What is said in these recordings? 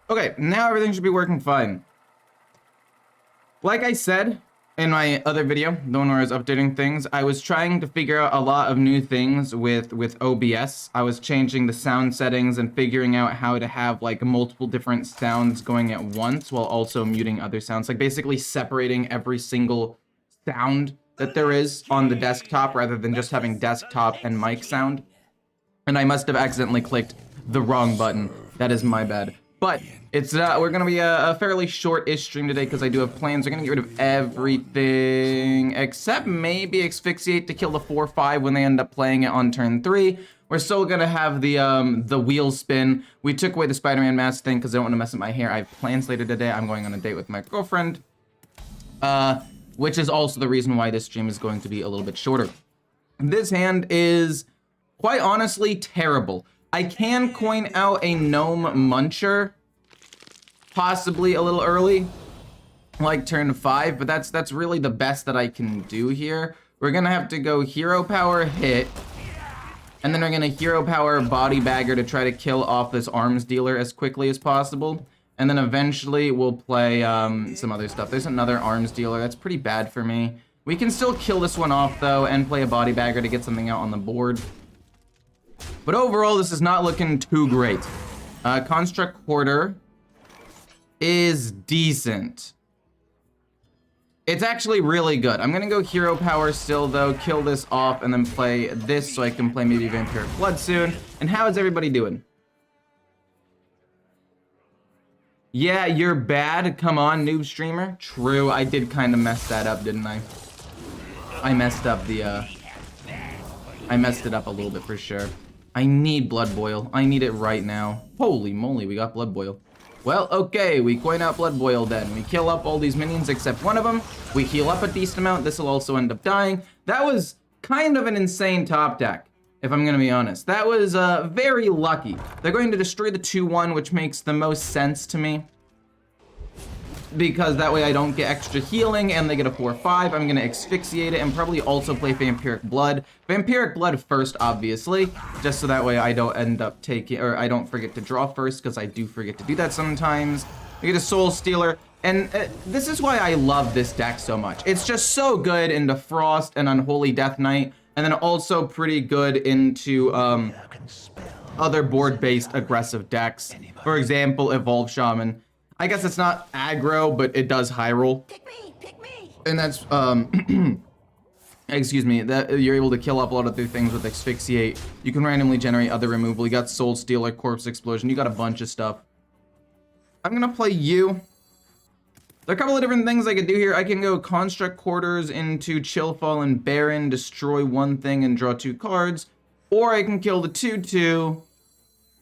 Okay, now everything should be working fine. Like I said in my other video, the one where I was updating things, I was trying to figure out a lot of new things with OBS. I was changing the sound settings and figuring out how to have like multiple different sounds going at once while also muting other sounds. Like basically separating every single sound that there is on the desktop rather than just having desktop and mic sound. And I must have accidentally clicked the wrong button. That is my bad. But it's we're gonna be a fairly short-ish stream today because I do have plans. We're gonna get rid of everything except maybe Asphyxiate to kill the 4/5 when they end up playing it on turn 3. We're still gonna have the wheel spin. We took away the Spider-Man mask thing because I don't want to mess up my hair. I have plans later today. I'm going on a date with my girlfriend, which is also the reason why this stream is going to be a little bit shorter. This hand is quite honestly terrible. I can coin out a Gnome Muncher, possibly a little early, like turn 5, but that's really the best that I can do here. We're gonna have to go Hero Power hit, and then we're gonna Hero Power Body Bagger to try to kill off this Arms Dealer as quickly as possible. And then eventually we'll play some other stuff. There's another Arms Dealer, that's pretty bad for me. We can still kill this one off though, and play a Body Bagger to get something out on the board. But overall, this is not looking too great. Construct Hoarder is decent. It's actually really good. I'm gonna go Hero Power still though, kill this off, and then play this so I can play maybe Vampiric Blood soon. And how is everybody doing? Yeah, you're bad. Come on, noob streamer. True, I did kind of mess that up, didn't I? I messed up the, I messed it up a little bit for sure. I need Blood Boil. I need it right now. Holy moly, we got Blood Boil. Well, okay, we coin out Blood Boil then. We kill up all these minions except one of them. We heal up a decent amount. This will also end up dying. That was kind of an insane top deck, if I'm gonna be honest. That was very lucky. They're going to destroy the 2/1, which makes the most sense to me, because that way I don't get extra healing and they get a 4/5. I'm gonna Asphyxiate it and probably also play Vampiric Blood. Vampiric Blood first, obviously, just so that way I don't end up taking, or I don't forget to draw first, because I do forget to do that sometimes. We get a Soul Stealer, and this is why I love this deck so much. It's just so good into Frost and Unholy Death Knight, and then also pretty good into other board-based aggressive decks. For example, Evolve Shaman. I guess it's not aggro, but it does high roll. Pick me. And that's, excuse me, that you're able to kill up a lot of other things with Asphyxiate. You can randomly generate other removal. You got Soul Stealer, Corpse Explosion. You got a bunch of stuff. I'm gonna play you. There are a couple of different things I could do here. I can go Construct Quarters into Chillfall and Baron, destroy one thing and draw 2 cards. Or I can kill the 2/2.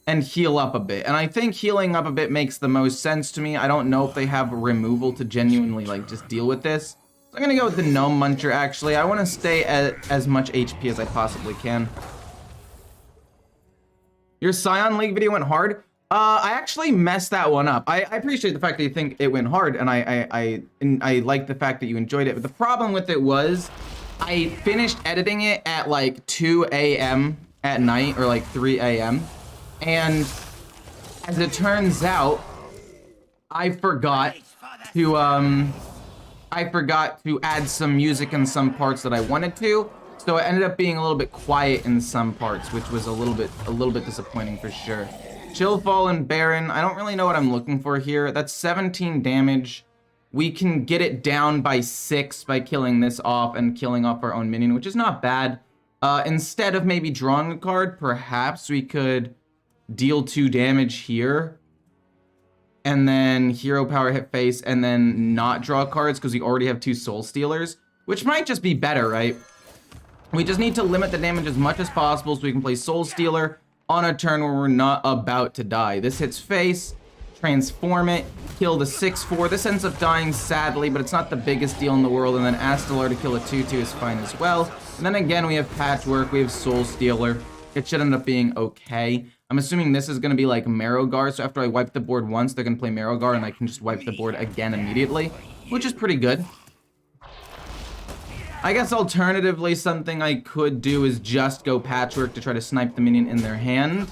And heal up a bit. And I think healing up a bit makes the most sense to me. I don't know if they have removal to genuinely like just deal with this. So I'm gonna go with the Gnome Muncher actually. I wanna stay at as much HP as I possibly can. Your Scion League video went hard? I actually messed that one up. I appreciate the fact that you think it went hard, and I like the fact that you enjoyed it. But the problem with it was I finished editing it at like 2 a.m. at night, or like 3 a.m. And as it turns out, I forgot to add some music in some parts that I wanted to. So it ended up being a little bit quiet in some parts, which was a little bit disappointing for sure. Chillfall and Baron, I don't really know what I'm looking for here. That's 17 damage. We can get it down by 6 by killing this off and killing off our own minion, which is not bad. Instead of maybe drawing a card, perhaps we could deal 2 damage here, and then Hero Power hit face, and then not draw cards because we already have 2 Soul Stealers, which might just be better, right? We just need to limit the damage as much as possible so we can play Soul Stealer on a turn where we're not about to die. This hits face, transform it, kill the 6/4. This ends up dying sadly, but it's not the biggest deal in the world, and then Astalar to kill a 2/2 is fine as well. And then again, we have Patchwork, we have Soul Stealer. It should end up being okay. I'm assuming this is going to be like Marrowgar, so after I wipe the board once, they're going to play Marrowgar, and I can just wipe the board again immediately, which is pretty good. I guess alternatively, something I could do is just go Patchwork to try to snipe the minion in their hand,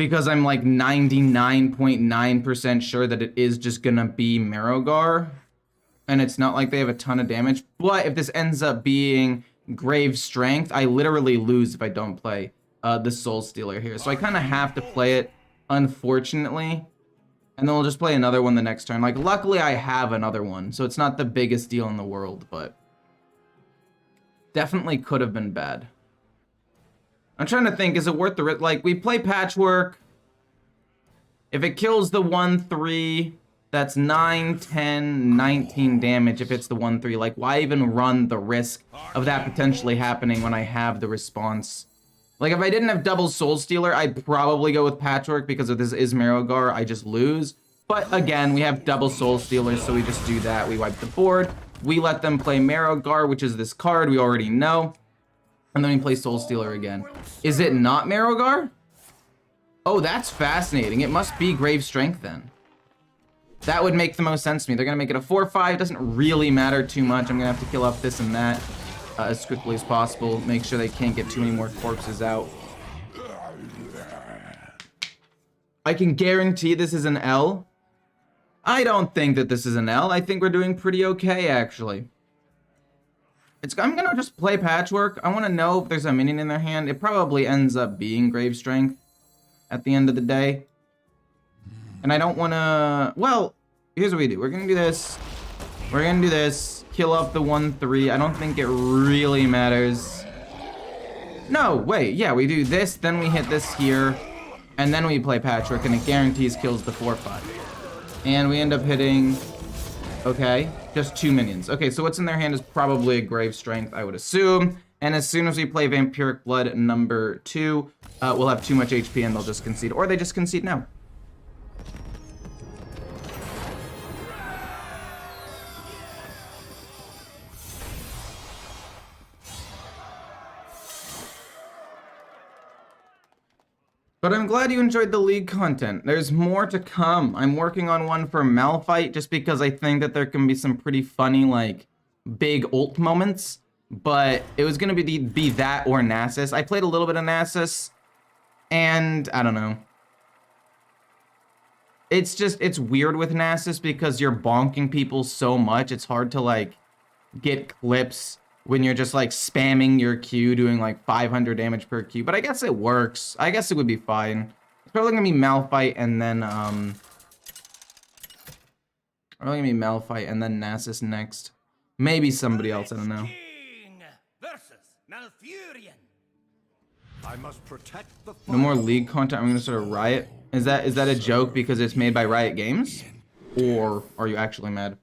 because I'm like 99.9% sure that it is just gonna be Marrowgar, and it's not like they have a ton of damage. But if this ends up being Grave Strength, I literally lose if I don't play the Soul Stealer here. So I kind of have to play it, unfortunately. And then we'll just play another one the next turn. Like, luckily I have another one, so it's not the biggest deal in the world, but definitely could have been bad. I'm trying to think, is it worth the risk? Like, we play Patchwork. If it kills the 1/3, that's 9, 10, 19 damage if it's the 1/3. Like, why even run the risk of that potentially happening when I have the response? Like, if I didn't have double Soul Stealer, I'd probably go with Patchwork, because if this is Marrowgar, I just lose. But again, we have double Soul Stealers, so we just do that. We wipe the board. We let them play Marrowgar, which is this card we already know. And then we play Soul Stealer again. Is it not Marrowgar? Oh, that's fascinating. It must be Grave Strength then. That would make the most sense to me. They're going to make it a 4/5. Doesn't really matter too much. I'm going to have to kill off this and that as quickly as possible. Make sure they can't get too many more corpses out. I can guarantee this is an L. I don't think that this is an L. I think we're doing pretty okay, actually. I'm going to just play Patchwork. I want to know if there's a minion in their hand. It probably ends up being Grave Strength at the end of the day. And I don't want to... Well, here's what we do. We're going to do this. We're going to do this. Kill off the 1/3. I don't think it really matters. No, wait. Yeah, we do this. Then we hit this here. And then we play Patchwork. And it guarantees kills the 4/5. And we end up hitting... Okay, just 2 minions. Okay, so what's in their hand is probably a Grave Strength, I would assume. And as soon as we play Vampiric Blood number 2, we'll have too much HP and they'll just concede. Or they just concede now. But I'm glad you enjoyed the League content. There's more to come. I'm working on one for Malphite just because I think that there can be some pretty funny, like, big ult moments. But it was going to be that or Nasus. I played a little bit of Nasus, and I don't know. It's weird with Nasus because you're bonking people so much. It's hard to, like, get clips when you're just like spamming your Q, doing like 500 damage per Q. But I guess it works. I guess it would be fine. It's probably gonna be Malphite and then Nasus next. Maybe somebody else, I don't know. No more League content. I'm gonna start a Riot. Is that a joke because it's made by Riot Games? Or are you actually mad?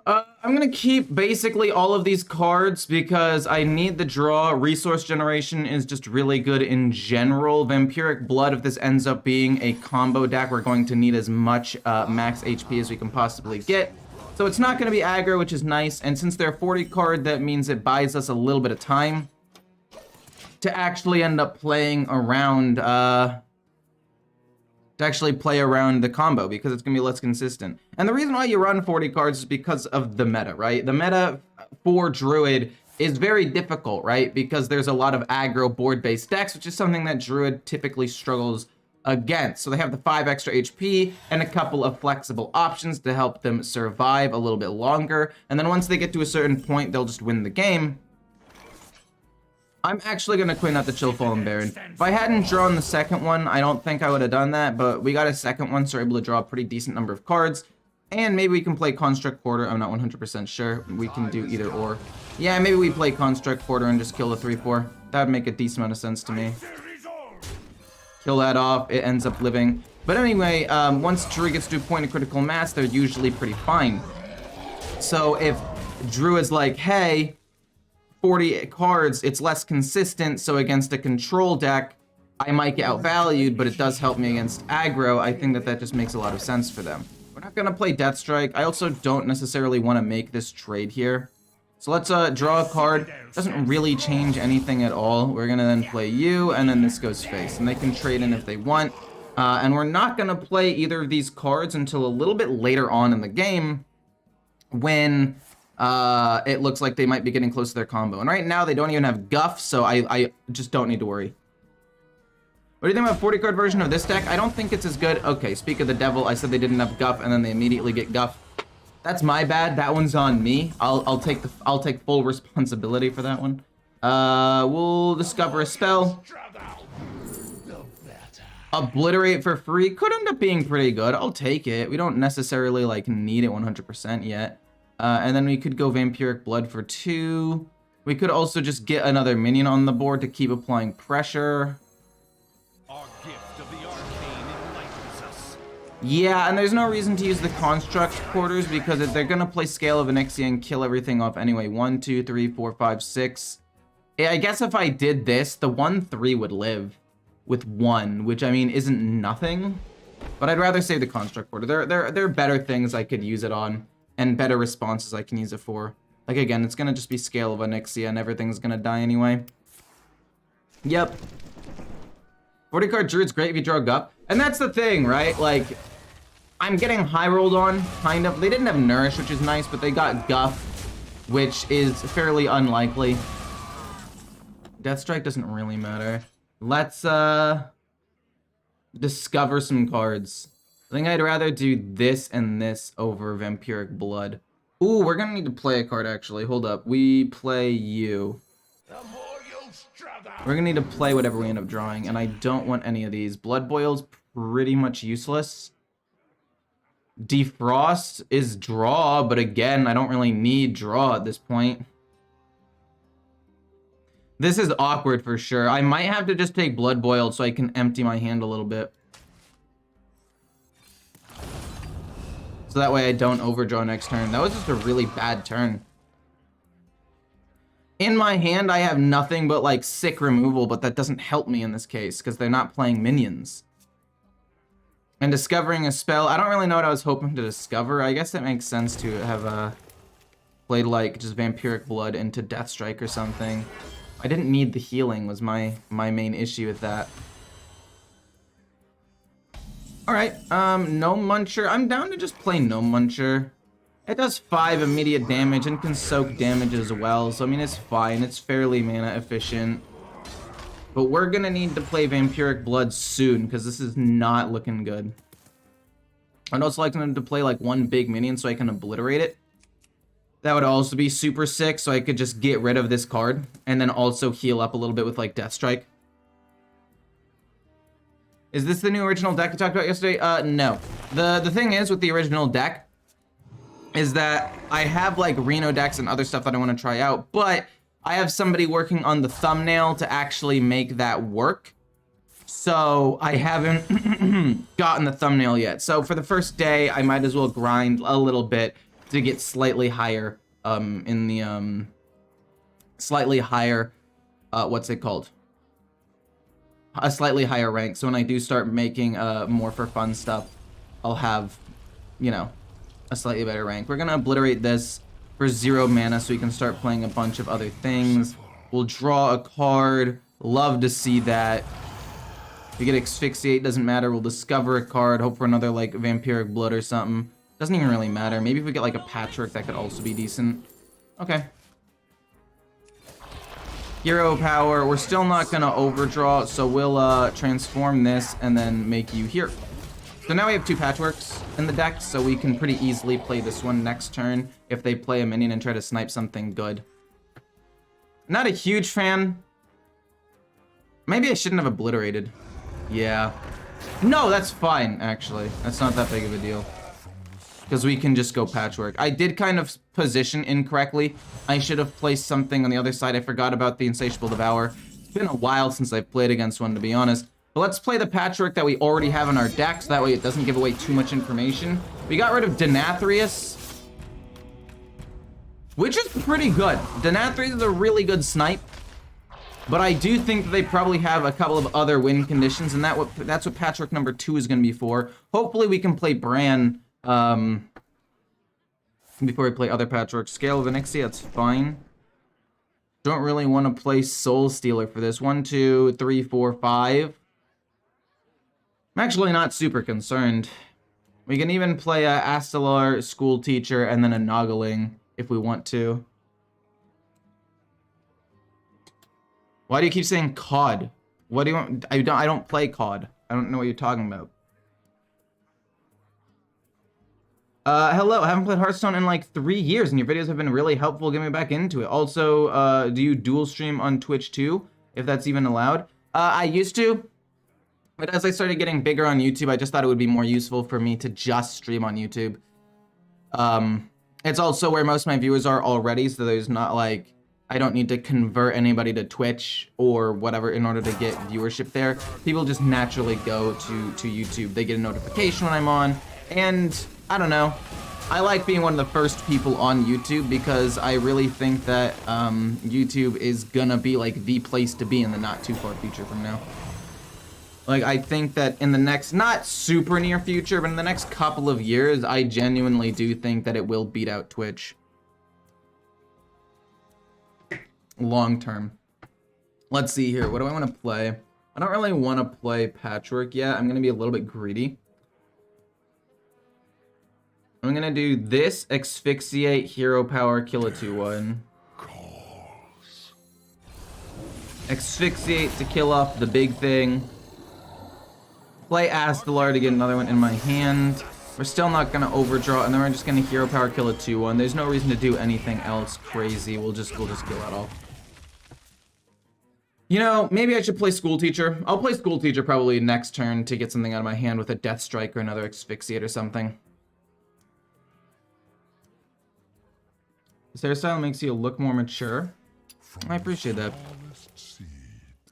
I'm going to keep basically all of these cards because I need the draw. Resource generation is just really good in general. Vampiric Blood, if this ends up being a combo deck, we're going to need as much max HP as we can possibly get. So it's not going to be aggro, which is nice. And since they're a 40 card, that means it buys us a little bit of time to actually end up playing around... the combo, because it's gonna be less consistent. And the reason why you run 40 cards is because of the meta, right? The meta for Druid is very difficult, right? Because there's a lot of aggro board-based decks, which is something that Druid typically struggles against. So they have the 5 extra HP and a couple of flexible options to help them survive a little bit longer. And then once they get to a certain point, they'll just win the game. I'm actually going to quit out the Chill Fallen Baron. If I hadn't drawn the second one, I don't think I would have done that, but we got a second one, so we're able to draw a pretty decent number of cards. And maybe we can play Construct Quarter. I'm not 100% sure. We can do either or. Yeah, maybe we play Construct Quarter and just kill the 3/4. That would make a decent amount of sense to me. Kill that off. It ends up living. But anyway, once Druid gets to a point of critical mass, they're usually pretty fine. So if Druid's like, hey... 40 cards, it's less consistent, so against a control deck, I might get outvalued, but it does help me against aggro. I think that just makes a lot of sense for them. We're not going to play Death Strike. I also don't necessarily want to make this trade here. So let's draw a card. Doesn't really change anything at all. We're going to then play you, and then this goes face. And they can trade in if they want. And we're not going to play either of these cards until a little bit later on in the game, when it looks like they might be getting close to their combo. And right now they don't even have Guff, so I just don't need to worry. What do you think about 40 card version of this deck? I don't think it's as good. Okay, speak of the devil, I said they didn't have Guff and then they immediately get Guff. That's my bad. That one's on me. I'll take full responsibility for that one. We'll discover a spell. Obliterate for free could end up being pretty good. I'll take it. We don't necessarily like need it 100% yet. And then we could go Vampiric Blood for 2. We could also just get another minion on the board to keep applying pressure. Our gift of the arcane enlightens us. Yeah, and there's no reason to use the construct quarters because they're gonna play Scale of Onyxia and kill everything off anyway. 1, 2, 3, 4, 5, 6. Yeah, I guess if I did this, the 1/3 would live with 1, which I mean isn't nothing. But I'd rather save the construct quarter. There are better things I could use it on, and better responses I can use it for. Like again, it's gonna just be Scale of Onyxia and everything's gonna die anyway. Yep. 40 card Druid's great if you draw Gup. And that's the thing, right? Like, I'm getting high rolled on, kind of. They didn't have Nourish, which is nice, but they got Guff, which is fairly unlikely. Deathstrike doesn't really matter. Let's discover some cards. I think I'd rather do this and this over Vampiric Blood. Ooh, we're gonna need to play a card actually. Hold up. We play you. We're gonna need to play whatever we end up drawing, and I don't want any of these. Blood Boil's pretty much useless. Defrost is draw, but again, I don't really need draw at this point. This is awkward for sure. I might have to just take Blood Boiled so I can empty my hand a little bit. So that way I don't overdraw next turn. That was just a really bad turn. In my hand, I have nothing but like sick removal, but that doesn't help me in this case because they're not playing minions. And discovering a spell, I don't really know what I was hoping to discover. I guess that makes sense to have played like just Vampiric Blood into Deathstrike or something. I didn't need the healing was my main issue with that. Alright, No Muncher. I'm down to just play No Muncher. It does 5 immediate damage and can soak damage as well, so I mean it's fine. It's fairly mana efficient. But we're gonna need to play Vampiric Blood soon, because this is not looking good. I'd also like them to play like one big minion so I can obliterate it. That would also be super sick, so I could just get rid of this card, and then also heal up a little bit with like Deathstrike. Is this the new original deck you talked about yesterday? No. The thing is with the original deck is that I have like Reno decks and other stuff that I want to try out, but I have somebody working on the thumbnail to actually make that work. So I haven't gotten the thumbnail yet. So for the first day, I might as well grind a little bit to get slightly higher in the slightly higher what's it called? A slightly higher rank. So when I do start making more for fun stuff, I'll have, you know, a slightly better rank. We're gonna obliterate this for 0 mana so we can start playing a bunch of other things. We'll draw a card. Love to see that. If we get Asphyxiate, doesn't matter. We'll discover a card. Hope for another like Vampiric Blood or something. Doesn't even really matter. Maybe if we get like a Patchwork, that could also be decent. Okay. Hero power. We're still not gonna overdraw, so we'll transform this and then make you here. So now we have 2 Patchworks in the deck, so we can pretty easily play this one next turn if they play a minion and try to snipe something good. Not a huge fan. Maybe I shouldn't have obliterated. Yeah. No, that's fine, actually. That's not that big of a deal. Because we can just go Patchwork. I did kind of position incorrectly. I should have placed something on the other side. I forgot about the Insatiable Devourer. It's been a while since I've played against one, to be honest. But let's play the Patchwork that we already have in our deck, so that way it doesn't give away too much information. We got rid of Denathrius, which is pretty good. Denathrius is a really good snipe. But I do think that they probably have a couple of other win conditions, and that's what Patchwork number 2 is going to be for. Hopefully we can play Bran before we play other Patchwork. Scale of Onyxia, that's fine. Don't really want to play Soul Stealer for this. 1, 2, 3, 4, 5. I'm actually not super concerned. We can even play a Astalar, School Teacher, and then a Noggling. if we want to. Why do you keep saying COD? What do you want? I don't play COD. I don't know what you're talking about. Hello, I haven't played Hearthstone in like 3 years, and your videos have been really helpful getting me back into it. Also, do you dual stream on Twitch too, if that's even allowed? I used to, but as I started getting bigger on YouTube, I just thought it would be more useful for me to just stream on YouTube. It's also where most of my viewers are already, so there's not like, I don't need to convert anybody to Twitch or whatever in order to get viewership there. People just naturally go to YouTube. They get a notification when I'm on, and I don't know. I like being one of the first people on YouTube because I really think that YouTube is gonna be like the place to be in the not too far future from now. Like, I think that in the next, not super near future, but in the next couple of years, I genuinely do think that it will beat out Twitch. Long term. Let's see here. What do I want to play? I don't really want to play Patchwork yet. I'm going to be a little bit greedy. I'm going to do this, Asphyxiate, Hero Power, kill a 2/1. Asphyxiate to kill off the big thing. Play Astalar to get another one in my hand. We're still not going to overdraw, and then we're just going to Hero Power, kill a 2/1. There's no reason to do anything else crazy. We'll just kill that off. You know, maybe I should play School Teacher. I'll play School Teacher probably next turn to get something out of my hand with a Death Strike or another Asphyxiate or something. This hairstyle makes you look more mature. I appreciate that.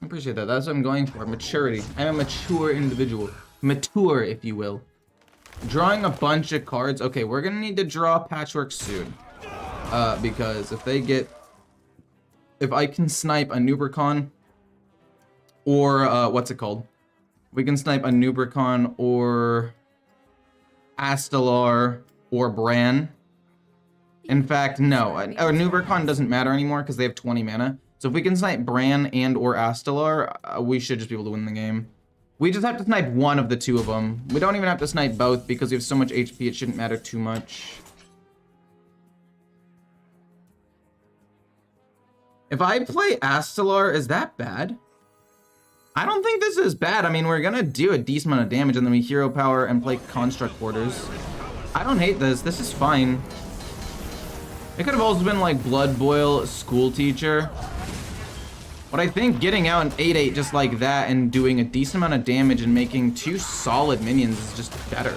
I appreciate that. That's what I'm going for. Maturity. I'm a mature individual. Mature, if you will. Drawing a bunch of cards. Okay, we're gonna need to draw Patchwork soon. Because if I can snipe a Nubricon or what's it called? We can snipe a Nubricon or Astalar or Bran. In fact, no. A Nubricon doesn't matter anymore because they have 20 mana. So if we can snipe Bran and or Astalar, we should just be able to win the game. We just have to snipe one of the two of them. We don't even have to snipe both because we have so much HP it shouldn't matter too much. If I play Astalar, is that bad? I don't think this is bad. I mean, we're gonna do a decent amount of damage and then we Hero Power and play Construct Quarters. I don't hate this. This is fine. It could have also been like Blood Boil, School Teacher. But I think getting out an 8/8 just like that and doing a decent amount of damage and making 2 solid minions is just better.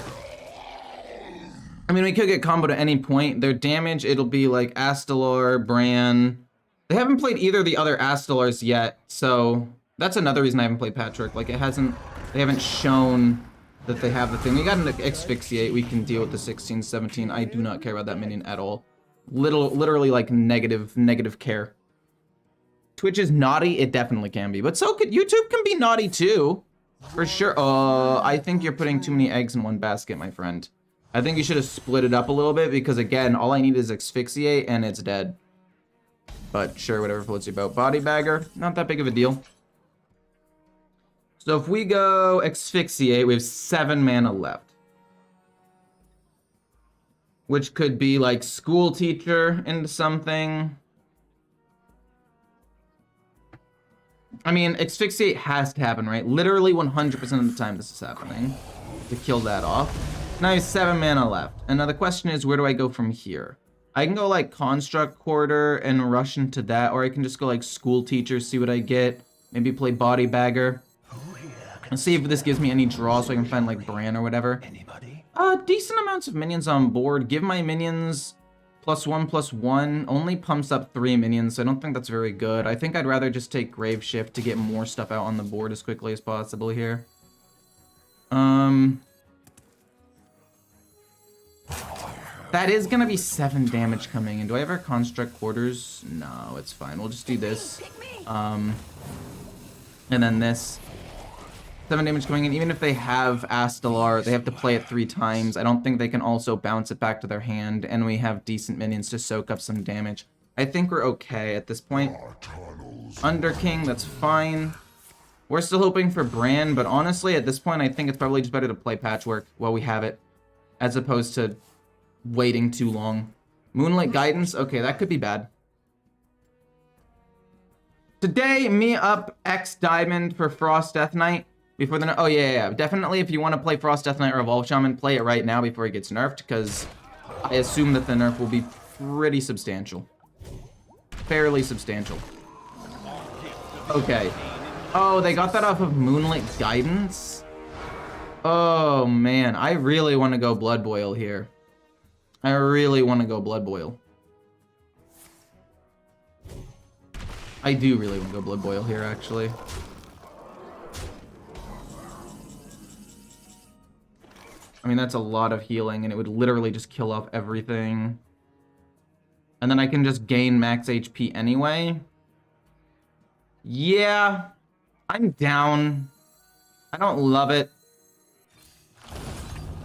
I mean, we could get comboed at any point. Their damage, it'll be like Astalar, Bran. They haven't played either of the other Astalars yet, so that's another reason I haven't played Patchwork. Like, they haven't shown that they have the thing. We got an Asphyxiate, we can deal with the 16, 17. I do not care about that minion at all. Literally like negative care. Twitch is naughty, it definitely can be, but so could YouTube can be naughty too, for sure. I think you're putting too many eggs in one basket, my friend. I think you should have split it up a little bit because again, all I need is Asphyxiate and it's dead. But sure, whatever floats your boat. Body Bagger, not that big of a deal. So if we go Asphyxiate, we have 7 mana left. Which could be like School Teacher into something. I mean, Asphyxiate has to happen, right? Literally 100% of the time this is happening. To kill that off. Now you have 7 mana left. And now the question is, where do I go from here? I can go like Construct Quarter and rush into that, or I can just go like School Teacher, see what I get. Maybe play Body Bagger. Let's see if this gives me any draw so I can find like Bran or whatever. Decent amounts of minions on board. Give my minions +1/+1. Only pumps up 3 minions, so I don't think that's very good. I think I'd rather just take Grave Shift to get more stuff out on the board as quickly as possible here. That is gonna be 7 damage coming in. Do I ever Construct Quarters? No, it's fine. We'll just do this. And then this. 7 damage coming in. Even if they have Astalar, they have to play it 3 times. I don't think they can also bounce it back to their hand, and we have decent minions to soak up some damage. I think we're okay at this point. Underking, that's fine. We're still hoping for Bran, but honestly, at this point, I think it's probably just better to play Patchwork while we have it, as opposed to waiting too long. Moonlit Guidance. Okay, that could be bad. Today, me up X Diamond for Frost Death Knight before the... Oh, yeah. Definitely, if you want to play Frost Death Knight or Evolve Shaman, play it right now before it gets nerfed, because I assume that the nerf will be pretty substantial. Fairly substantial. Okay. Oh, they got that off of Moonlit Guidance? Oh, man. I really want to go Blood Boil here. I really want to go Blood Boil. I do really want to go Blood Boil here, actually. I mean, that's a lot of healing, and it would literally just kill off everything. And then I can just gain max HP anyway. Yeah, I'm down. I don't love it.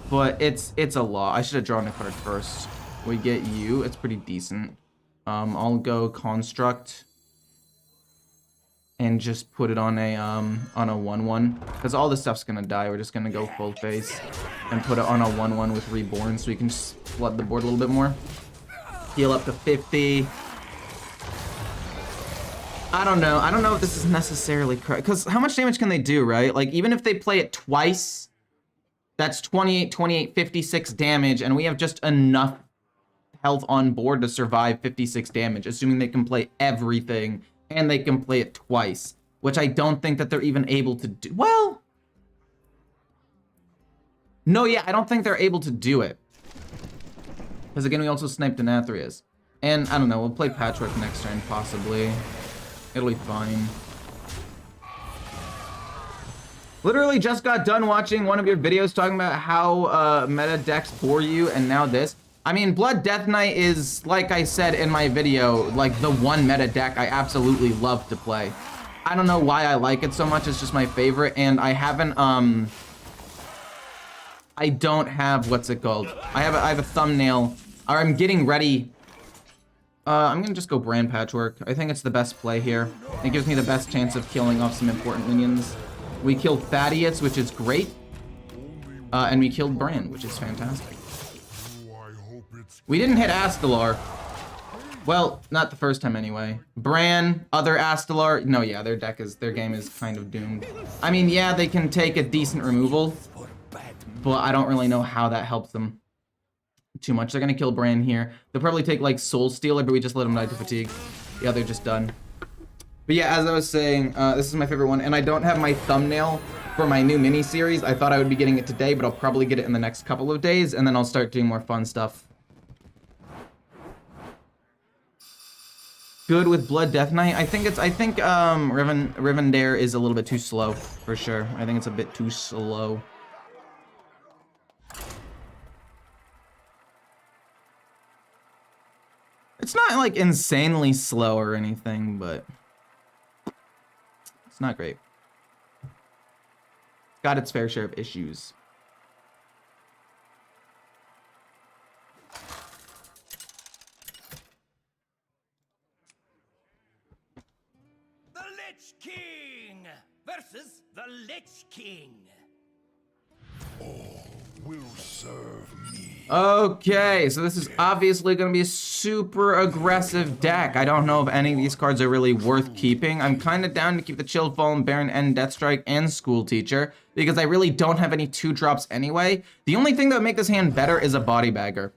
But it's a lot. I should have drawn a card first. We get you. It's pretty decent. I'll go Construct. And just put it on a 1/1, because all this stuff's gonna die. We're just gonna go full face and put it on a 1/1 with Reborn, so we can just flood the board a little bit more. Heal up to 50. I don't know. I don't know if this is necessarily correct, because how much damage can they do, right? Like, even if they play it twice, that's 28, 28, 56 damage, and we have just enough health on board to survive 56 damage, assuming they can play everything. And they can play it twice, which I don't think that they're even able to do. Well, no, yeah, I don't think they're able to do it. Because again, we also sniped Denathrius. And I don't know, we'll play Patchwork next turn, possibly. It'll be fine. Literally just got done watching one of your videos talking about how meta decks bore you, and now this. I mean, Blood Death Knight is, like I said in my video, like the one meta deck I absolutely love to play. I don't know why I like it so much, it's just my favorite, and I haven't, I don't have, what's it called? I have a thumbnail, or I'm getting ready. I'm gonna just go Brand Patchwork. I think it's the best play here. It gives me the best chance of killing off some important minions. We killed Thaddeus, which is great, and we killed Brand, which is fantastic. We didn't hit Astalar. Well, not the first time anyway. Bran, other Astalar. No, yeah, their game is kind of doomed. I mean, yeah, they can take a decent removal, but I don't really know how that helps them too much. They're gonna kill Bran here. They'll probably take like Soul Stealer, but we just let them die to fatigue. Yeah, they're just done. But yeah, as I was saying, this is my favorite one, and I don't have my thumbnail for my new mini-series. I thought I would be getting it today, but I'll probably get it in the next couple of days, and then I'll start doing more fun stuff. Good with Blood Death Knight. I think Rivendare is a little bit too slow, for sure. I think it's a bit too slow. It's not like insanely slow or anything, but it's not great. It's got its fair share of issues. The Lich King versus the Lich King. All will serve me. Okay, so this is obviously going to be a super aggressive deck. I don't know if any of these cards are really worth keeping. I'm kind of down to keep the Chilled Fallen Baron and Deathstrike and School Teacher, because I really don't have any 2-drops anyway. The only thing that would make this hand better is a Body Bagger.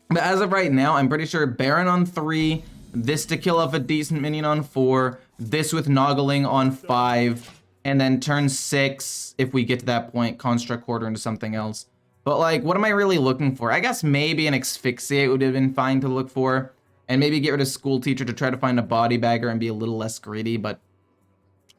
But as of right now, I'm pretty sure Baron on 3, this to kill off a decent minion on 4, this with Noggling on 5, and then turn 6, if we get to that point, Construct Quarter into something else. But like, what am I really looking for? I guess maybe an Asphyxiate would have been fine to look for, and maybe get rid of School Teacher to try to find a Body Bagger and be a little less greedy. But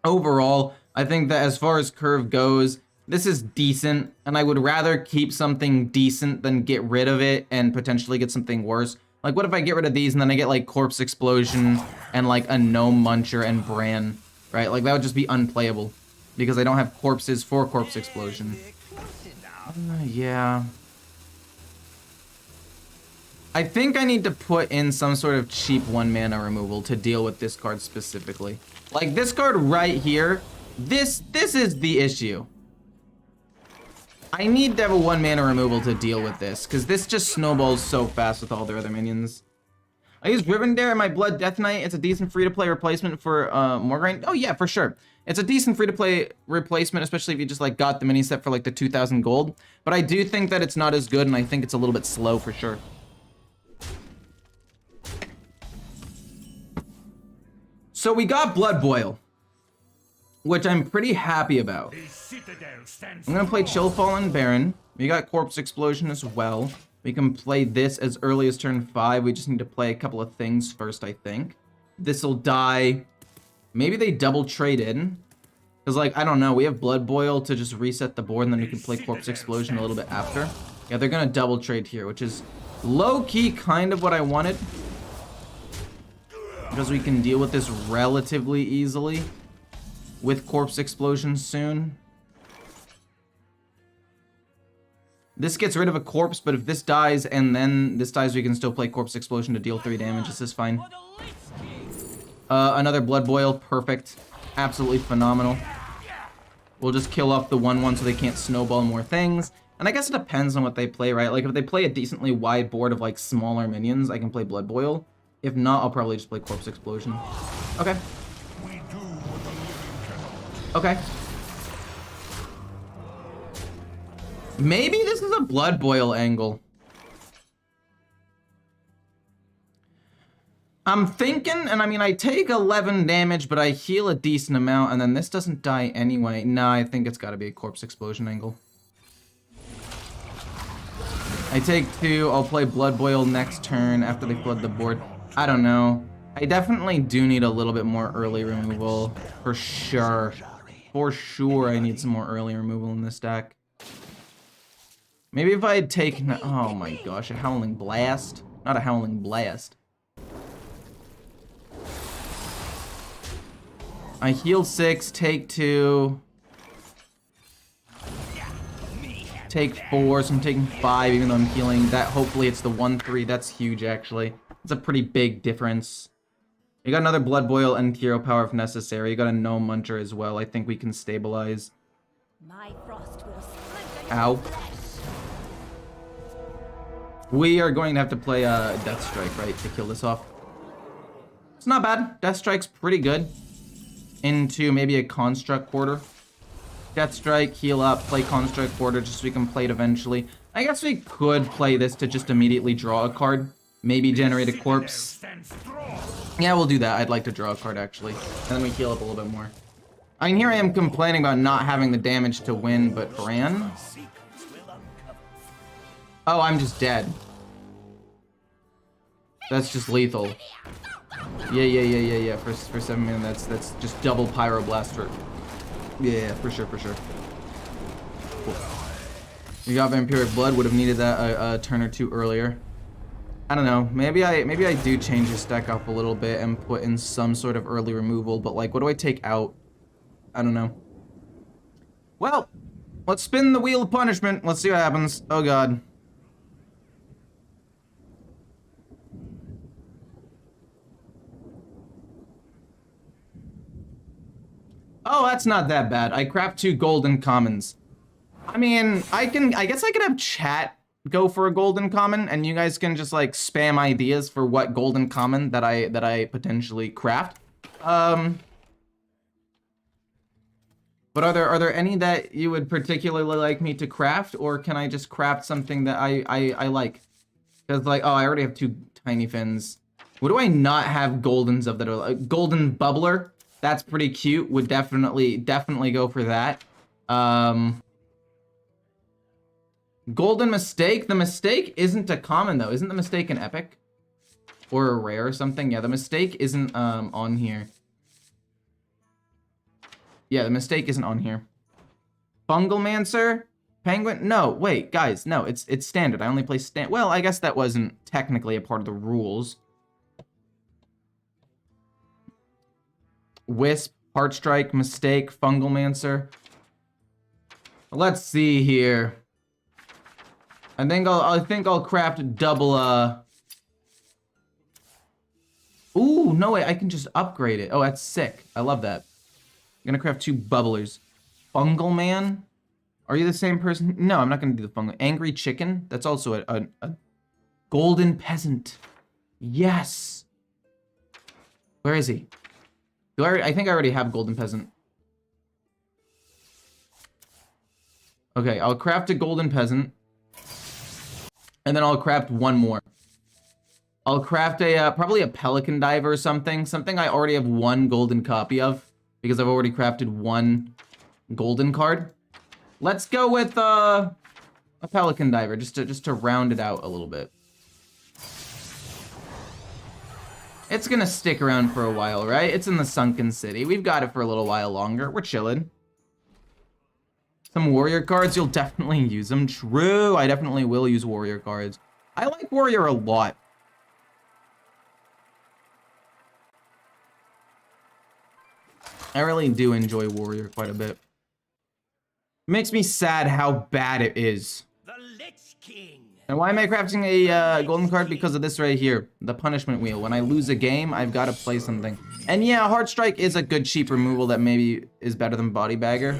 overall, I think that as far as curve goes, this is decent, and I would rather keep something decent than get rid of it and potentially get something worse. Like, what if I get rid of these and then I get like Corpse Explosion and like a Gnome Muncher and Bran, right? Like, that would just be unplayable because I don't have corpses for Corpse Explosion. Yeah. I think I need to put in some sort of cheap 1-mana removal to deal with this card specifically. Like, this card right here, this is the issue. I need to have a 1-mana removal to deal with this, because this just snowballs so fast with all their other minions. I use Rivendare in my Blood Death Knight. It's a decent free-to-play replacement for Morgraine. Oh yeah, for sure. It's a decent free-to-play replacement, especially if you just like got the mini set for like the 2,000 gold. But I do think that it's not as good, and I think it's a little bit slow for sure. So we got Blood Boil, which I'm pretty happy about. I'm gonna play Chill Fallen Baron. We got Corpse Explosion as well. We can play this as early as turn 5. We just need to play a couple of things first, I think. This'll die. Maybe they double trade in. Because, like, I don't know. We have Blood Boil to just reset the board, and then we can play Corpse Explosion a little bit after. Yeah, they're gonna double trade here, which is low-key kind of what I wanted. Because we can deal with this relatively easily with Corpse Explosion soon. This gets rid of a corpse, but if this dies and then this dies, we can still play Corpse Explosion to deal 3 damage. This is fine. Another Blood Boil. Perfect. Absolutely phenomenal. We'll just kill off the 1/1 so they can't snowball more things. And I guess it depends on what they play, right? Like, if they play a decently wide board of, like, smaller minions, I can play Blood Boil. If not, I'll probably just play Corpse Explosion. Okay. Okay. Maybe this is a Blood Boil angle. I'm thinking, and I mean, I take 11 damage, but I heal a decent amount, and then this doesn't die anyway. Nah, I think it's got to be a Corpse Explosion angle. I take 2, I'll play Blood Boil next turn after they flood the board. I don't know. I definitely do need a little bit more early removal, for sure. For sure, I need some more early removal in this deck. Maybe if I had taken... Oh my gosh, a Howling Blast. Not a Howling Blast. I heal 6, take 2. Take 4, so I'm taking 5 even though I'm healing. That, hopefully it's the 1/3. That's huge, actually. It's a pretty big difference. You got another Blood Boil and Hero Power if necessary. You got a Gnome Muncher as well. I think we can stabilize. My frost will Ow. We are going to have to play Death Strike, right, to kill this off. It's not bad. Death Strike's pretty good. Into maybe a Construct Quarter. Death Strike, heal up, play Construct Quarter just so we can play it eventually. I guess we could play this to just immediately draw a card. Maybe generate a corpse. Yeah, we'll do that. I'd like to draw a card, actually. And then we heal up a little bit more. I mean, here I am complaining about not having the damage to win, but Bran? Oh, I'm just dead. That's just lethal. Yeah. For 7 minutes, that's just double Pyroblast for... Yeah, for sure. Cool. We got Vampiric Blood. Would have needed that a turn or 2 earlier. I don't know. Maybe I do change this deck up a little bit and put in some sort of early removal. But like, what do I take out? I don't know. Well, let's spin the wheel of punishment. Let's see what happens. Oh god. Oh, that's not that bad. I craft 2 golden commons. I mean, I guess I could have chat go for a golden common, and you guys can just like spam ideas for what golden common that I potentially craft. But are there any that you would particularly like me to craft, or can I just craft something that I like? Because like, oh, I already have 2 tiny fins. What do I not have goldens of that are like? Golden Bubbler? That's pretty cute. Would definitely go for that. Golden Mistake. The Mistake isn't a common though. Isn't the Mistake an epic? Or a rare or something? Yeah, the Mistake isn't on here. Yeah, the Mistake isn't on here. Bunglemancer? Penguin? No, wait, guys, no, it's standard. I only play well, I guess that wasn't technically a part of the rules. Wisp, Heartstrike, Mistake, Funglemancer. Let's see here. I think I'll craft double Ooh, no way, I can just upgrade it. Oh, that's sick. I love that. I'm gonna craft 2 bubblers. Fungleman? Are you the same person? No, I'm not gonna do the fungal. Angry chicken? That's also a golden peasant. Yes. Where is he? I think I already have golden peasant. Okay, I'll craft a golden peasant. And then I'll craft one more. I'll craft a, probably a pelican diver or something. Something I already have one golden copy of. Because I've already crafted one golden card. Let's go with, a pelican diver, just to round it out a little bit. It's gonna stick around for a while, right? It's in the Sunken City. We've got it for a little while longer. We're chilling. Some warrior cards, you'll definitely use them. True, I definitely will use warrior cards. I like warrior a lot. I really do enjoy warrior quite a bit. Makes me sad how bad it is. The Lich King. And why am I crafting a golden card? Because of this right here, the punishment wheel. When I lose a game, I've got to play something. And yeah, Heartstrike is a good cheap removal that maybe is better than Body Bagger.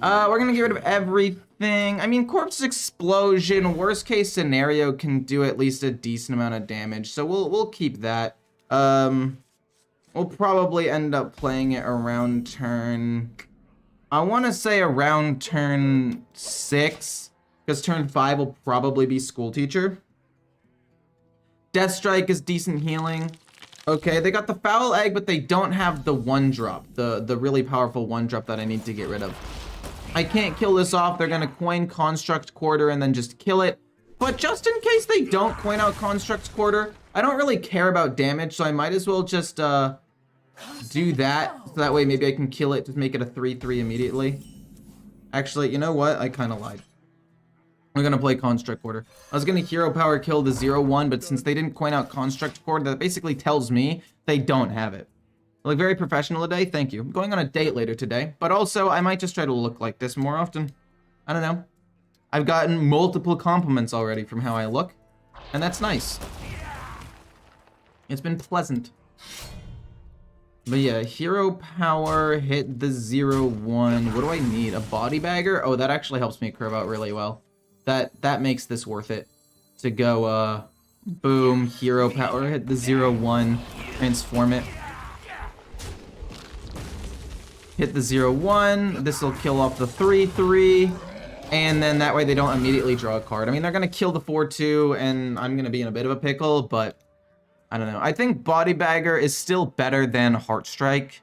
We're gonna get rid of everything. I mean, Corpse Explosion, worst case scenario, can do at least a decent amount of damage. So we'll keep that. We'll probably end up playing it around turn... I want to say around turn 6, because turn 5 will probably be School Teacher. Death Strike is decent healing. Okay, they got the Foul Egg, but they don't have the 1-drop, the really powerful 1-drop that I need to get rid of. I can't kill this off. They're going to coin Construct Quarter and then just kill it. But just in case they don't coin out Construct Quarter, I don't really care about damage, so I might as well just do that. So that way maybe I can kill it, just make it a 3-3 immediately. Actually, you know what? I kind of lied. We're going to play Construct Quarter. I was going to Hero Power kill the 0-1, but since they didn't coin out Construct Quarter, that basically tells me they don't have it. I look very professional today. Thank you. I'm going on a date later today, but also I might just try to look like this more often. I don't know. I've gotten multiple compliments already from how I look, and that's nice. It's been pleasant. But yeah, Hero Power, hit the 0-1. What do I need? A Body Bagger? Oh, that actually helps me curve out really well. That makes this worth it. To go, boom, Hero Power, hit the 0-1, transform it. Hit the 0-1, this will kill off the 3-3, and then that way they don't immediately draw a card. I mean, they're going to kill the 4-2, and I'm going to be in a bit of a pickle, but I don't know. I think Body Bagger is still better than Heartstrike.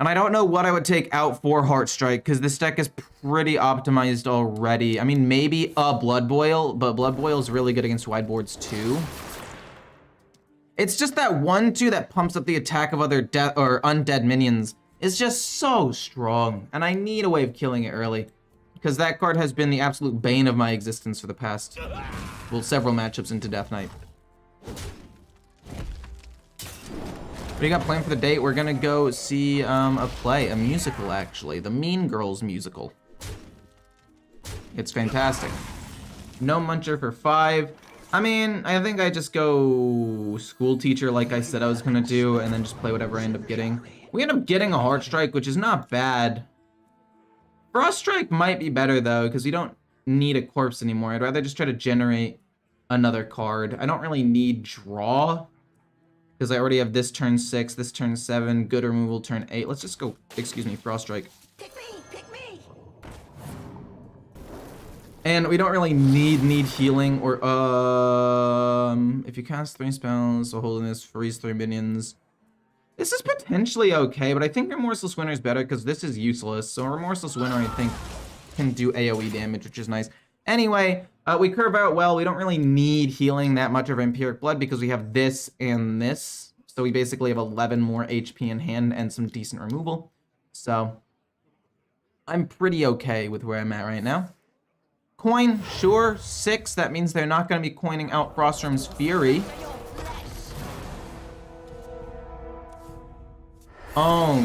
And I don't know what I would take out for Heartstrike, because this deck is pretty optimized already. I mean, maybe a Blood Boil, but Blood Boil is really good against wide boards too. It's just that 1-2 that pumps up the attack of other undead minions is just so strong, and I need a way of killing it early, because that card has been the absolute bane of my existence for the past, well, several matchups into Death Knight. What do you got planned for the date? We're gonna go see a play, a musical actually, the Mean Girls musical. It's fantastic. No Muncher for 5. I mean, I think I just go School Teacher like I said I was gonna do, and then just play whatever I end up getting. We end up getting a Heartstrike, which is not bad. Froststrike might be better though, because you don't need a corpse anymore. I'd rather just try to generate another card. I don't really need draw, because I already have this turn 6, this turn 7, good removal turn 8. Let's just go, excuse me, Froststrike. Pick me! And we don't really need healing, or if you cast 3 spells, so Holiness, freeze 3 minions. This is potentially okay, but I think Remorseless Winter is better because this is useless. So Remorseless Winter, I think, can do AoE damage, which is nice. Anyway, we curve out well. We don't really need healing that much of Empiric Blood because we have this and this. So we basically have 11 more HP in hand and some decent removal. So I'm pretty okay with where I'm at right now. Coin, sure, 6. That means they're not going to be coining out Frostworm's Fury. Oh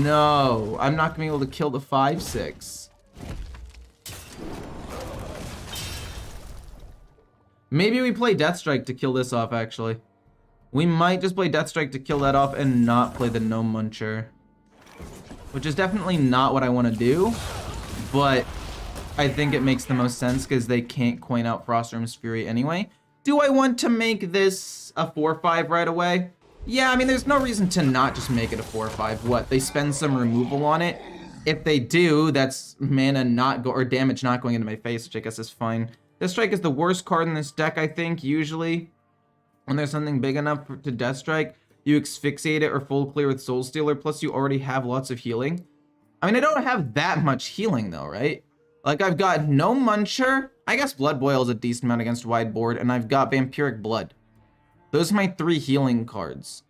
no, I'm not gonna be able to kill the 5/6. Maybe we play Deathstrike to kill this off, actually. We might just play Deathstrike to kill that off and not play the No Muncher. which is definitely not what I want to do, but I think it makes the most sense because they can't coin out Frostworm's Fury anyway. Do I want to make this a 4/5 right away? Yeah, I mean, there's no reason to not just make it a 4/5. What, they spend some removal on it? If they do, that's mana not go or damage not going into my face, which I guess is fine. Deathstrike is the worst card in this deck, I think, usually. When there's something big enough to Deathstrike, you asphyxiate it or full clear with Soul Stealer, plus you already have lots of healing. I mean, I don't have that much healing though, right? Like, I've got no Muncher. I guess Blood Boil is a decent amount against wide board, and I've got Vampiric Blood. Those are my 3 healing cards.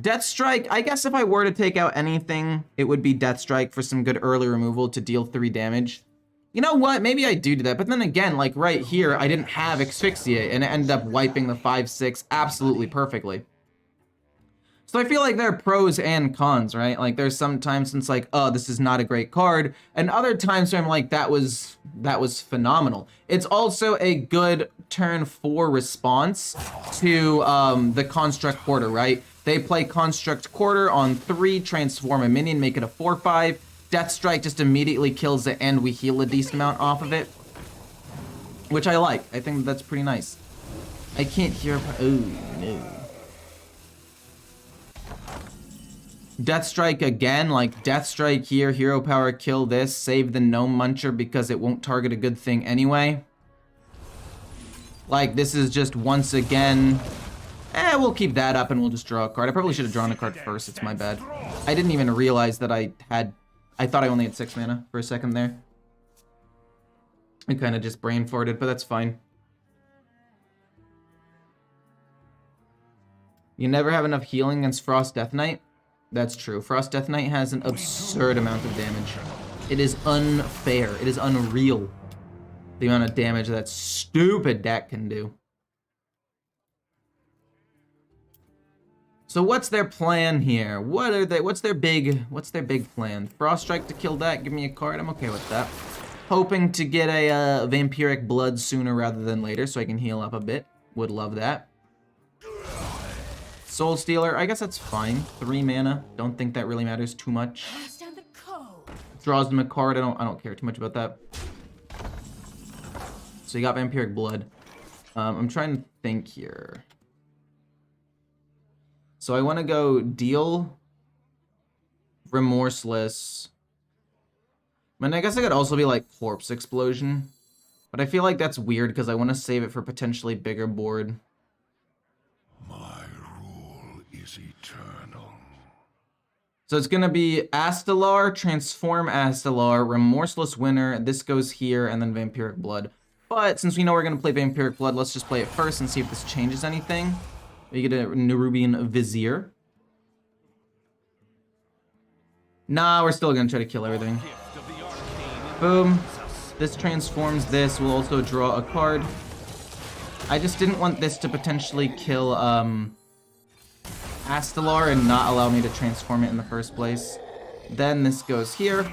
Deathstrike, I guess if I were to take out anything, it would be Deathstrike for some good early removal to deal 3 damage. You know what? Maybe I do that, but then again, like right here, I didn't have Asphyxiate, and it ended up wiping the 5/6 absolutely perfectly. So I feel like there are pros and cons, right? Like there's some times it's like, oh, this is not a great card, and other times where I'm like, that was phenomenal. It's also a good turn 4 response to the Construct Quarter, right? They play Construct Quarter on 3, transform a minion, make it a 4/5. Deathstrike just immediately kills it, and we heal a decent amount off of it, which I like. I think that's pretty nice. I can't hear. Oh no. Deathstrike again, like Deathstrike here, hero power, kill this, save the Gnome Muncher because it won't target a good thing anyway. Like, this is just once again, we'll keep that up and we'll just draw a card. I probably should have drawn a card first, it's my bad. I didn't even realize that I thought I only had 6 mana for a second there. I kind of just brain farted, but that's fine. You never have enough healing against Frost Death Knight? That's true. Frost Death Knight has an absurd amount of damage. It is unfair. It is unreal. The amount of damage that stupid deck can do. So what's their plan here? What's their big plan? Frost Strike to kill that, give me a card, I'm okay with that. Hoping to get a Vampiric Blood sooner rather than later so I can heal up a bit. Would love that. Soul Stealer, I guess that's fine. 3 mana. Don't think that really matters too much. Draws them a card. I don't care too much about that. So you got Vampiric Blood. I'm trying to think here. So I want to go deal Remorseless. I mean, I guess I could also be like Corpse Explosion, but I feel like that's weird because I want to save it for potentially bigger board. Eternal. So it's gonna be Astalar, Transform Astalar, Remorseless Winner, this goes here, and then Vampiric Blood. But since we know we're gonna play Vampiric Blood, let's just play it first and see if this changes anything. We get a Nerubian Vizier. Nah, we're still gonna try to kill everything. Boom. This transforms this, we'll also draw a card. I just didn't want this to potentially kill, Astalar and not allow me to transform it in the first place. Then this goes here.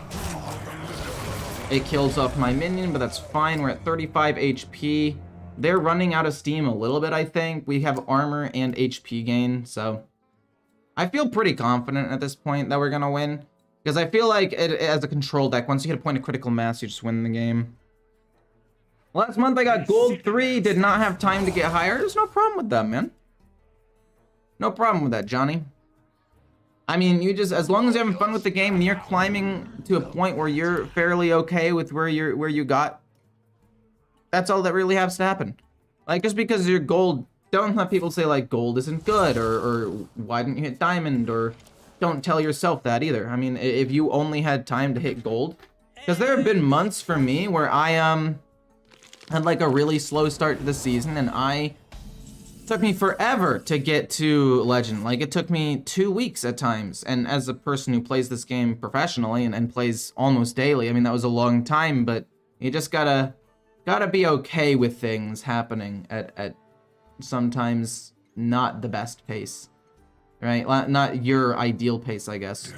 It kills off my minion, but that's fine. We're at 35 HP. They're running out of steam a little bit, I think. We have armor and HP gain, so I feel pretty confident at this point that we're gonna win. Because I feel like as a control deck, once you hit a point of critical mass, you just win the game. Last month I got gold 3, did not have time to get higher. There's no problem with that, man. No problem with that, Johnny. I mean, you just, as long as you're having fun with the game and you're climbing to a point where you're fairly okay with where you got, that's all that really has to happen. Like, just because you're gold, don't let people say like gold isn't good or why didn't you hit diamond, or don't tell yourself that either. I mean, if you only had time to hit gold, because there have been months for me where I had like a really slow start to the season and took me forever to get to legend. Like, it took me 2 weeks at times, and as a person who plays this game professionally and plays almost daily, I mean, that was a long time, but you just gotta be okay with things happening at sometimes not the best pace, right? Not your ideal pace, I guess.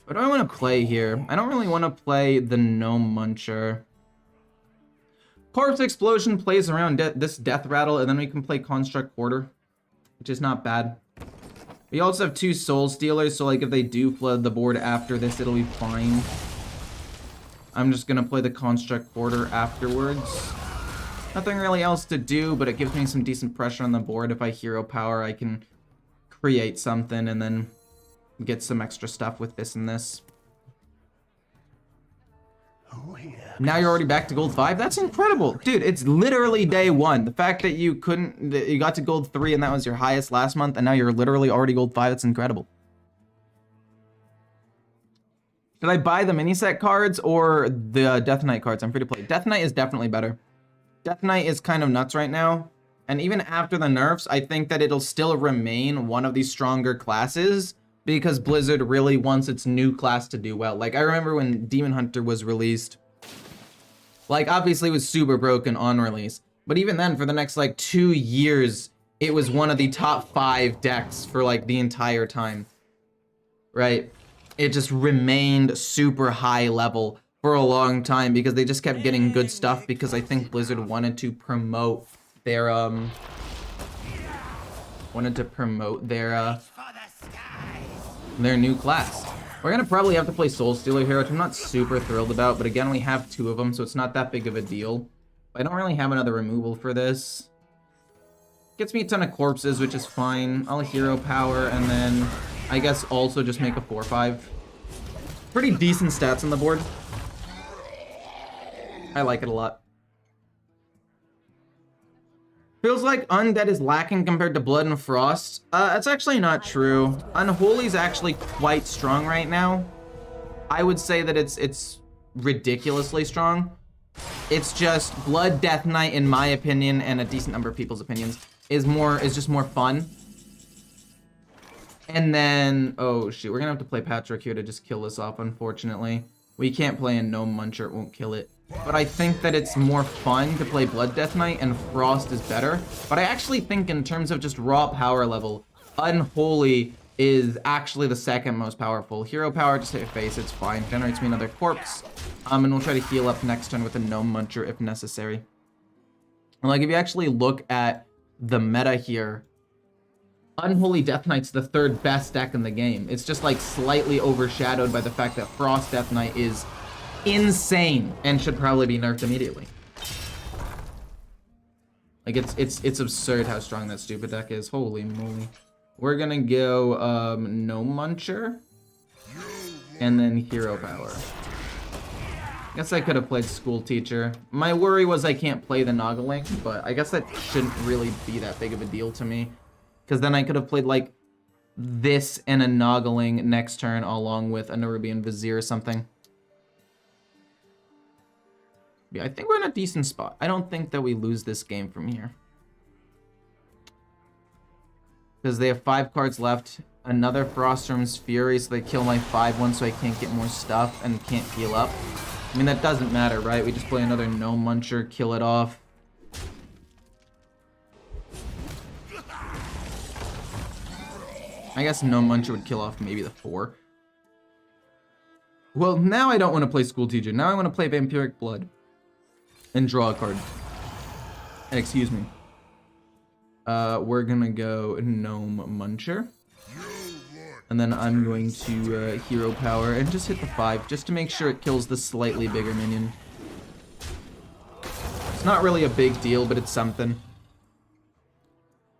What do I want to play here? I don't really want to play the Gnome Muncher. Corpse Explosion plays around this Death Rattle, and then we can play Construct Quarter, which is not bad. We also have 2 Soul Stealers, so like if they do flood the board after this, it'll be fine. I'm just gonna play the Construct Porter afterwards. Nothing really else to do, but it gives me some decent pressure on the board. If I hero power, I can create something and then get some extra stuff with this and this. Now you're already back to gold 5? That's incredible. Dude, it's literally day 1. The fact that you got to gold 3 and that was your highest last month, and now you're literally already gold 5, that's incredible. Should I buy the mini set cards or the Death Knight cards? I'm free to play. Death Knight is definitely better. Death Knight is kind of nuts right now. And even after the nerfs, I think that it'll still remain one of these stronger classes because Blizzard really wants its new class to do well. Like, I remember when Demon Hunter was released, like, obviously it was super broken on release. But even then, for the next, like, 2 years, it was one of the top 5 decks for, like, the entire time. Right? It just remained super high level for a long time because they just kept getting good stuff because I think Blizzard wanted to promote their new class. We're gonna probably have to play Soul Stealer here, which I'm not super thrilled about, but again, we have 2 of them, so it's not that big of a deal. I don't really have another removal for this. Gets me a ton of corpses, which is fine. I'll hero power, and then I guess also just make a 4/5. Pretty decent stats on the board. I like it a lot. Feels like Undead is lacking compared to Blood and Frost. That's actually not true. Unholy is actually quite strong right now. I would say that it's ridiculously strong. It's just Blood, Death Knight, in my opinion, and a decent number of people's opinions, is just more fun. And then, oh shoot, we're gonna have to play Patchwork here to just kill this off, unfortunately. We can't play a Gnome Muncher, it won't kill it. But I think that it's more fun to play Blood Death Knight, and Frost is better. But I actually think in terms of just raw power level, Unholy is actually the second most powerful. Hero power, just hit your face, it's fine. Generates me another corpse. And we'll try to heal up next turn with a Gnome Muncher if necessary. And like, if you actually look at the meta here, Unholy Death Knight's the 3rd best deck in the game. It's just like slightly overshadowed by the fact that Frost Death Knight is insane and should probably be nerfed immediately. Like, it's absurd how strong that stupid deck is. Holy moly. We're gonna go Gnome Muncher and then hero power. Guess I could have played School Teacher. My worry was I can't play the Noggling, but I guess that shouldn't really be that big of a deal to me. Because then I could have played, like, this and a Noggling next turn along with a Nerubian Vizier or something. Yeah, I think we're in a decent spot. I don't think that we lose this game from here. Because they have 5 cards left. Another Frostworm's Fury, so they kill my 5/1 so I can't get more stuff and can't heal up. I mean, that doesn't matter, right? We just play another Gnome Muncher, kill it off. I guess Gnome Muncher would kill off maybe the 4. Well, now I don't want to play School Teacher. Now I want to play Vampiric Blood. And draw a card. Excuse me. We're gonna go Gnome Muncher. And then I'm going to hero power and just hit the 5 just to make sure it kills the slightly bigger minion. It's not really a big deal, but it's something.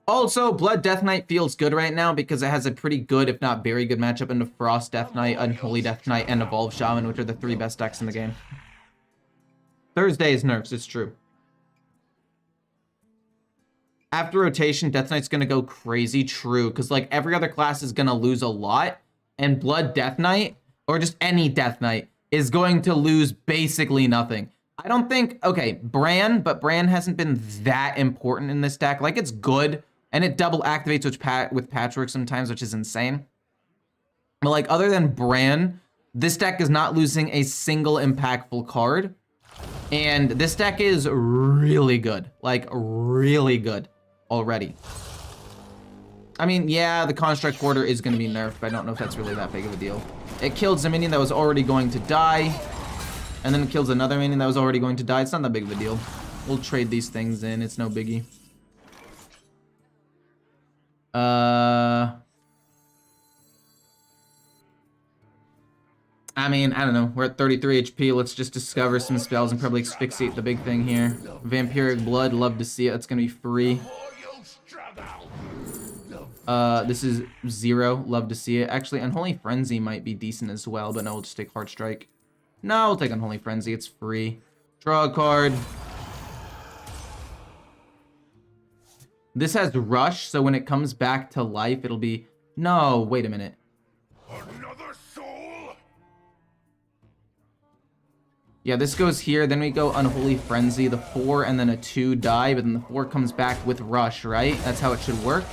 Also, Blood Death Knight feels good right now because it has a pretty good, if not very good, matchup into Frost Death Knight, Unholy Death Knight, and Evolved Shaman, which are the 3 best decks in the game. Thursday is nerfs, it's true. After rotation, Death Knight's gonna go crazy, true, because like every other class is gonna lose a lot, and Blood Death Knight, or just any Death Knight, is going to lose basically nothing. I don't think, okay, Bran, but Bran hasn't been that important in this deck. Like, it's good, and it double activates with Patchwork sometimes, which is insane. But like, other than Bran, this deck is not losing a single impactful card. And this deck is really good. Like, really good already. I mean, yeah, the Construct Porter is going to be nerfed, but I don't know if that's really that big of a deal. It killed a minion that was already going to die. And then it kills another minion that was already going to die. It's not that big of a deal. We'll trade these things in. It's no biggie. I mean, I don't know. We're at 33 HP. Let's just discover some spells and probably asphyxiate the big thing here. Vampiric Blood, love to see it. That's gonna be free. This is 0, love to see it. Actually, Unholy Frenzy might be decent as well, but no, we'll just take Heart Strike. No, we'll take Unholy Frenzy, it's free. Draw a card. This has Rush, so when it comes back to life, it'll be... No, wait a minute. Another soul? Yeah, this goes here, then we go Unholy Frenzy, the 4 and then a 2 die, but then the 4 comes back with Rush, right? That's how it should work.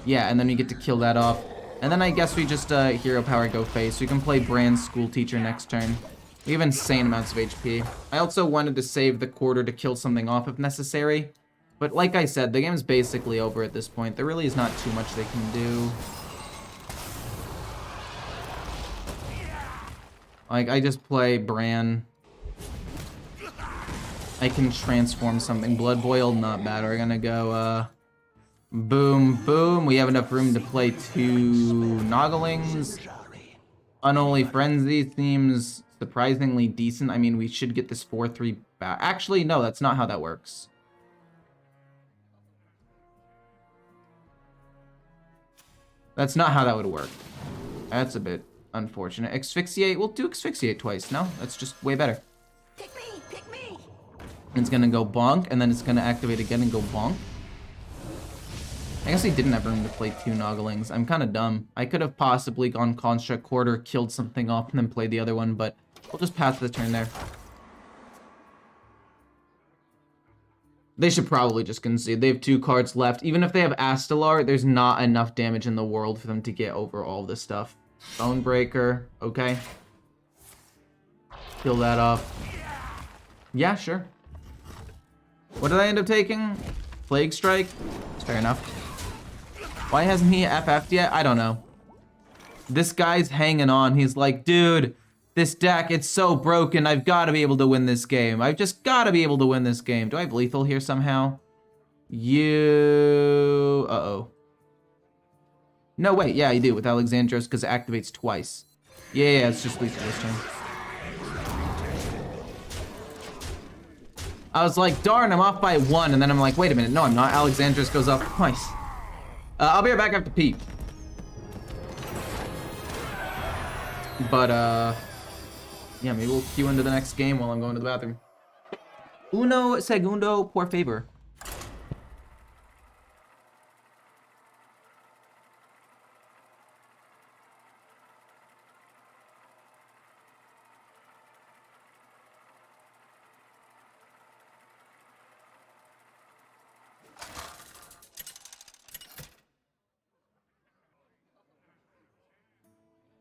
Yeah, and then we get to kill that off. And then I guess we just Hero Power go face. We can play Brand School Teacher next turn. We have insane amounts of HP. I also wanted to save the quarter to kill something off if necessary. But like I said, the game's basically over at this point. There really is not too much they can do. Like, I just play Bran. I can transform something. Blood Boil, not bad. We're gonna go, boom, boom. We have enough room to play 2 Nogglings. Unholy Frenzy seems surprisingly decent. I mean, we should get this 4-3 back. Actually, no, that's not how that works. That's not how that would work. That's a bit unfortunate. Asphyxiate, we'll do Asphyxiate twice. No, that's just way better. Pick me, pick me. It's gonna go bonk, and then it's gonna activate again and go bonk. I guess he didn't have room to play 2 Nogglings. I'm kind of dumb. I could have possibly gone Construct Quarter, killed something off, and then played the other one, but we'll just pass the turn there. They should probably just concede. They have 2 cards left. Even if they have Astalar, there's not enough damage in the world for them to get over all this stuff. Bonebreaker, okay. Kill that off. Yeah, sure. What did I end up taking? Plague Strike? It's fair enough. Why hasn't he FF'd yet? I don't know. This guy's hanging on. He's like, dude, this deck, it's so broken. I've got to be able to win this game. I've just got to be able to win this game. Do I have lethal here somehow? You... Uh-oh. No, wait. Yeah, you do with Alexandros because it activates twice. Yeah, it's just lethal this turn. I was like, darn, I'm off by 1. And then I'm like, wait a minute. No, I'm not. Alexandros goes off twice. I'll be right back after Pete. But, yeah, maybe we'll queue into the next game while I'm going to the bathroom. Uno segundo por favor.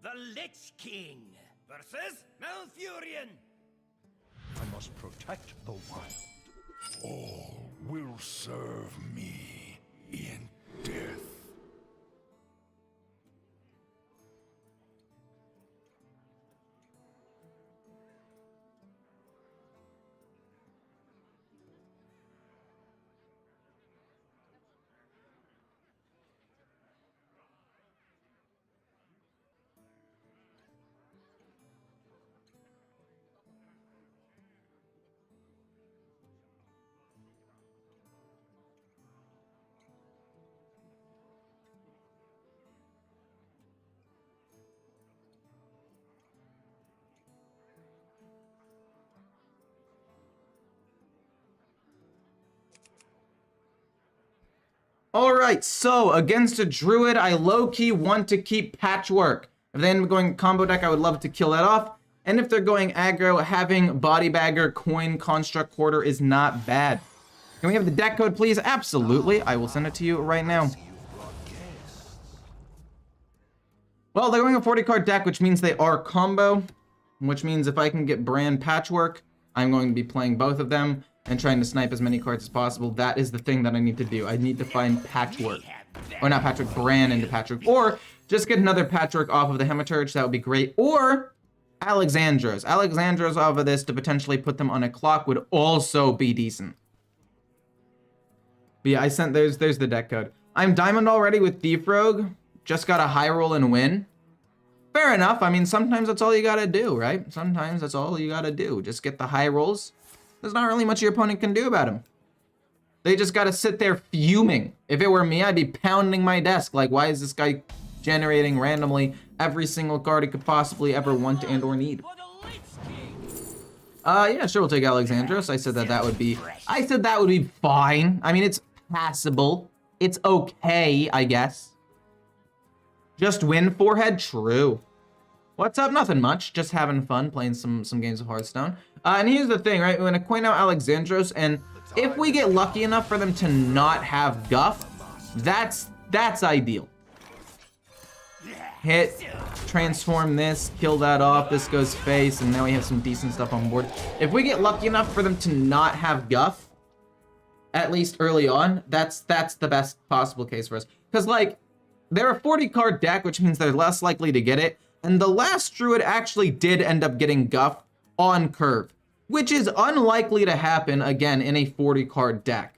The Lich King versus Malfurion. I must protect the wild. All will serve me in death. Alright, so against a Druid, I low-key want to keep Patchwork. If they end up going combo deck, I would love to kill that off. And if they're going aggro, having Body Bagger, Coin, Construct Quarter is not bad. Can we have the deck code, please? Absolutely. I will send it to you right now. Well, they're going a 40-card deck, which means they are combo. Which means if I can get Brand Patchwork, I'm going to be playing both of them and trying to snipe as many cards as possible. That is the thing that I need to do. I need to find Patchwork. Or not Patchwork, Bran into Patchwork. Or just get another Patchwork off of the Hematurge. That would be great. Or Alexandros. Alexandros off of this to potentially put them on a clock would also be decent. But yeah, I sent, there's the deck code. I'm Diamond already with Thief Rogue. Just got a high roll and win. Fair enough. I mean, sometimes that's all you gotta do, right? Sometimes that's all you gotta do. Just get the high rolls. There's not really much your opponent can do about him. They just gotta sit there fuming. If it were me, I'd be pounding my desk. Like, why is this guy generating randomly every single card he could possibly ever want and or need? Yeah, sure, we'll take Alexandros. I said that would be fine. I mean, it's passable. It's okay, I guess. Just win forehead? True. What's up? Nothing much. Just having fun playing some games of Hearthstone. And here's the thing, right? We're gonna coin out Alexandros, and if we get lucky enough for them to not have Guff, that's ideal. Hit, transform this, kill that off, this goes face, and now we have some decent stuff on board. If we get lucky enough for them to not have Guff, at least early on, that's the best possible case for us. Because, like, they're a 40-card deck, which means they're less likely to get it, and the last Druid actually did end up getting Guff on curve, which is unlikely to happen, again, in a 40-card deck.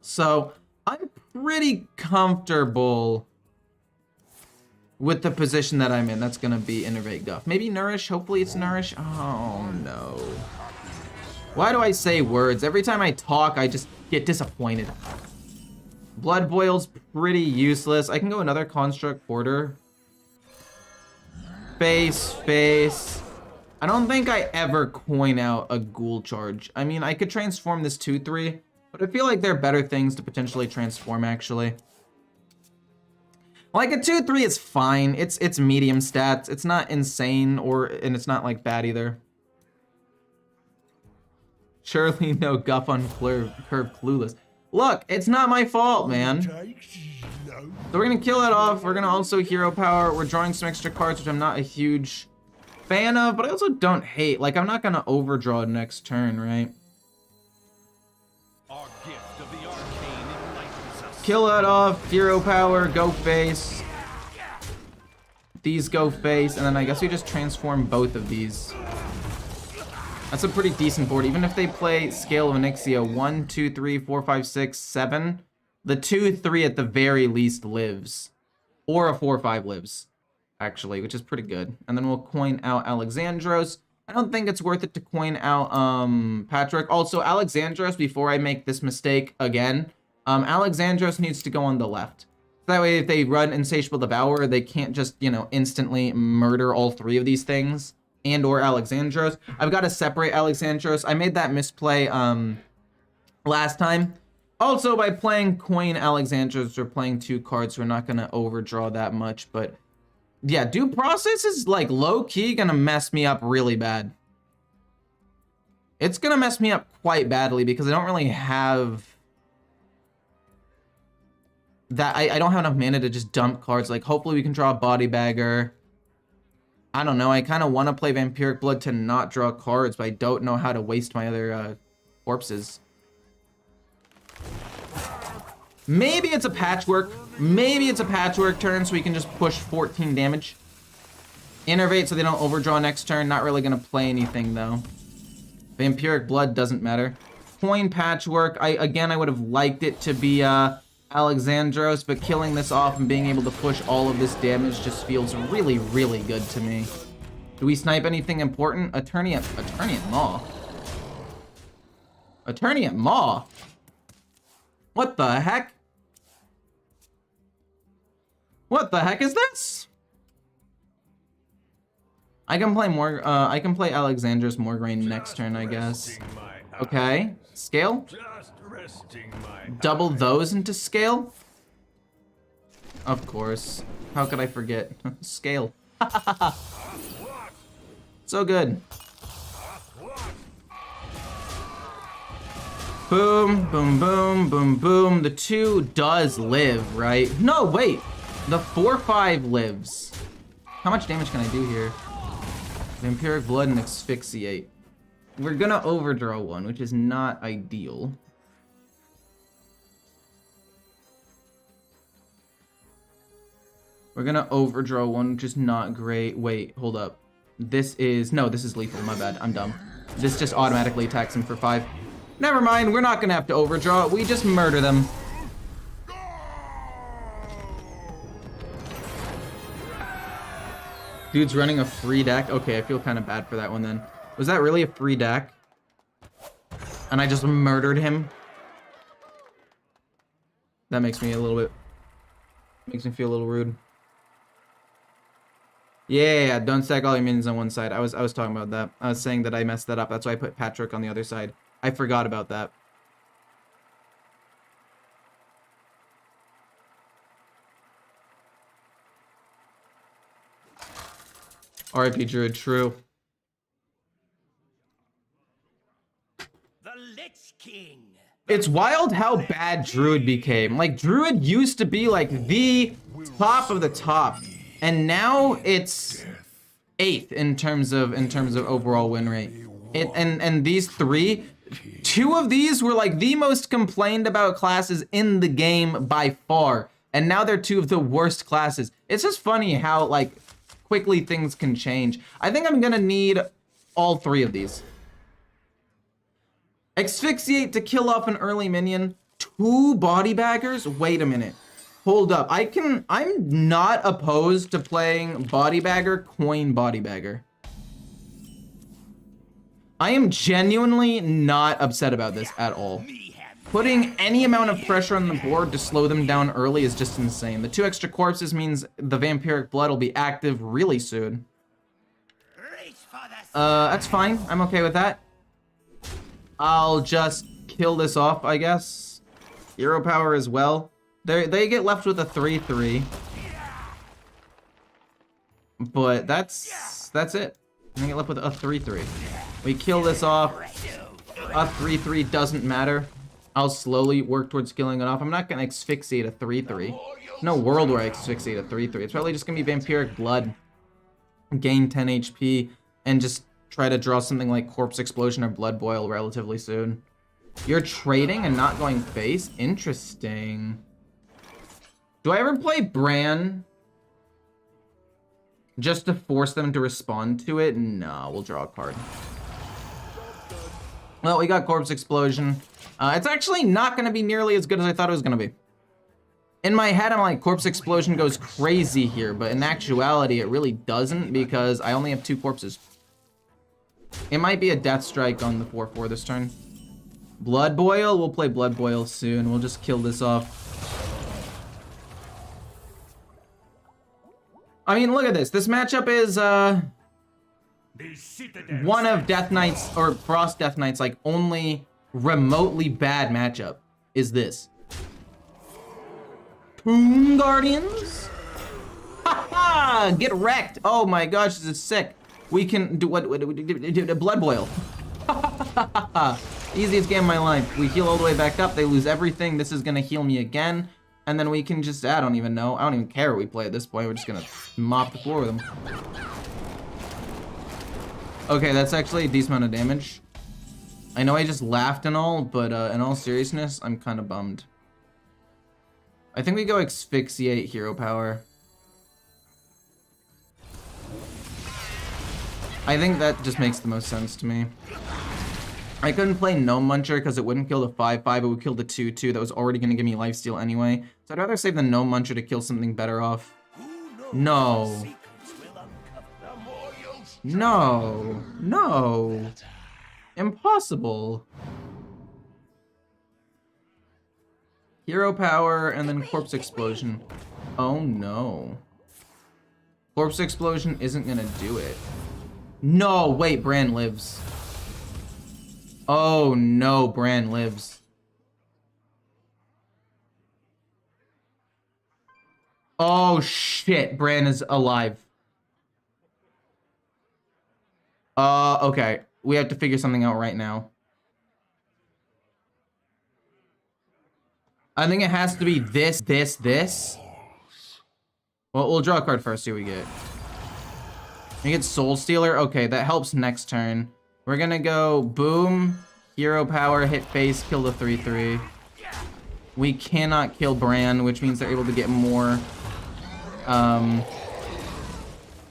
So, I'm pretty comfortable with the position that I'm in. That's gonna be Innervate Guff. Maybe Nourish, hopefully it's Nourish. Oh no. Why do I say words? Every time I talk, I just get disappointed. Blood Boil's pretty useless. I can go another Construct Porter. Face. I don't think I ever coin out a Ghoul Charge. I mean, I could transform this 2/3, but I feel like there are better things to potentially transform, actually. Like, a 2/3 is fine. It's medium stats. It's not insane, and it's not, like, bad either. Surely no Guff on curve clueless. Look, it's not my fault, man. So we're gonna kill it off. We're gonna also hero power. We're drawing some extra cards, which I'm not a huge fan of, but I also don't hate. Like, I'm not gonna overdraw next turn, right? Our gift of the arcane enlightens us. Kill that off, hero power, go face. These go face, and then I guess we just transform both of these. That's a pretty decent board. Even if they play Scale of Onyxia 1, 2, 3, 4, 5, 6, 7, the 2/3 at the very least lives. Or a 4/5 lives, actually, which is pretty good. And then we'll coin out Alexandros. I don't think it's worth it to coin out Patchwork. Also, Alexandros, before I make this mistake again, Alexandros needs to go on the left. That way, if they run Insatiable Devourer, they can't just, you know, instantly murder all three of these things. And or Alexandros. I've got to separate Alexandros. I made that misplay last time. Also, by playing coin Alexandros, we're playing 2 cards, so we're not going to overdraw that much. But yeah, due process is like low-key going to mess me up really bad. It's going to mess me up quite badly because I don't really have that. I don't have enough mana to just dump cards. Like, hopefully we can draw a Body Bagger. I don't know, I kind of want to play Vampiric Blood to not draw cards, but I don't know how to waste my other corpses. Maybe it's a Patchwork. Maybe it's a Patchwork turn so we can just push 14 damage. Innervate so they don't overdraw next turn. Not really going to play anything, though. Vampiric Blood doesn't matter. Coin Patchwork. I would have liked it to be Alexandros, but killing this off and being able to push all of this damage just feels really, really good to me. Do we snipe anything important? Attorney at Maw. Attorney at Maw? What the heck? What the heck is this? I can play more, I can play Alexandros Morgraine next turn, I guess. Okay, scale? Double those into scale? Of course. How could I forget? Scale. So good. Boom, boom, boom, boom, boom. The 2 does live, right? No, wait. The 4/5 lives. How much damage can I do here? Vampiric Blood and Asphyxiate. We're gonna overdraw one, which is not ideal. We're gonna overdraw one, which is not great. Wait, hold up. This is lethal, my bad, I'm dumb. This just automatically attacks him for 5. Never mind, we're not gonna have to overdraw it, we just murder them. Dude's running a free deck. Okay, I feel kind of bad for that one then. Was that really a free deck? And I just murdered him? That makes me a little bit... Makes me feel a little rude. Yeah, don't stack all your minions on one side. I was talking about that. I was saying that I messed that up. That's why I put Patchwork on the other side. I forgot about that. RIP Druid, true. The Lich King. It's wild how bad Druid became. Like, Druid used to be like the top of the top, and now it's 8th in terms of overall win rate. And these 3, 2 of these were like the most complained about classes in the game by far, and now they're 2 of the worst classes. It's just funny how like quickly things can change. I think I'm gonna need all 3 of these. Asphyxiate to kill off an early minion. 2 body baggers? Wait a minute. Hold up. I'm not opposed to playing body bagger, coin body bagger. I am genuinely not upset about this at all. Putting any amount of pressure on the board to slow them down early is just insane. The 2 extra corpses means the vampiric blood will be active really soon. That's fine. I'm okay with that. I'll just kill this off, I guess. Hero power as well. They get left with a 3/3. But that's it. They get left with a 3/3. We kill this off. A 3/3 doesn't matter. I'll slowly work towards killing it off. I'm not gonna asphyxiate a 3/3. No world where I asphyxiate a 3/3. It's probably just gonna be vampiric blood. Gain 10 HP and just try to draw something like Corpse Explosion or Blood Boil relatively soon. You're trading and not going face? Interesting. Do I ever play Bran just to force them to respond to it? No, we'll draw a card. Well, we got Corpse Explosion. It's actually not going to be nearly as good as I thought it was going to be. In my head, I'm like, Corpse Explosion goes crazy here, but in actuality, it really doesn't because I only have 2 corpses. It might be a Death Strike on the 4/4 this turn. Blood Boil? We'll play Blood Boil soon. We'll just kill this off. I mean, look at this. This matchup is, one of Death Knight's, or Frost Death Knight's, like, only remotely bad matchup is this. Tomb Guardians? Ha-ha! Get wrecked! Oh my gosh, this is sick. We can do what do Blood Boil. Easiest game of my life. We heal all the way back up. They lose everything. This is gonna heal me again. And then we can just, I don't even know. I don't even care what we play at this point. We're just gonna mop the floor with them. Okay, that's actually a decent amount of damage. I know I just laughed and all, but in all seriousness, I'm kind of bummed. I think we go Asphyxiate Hero Power. I think that just makes the most sense to me. I couldn't play Gnome Muncher because it wouldn't kill the 5/5, it would kill the 2/2 that was already going to give me lifesteal anyway. So I'd rather save the Gnome Muncher to kill something better off. No. No. No. Impossible. Hero Power and then Corpse Explosion. Oh no. Corpse Explosion isn't going to do it. No, wait, Bran lives. Oh no, Bran lives. Oh shit, Bran is alive. Okay. We have to figure something out right now. I think it has to be this. Well, we'll draw a card first, see what we get. We get Soul Stealer. Okay, that helps next turn. We're gonna go boom, hero power, hit face, kill the 3/3. We cannot kill Bran, which means they're able to get more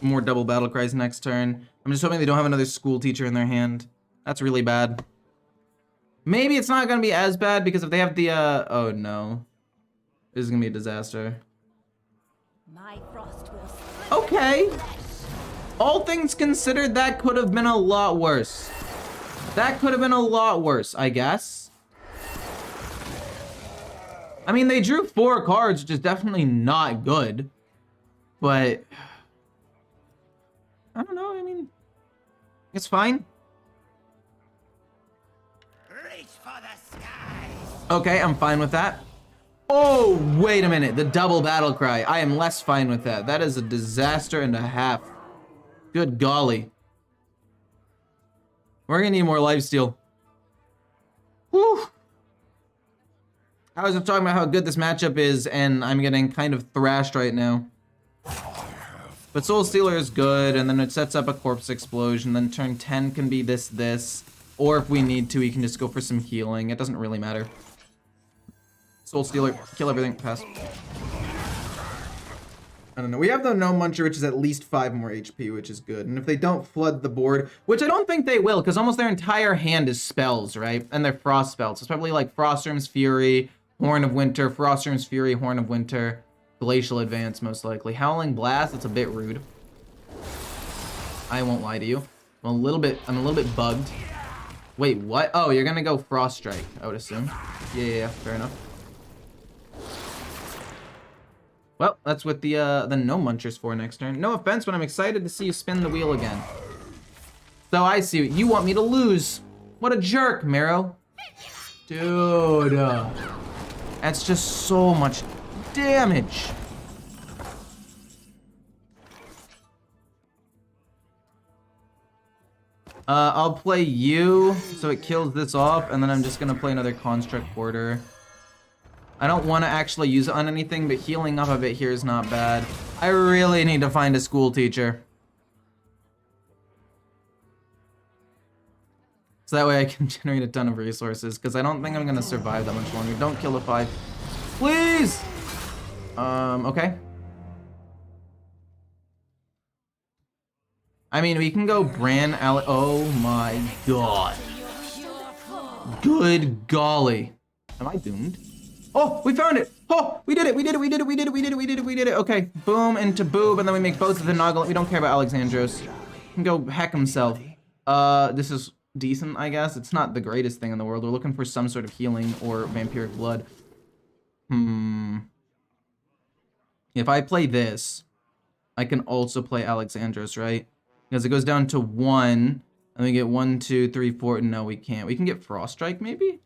double battle cries next turn. I'm just hoping they don't have another school teacher in their hand. That's really bad. Maybe it's not gonna be as bad because if they have the oh no. This is gonna be a disaster. My frost will Okay. All things considered, that could have been a lot worse. That could have been a lot worse, I guess. I mean, they drew 4 cards, which is definitely not good. But I don't know, I mean, it's fine. Reach for the skies. Okay, I'm fine with that. Oh, wait a minute, the double battle cry. I am less fine with that. That is a disaster and a half. Good golly. We're gonna need more lifesteal. Whew. I was talking about how good this matchup is, and I'm getting kind of thrashed right now. But Soul Stealer is good, and then it sets up a Corpse Explosion, then turn 10 can be this, or if we need to, we can just go for some healing. It doesn't really matter. Soul Stealer, kill everything, pass. I don't know. We have the No Muncher, which is at least 5 more HP, which is good. And if they don't flood the board, which I don't think they will, because almost their entire hand is spells, right? And they're frost spells. It's probably like Frostworm's Fury, Horn of Winter, Frostworm's Fury, Horn of Winter, Glacial Advance, most likely. Howling Blast, it's a bit rude. I won't lie to you. I'm a little bit bugged. Wait, what? Oh, you're gonna go Frost Strike, I would assume. Yeah, fair enough. Well, that's what the No Muncher's for next turn. No offense, but I'm excited to see you spin the wheel again. So I see you want me to lose. What a jerk, Marrow. Dude. That's just so much damage. I'll play you, so it kills this off, and then I'm just gonna play another Construct Porter. I don't want to actually use it on anything, but healing up a bit here is not bad. I really need to find a school teacher. So that way I can generate a ton of resources, because I don't think I'm going to survive that much longer. Don't kill the 5. Please! Okay. I mean, we can go Bran, oh my god. Good golly. Am I doomed? Oh, we found it! Oh, we did it! We did it! Okay, boom into boob, and then we make both of the Noggle. We don't care about Alexandros. He can go heck himself. This is decent, I guess. It's not the greatest thing in the world. We're looking for some sort of healing or vampiric blood. If I play this, I can also play Alexandros, right? Because it goes down to 1, and we get 1, 2, 3, 4. No, we can't. We can get Frost Strike, maybe?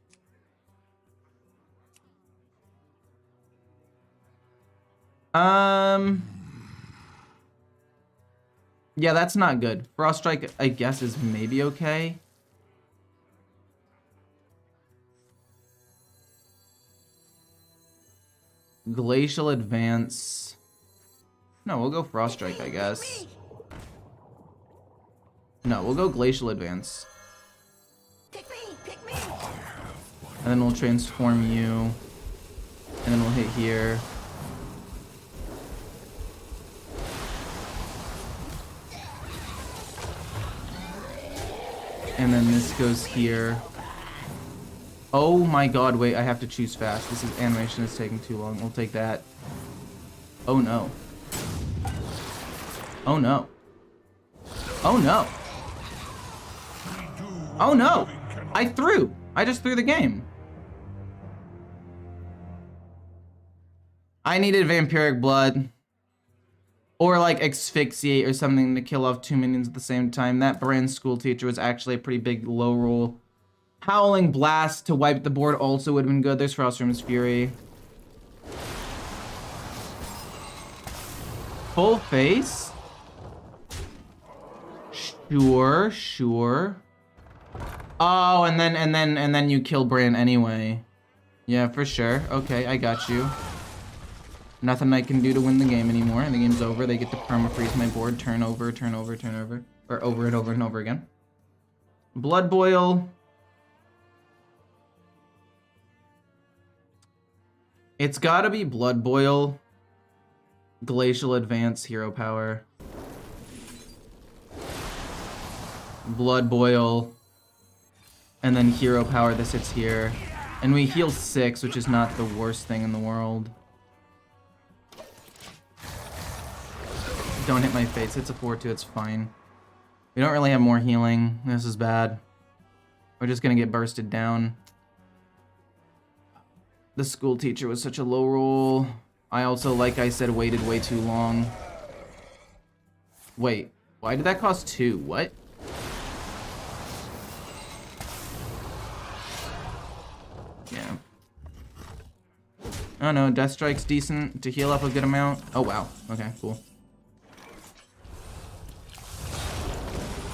Yeah, that's not good. Frost Strike, I guess, is maybe okay. Glacial Advance. No, we'll go Frost Strike, I guess. No, we'll go Glacial Advance. Pick me! And then we'll transform you. And then we'll hit here. And then this goes here. Oh my god, wait, I have to choose fast. This is animation is taking too long. We'll take that. Oh no. Oh no. Oh no. Oh no! I just threw the game. I needed vampiric blood. Or like asphyxiate or something to kill off 2 minions at the same time. That brand school teacher was actually a pretty big low roll. Howling Blast to wipe the board also would have been good. There's Frostworm's Fury. Full face? Sure. Oh, and then you kill Bran anyway. Yeah, for sure. Okay, I got you. Nothing I can do to win the game anymore. The game's over. They get to perma-freeze my board. Turn over. Or over and over and over again. Blood Boil. It's gotta be Blood Boil. Glacial Advance, Hero Power. Blood Boil. And then Hero Power, this hits here. And we heal 6, which is not the worst thing in the world. Don't hit my face. It's a 4-2. It's fine. We don't really have more healing. This is bad. We're just gonna get bursted down. The school teacher was such a low roll. I also, like I said, waited way too long. Wait, why did that cost 2? What? Yeah. Oh no, Death Strike's decent to heal up a good amount. Oh wow, okay, cool.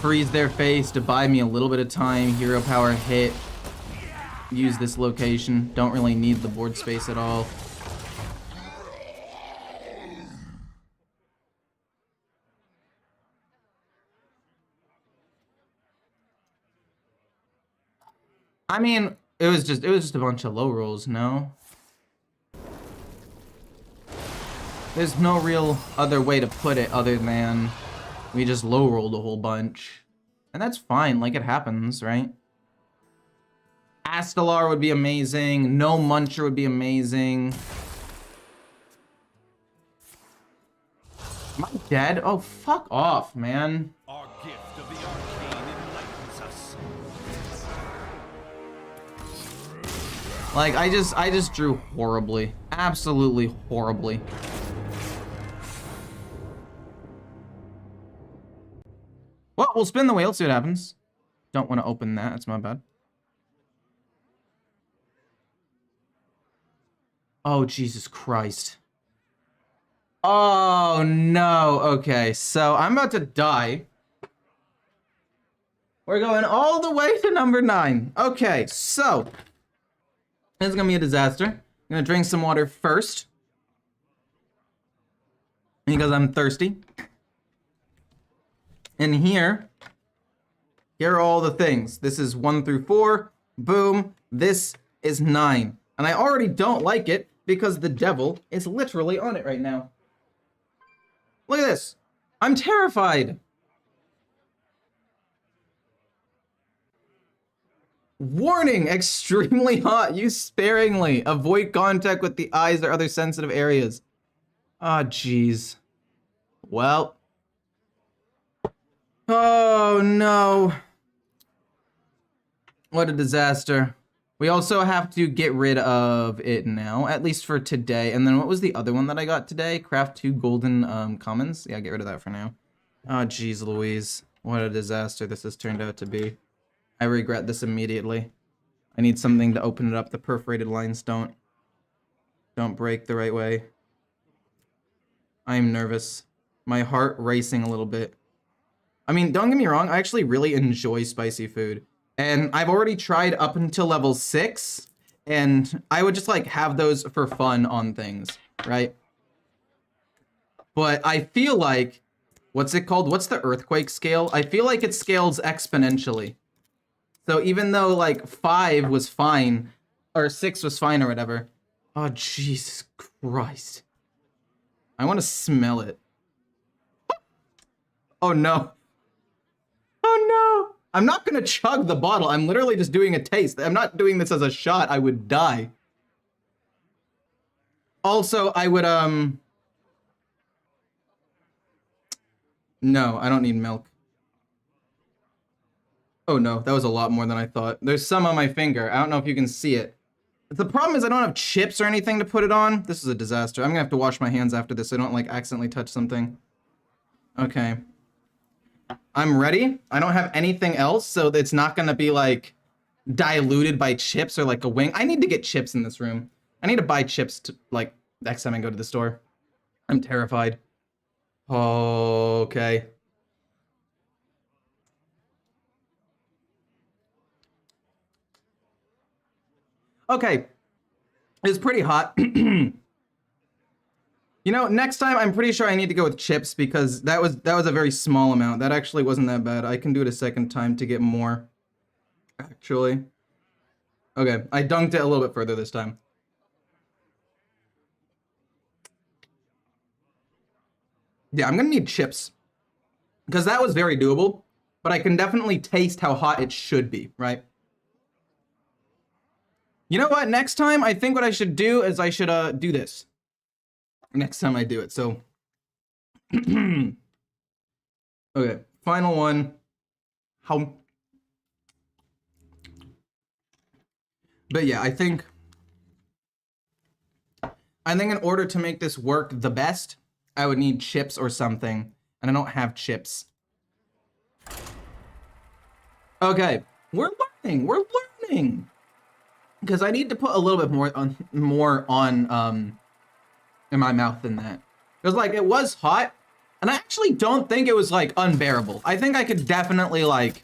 Freeze their face to buy me a little bit of time. Hero power hit. Use this location. Don't really need the board space at all. I mean, it was just a bunch of low rolls, no? There's no real other way to put it other than we just low rolled a whole bunch. And that's fine, like it happens, right? Astelar would be amazing. No Muncher would be amazing. Am I dead? Oh, fuck off, man. Our gift of the arcane enlightens us. Like, I just drew horribly. Absolutely horribly. Well, we'll spin the wheel, see what happens. Don't want to open that, that's my bad. Oh, Jesus Christ. Oh, no. Okay, so I'm about to die. We're going all the way to number 9. Okay, so this is going to be a disaster. I'm going to drink some water first because I'm thirsty. And here are all the things. This is 1 through 4. Boom. This is 9. And I already don't like it because the devil is literally on it right now. Look at this. I'm terrified. Warning, extremely hot. Use sparingly. Avoid contact with the eyes or other sensitive areas. Ah, jeez. Well. Oh, no. What a disaster. We also have to get rid of it now, at least for today. And then what was the other one that I got today? Craft 2 golden commons? Yeah, get rid of that for now. Oh, jeez Louise. What a disaster this has turned out to be. I regret this immediately. I need something to open it up. The perforated lines don't break the right way. I'm nervous. My heart racing a little bit. I mean, don't get me wrong. I actually really enjoy spicy food. And I've already tried up until level 6. And I would just like have those for fun on things, right? But I feel like, what's it called? What's the earthquake scale? I feel like it scales exponentially. So even though like 5 was fine, or 6 was fine or whatever. Oh, Jesus Christ. I want to smell it. Oh no. Oh no. I'm not gonna chug the bottle. I'm literally just doing a taste. I'm not doing this as a shot. I would die. Also, I would, no, I don't need milk. Oh no, that was a lot more than I thought. There's some on my finger. I don't know if you can see it. The problem is I don't have chips or anything to put it on. This is a disaster. I'm gonna have to wash my hands after this so I don't like accidentally touch something. Okay. I'm ready. I don't have anything else, so it's not gonna be like diluted by chips or like a wing. I need to get chips in this room. I need to buy chips to like next time I go to the store. I'm terrified. Okay. Okay. It's pretty hot. You know, next time I'm pretty sure I need to go with chips because that was a very small amount. That actually wasn't that bad. I can do it a second time to get more. Actually. Okay, I dunked it a little bit further this time. Yeah, I'm gonna need chips. Because that was very doable, but I can definitely taste how hot it should be, right? You know what? Next time, I think what I should do is I should do this. Next time I do it, so Okay, final one. How? But yeah, I think in order to make this work the best, I would need chips or something, and I don't have chips. Okay, we're learning. Because I need to put a little bit more on in my mouth than that. Because like it was hot, and I actually don't think it was like unbearable. I think I could definitely like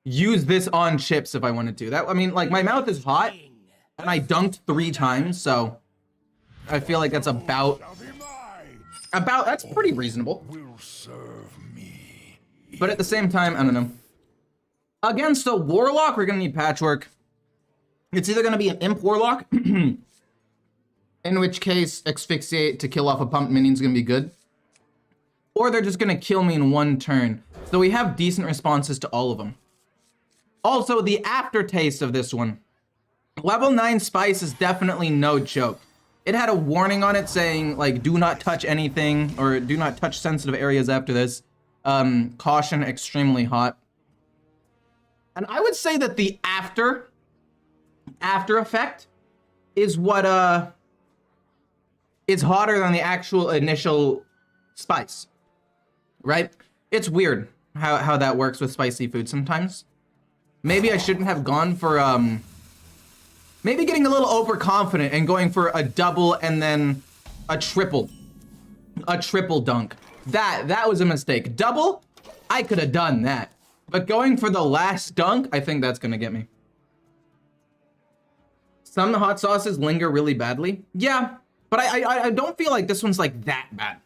use this on chips if I wanted to. That I mean, like my mouth is hot, and I dunked 3 times, so I feel like that's about that's pretty reasonable. Will serve me. But at the same time, I don't know. Against a Warlock, we're gonna need Patchwork. It's either gonna be an Imp Warlock, in which case Asphyxiate to kill off a pumped minion is gonna be good, or they're just gonna kill me in 1 turn. So we have decent responses to all of them. Also, the aftertaste of this one. Level 9 Spice is definitely no joke. It had a warning on it saying, like, do not touch anything, or do not touch sensitive areas after this. Caution, extremely hot. And I would say that the after effect is what, is hotter than the actual initial spice. Right? It's weird how that works with spicy food sometimes. Maybe I shouldn't have gone for, maybe getting a little overconfident and going for a double and then a triple dunk. That was a mistake. Double, I could have done that. But going for the last dunk, I think that's gonna get me. Some hot sauces linger really badly. Yeah, but I don't feel like this one's like that bad.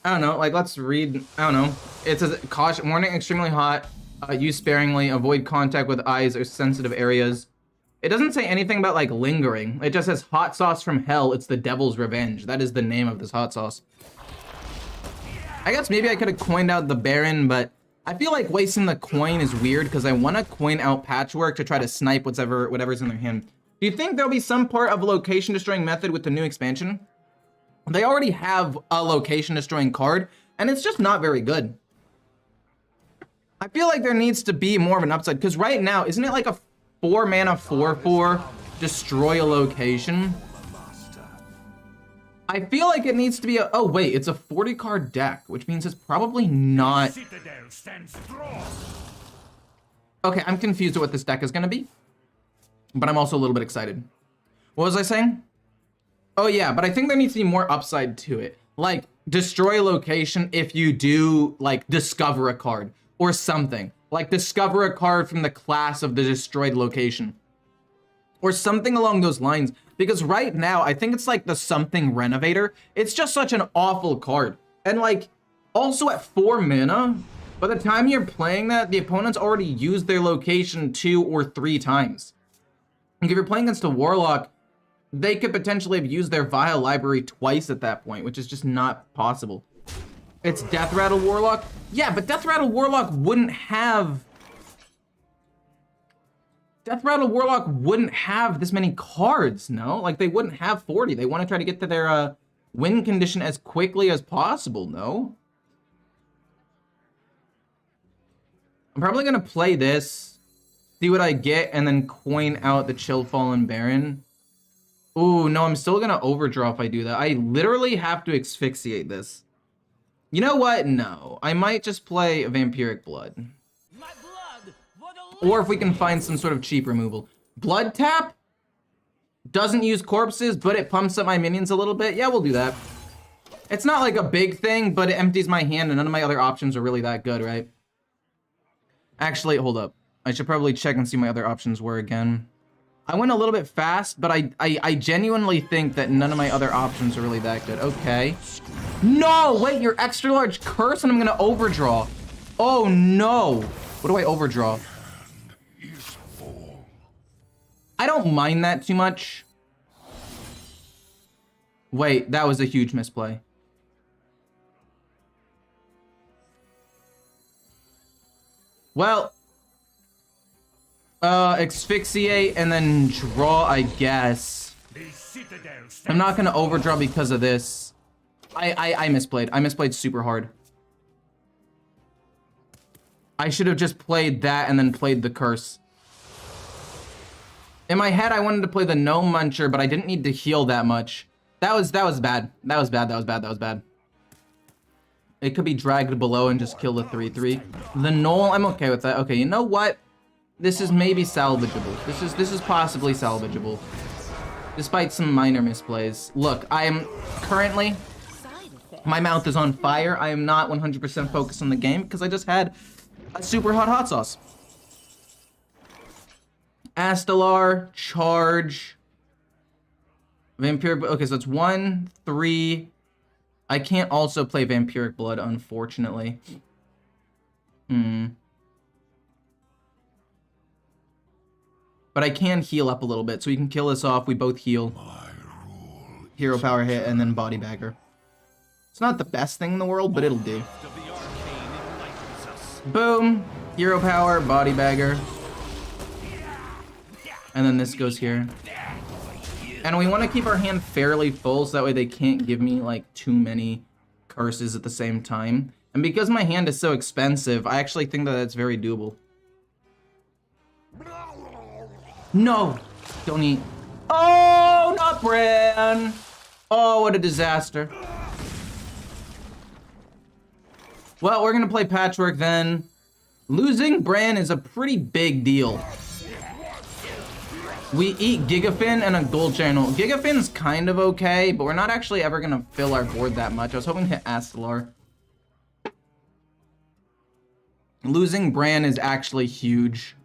I don't know, like let's read, I don't know. It says, caution, warning, extremely hot, use sparingly, avoid contact with eyes or sensitive areas. It doesn't say anything about like lingering. It just says hot sauce from hell, it's the devil's revenge. That is the name of this hot sauce. I guess maybe I could have coined out the Baron, but I feel like wasting the coin is weird because I want to coin out Patchwork to try to snipe whatever's in their hand. Do you think there'll be some part of a location destroying method with the new expansion? They already have a location destroying card, and it's just not very good. I feel like there needs to be more of an upside, because right now, isn't it like a 4 mana 4/4 destroy a location? I feel like it needs to be a, oh wait, it's a 40 card deck, which means it's probably not. Citadel stands strong. Okay, I'm confused at what this deck is gonna be, but I'm also a little bit excited. What was I saying? Oh yeah, but I think there needs to be more upside to it. Like, destroy a location if you do, like, discover a card or something. Like, discover a card from the class of the destroyed location. Or something along those lines. Because right now, I think it's like the something Renovator. It's just such an awful card. And like, also at 4 mana, by the time you're playing that, the opponent's already used their location 2 or 3 times. Like if you're playing against a Warlock, they could potentially have used their Vial library twice at that point, which is just not possible. It's Death Rattle Warlock? Yeah, but Death Rattle Warlock wouldn't have this many cards, no? Like, they wouldn't have 40. They want to try to get to their win condition as quickly as possible, no? I'm probably going to play this, see what I get, and then coin out the Chill Fallen Baron. Ooh, no, I'm still going to overdraw if I do that. I literally have to asphyxiate this. You know what? No. I might just play a Vampiric Blood. My blood for the Or if we can find some sort of cheap removal. Blood Tap doesn't use corpses, but it pumps up my minions a little bit. Yeah, we'll do that. It's not like a big thing, but it empties my hand and none of my other options are really that good, right? Actually, hold up. I should probably check and see my other options were again. I went a little bit fast, but I genuinely think that none of my other options are really that good. Okay. No, wait, you're extra large curse and I'm gonna overdraw. Oh no. What do I overdraw? I don't mind that too much. Wait, that was a huge misplay. Well, asphyxiate and then draw, I guess. I'm not gonna overdraw because of this. I misplayed. I misplayed super hard. I should have just played that and then played the curse. In my head, I wanted to play the no muncher, but I didn't need to heal that much. That was bad. That was bad. It could be dragged below and just kill the 3/3. The null, I'm okay with that. Okay, you know what? This is maybe salvageable. This is possibly salvageable. Despite some minor misplays. Look, I am currently, my mouth is on fire. I am not 100% focused on the game because I just had a super hot sauce. Astalar, charge, Vampiric, okay, so it's 1, 3. I can't also play Vampiric Blood, unfortunately. But I can heal up a little bit, so we can kill this off. We both heal. Hero power hit, and then body bagger. It's not the best thing in the world, but it'll do. Boom! Hero power, body bagger. And then this goes here. And we want to keep our hand fairly full, so that way they can't give me, like, too many curses at the same time. And because my hand is so expensive, I actually think that that's very doable. No! Don't eat. Oh, not Bran! Oh, what a disaster. Well, we're gonna play Patchwork then. Losing Bran is a pretty big deal. We eat Gigafin and a gold channel. Gigafin's kind of okay, but we're not actually ever gonna fill our board that much. I was hoping to hit Astalar. Losing Bran is actually huge.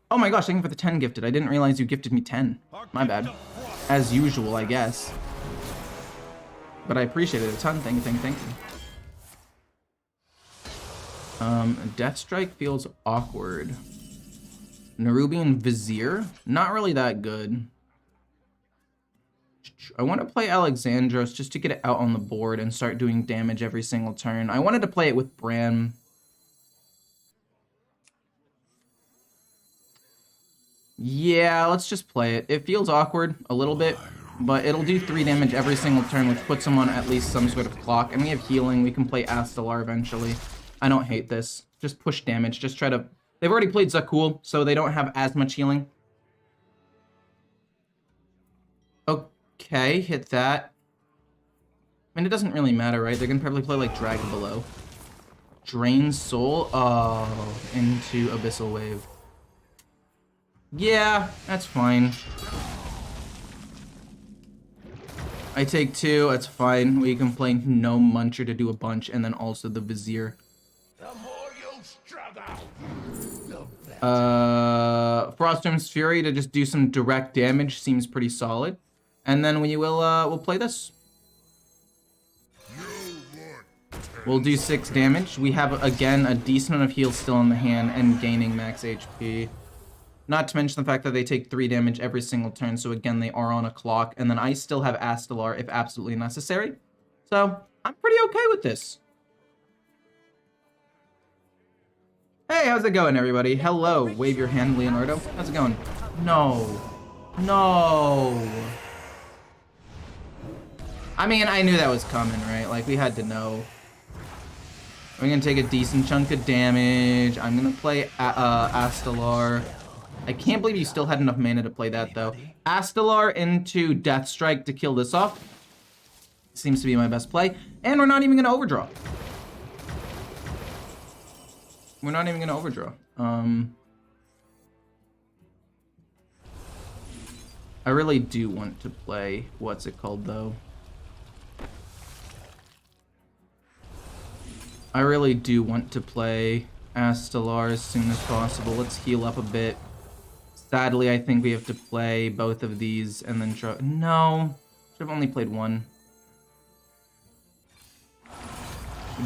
Oh my gosh, thank you for the 10 gifted. I didn't realize you gifted me 10. My bad. As usual, I guess. But I appreciate it a ton. Thank you. Death Strike feels awkward. Nerubian Vizier? Not really that good. I want to play Alexandros just to get it out on the board and start doing damage every single turn. I wanted to play it with Bran. Yeah, let's just play it. It feels awkward a little bit, but it'll do 3 damage every single turn, which puts him on at least some sort of clock. And we have healing. We can play Astalar eventually. I don't hate this. Just push damage. Just try to... They've already played Zakul, so they don't have as much healing. Okay, hit that. I mean, it doesn't really matter, right? They're gonna probably play, like, Drag Below. Drain Soul? Oh, into Abyssal Wave. Yeah, that's fine. I take 2, that's fine. We can play no Muncher to do a bunch, and then also the Vizier. The more you struggle, Froststorm's Fury to just do some direct damage seems pretty solid. And then we will, we'll play this. We'll do 6 damage. We have, again, a decent amount of heals still in the hand and gaining max HP. Not to mention the fact that they take 3 damage every single turn, so again, they are on a clock. And then I still have Astalar if absolutely necessary. So, I'm pretty okay with this. Hey, how's it going, everybody? Hello, wave your hand, Leonardo. How's it going? No. No. I mean, I knew that was coming, right? Like, we had to know. We're gonna take a decent chunk of damage. I'm gonna play Astalar. I can't believe you still had enough mana to play that, though. Astalar into Death Strike to kill this off. Seems to be my best play. And we're not even going to overdraw. We're not even going to overdraw. I really do want to play... What's it called, though? I really do want to play Astalar as soon as possible. Let's heal up a bit. Sadly, I think we have to play both of these and then try... No. Should have only played one.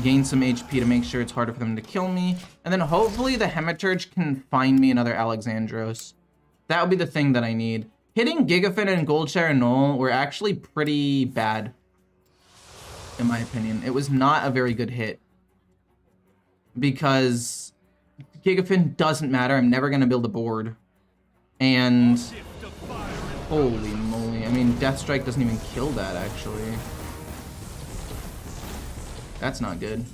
Gain some HP to make sure it's harder for them to kill me. And then hopefully the Hematurge can find me another Alexandros. That would be the thing that I need. Hitting Gigafin and Goldshire and Null were actually pretty bad. In my opinion. It was not a very good hit. Because Gigafin doesn't matter. I'm never going to build a board. And holy moly, I mean, Death Strike doesn't even kill that, actually. That's not good.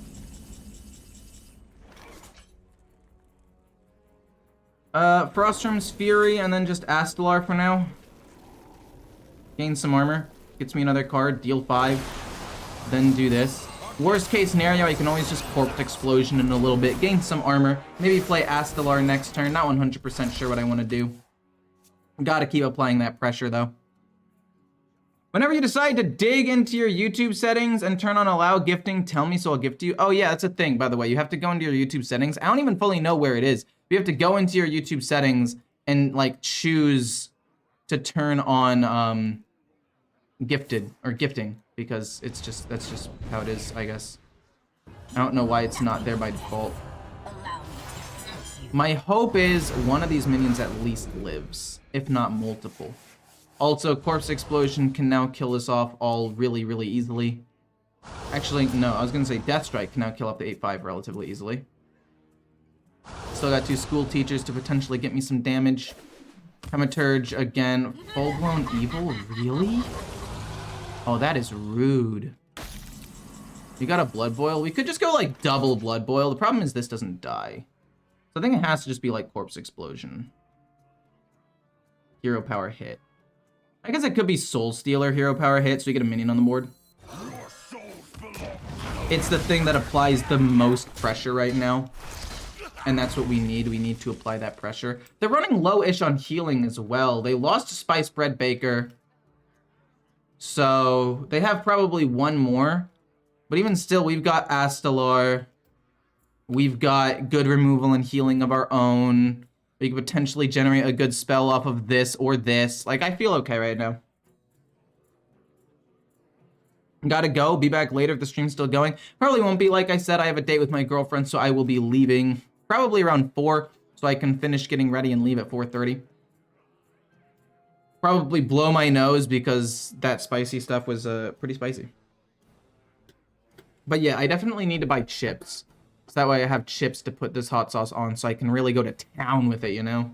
Frostrim's Fury and then just Astalar for now. Gain some armor. Gets me another card. Deal 5. Then do this. Worst case scenario, I can always just Corpse Explosion in a little bit. Gain some armor. Maybe play Astalar next turn. Not 100% sure what I want to do. Gotta keep applying that pressure though. Whenever you decide to dig into your YouTube settings and turn on allow gifting, tell me so I'll gift you. Oh yeah, that's a thing, by the way. You have to go into your YouTube settings. I don't even fully know where it is. You have to go into your YouTube settings and like choose to turn on gifted or gifting, because it's just, that's just how it is, I guess. I don't know why it's not there by default. My hope is one of these minions at least lives, if not multiple. Also, Corpse Explosion can now kill us off all really, really easily. Actually, no, I was gonna say Death Strike can now kill off the 8/5 relatively easily. Still got 2 school teachers to potentially get me some damage. Thaumaturge again. Full-blown evil? Really? Oh, that is rude. You got a Blood Boil? We could just go like double Blood Boil. The problem is this doesn't die. So I think it has to just be like Corpse Explosion. Hero Power hit. I guess it could be Soul Stealer Hero Power hit, so you get a minion on the board. It's the thing that applies the most pressure right now. And that's what we need. We need to apply that pressure. They're running low-ish on healing as well. They lost to Spice Bread Baker. So they have probably one more. But even still, we've got Astalar. We've got good removal and healing of our own. We could potentially generate a good spell off of this or this. Like, I feel okay right now. Gotta go. Be back later if the stream's still going. Probably won't be. Like I said, I have a date with my girlfriend, so I will be leaving probably around 4, so I can finish getting ready and leave at 4:30. Probably blow my nose because that spicy stuff was pretty spicy. But yeah, I definitely need to buy chips. So that way I have chips to put this hot sauce on so I can really go to town with it, you know?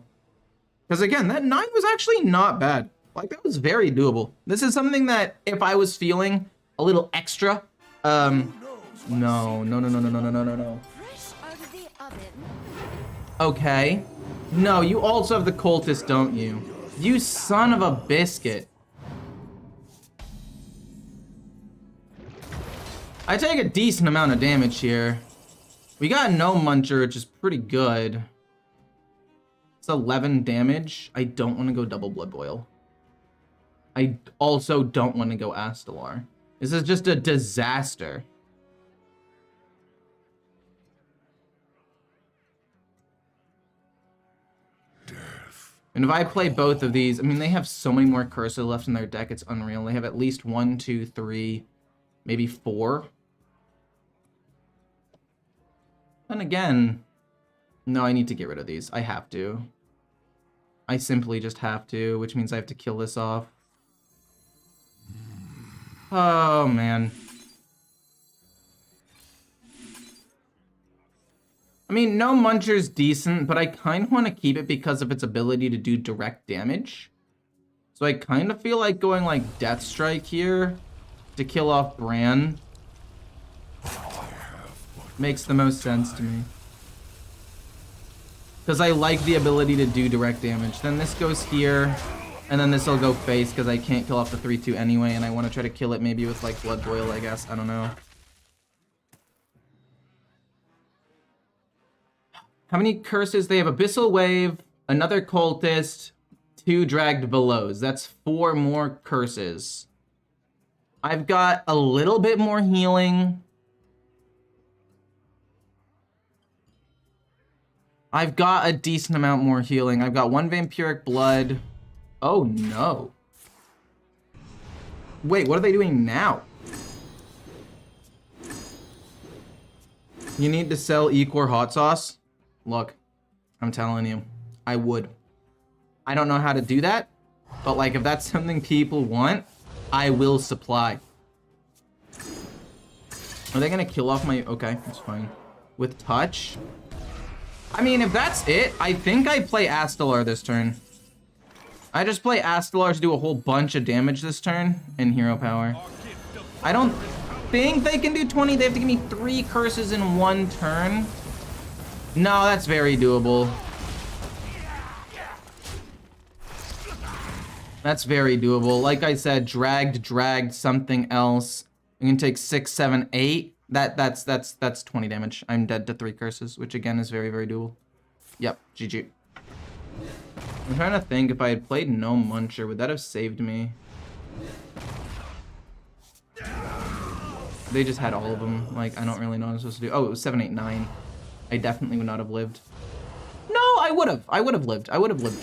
Because again, that 9 was actually not bad. Like, that was very doable. This is something that if I was feeling a little extra, no. Okay. No, you also have the cultist, don't you? You son of a biscuit. I take a decent amount of damage here. We got no Muncher, which is pretty good. It's 11 damage. I don't want to go double Blood Boil. I also don't want to go Astalar. This is just a disaster. And if I play both of these, I mean, they have so many more curses left in their deck, it's unreal. They have at least 1, 2, 3, maybe 4. And again, no, I need to get rid of these. I have to. I simply just have to, which means I have to kill this off. Oh, man. I mean, no Muncher's decent, but I kind of want to keep it because of its ability to do direct damage. So I kind of feel like going like Death Strike here to kill off Bran. Makes the most sense to me. Because I like the ability to do direct damage. Then this goes here, and then this will go face because I can't kill off the 3/2 anyway, and I want to try to kill it maybe with like Blood Boil, I guess. I don't know. How many curses? They have Abyssal Wave, another Cultist, 2 Dragged Belows. That's 4 more curses. I've got a little bit more healing. I've got a decent amount more healing. I've got 1 Vampiric Blood. Oh no. Wait, what are they doing now? You need to sell Ecore hot sauce? Look, I'm telling you, I would. I don't know how to do that, but like if that's something people want, I will supply. Are they gonna kill off my, okay, that's fine. With touch? I mean, if that's it, I think I play Astalar this turn. I just play Astalar to do a whole bunch of damage this turn in hero power. I don't think they can do 20. They have to give me 3 curses in 1 turn. No, that's very doable. That's very doable. Like I said, dragged something else. You can take 6, 7, 8. That's 20 damage. I'm dead to 3 curses, which again is very, very doable. Yep, GG. I'm trying to think, if I had played No Muncher, would that have saved me? They just had all of them. Like, I don't really know what I'm supposed to do. Oh, it was 7, 8, 9. I definitely would not have lived. No, I would have. I would have lived. I would have lived.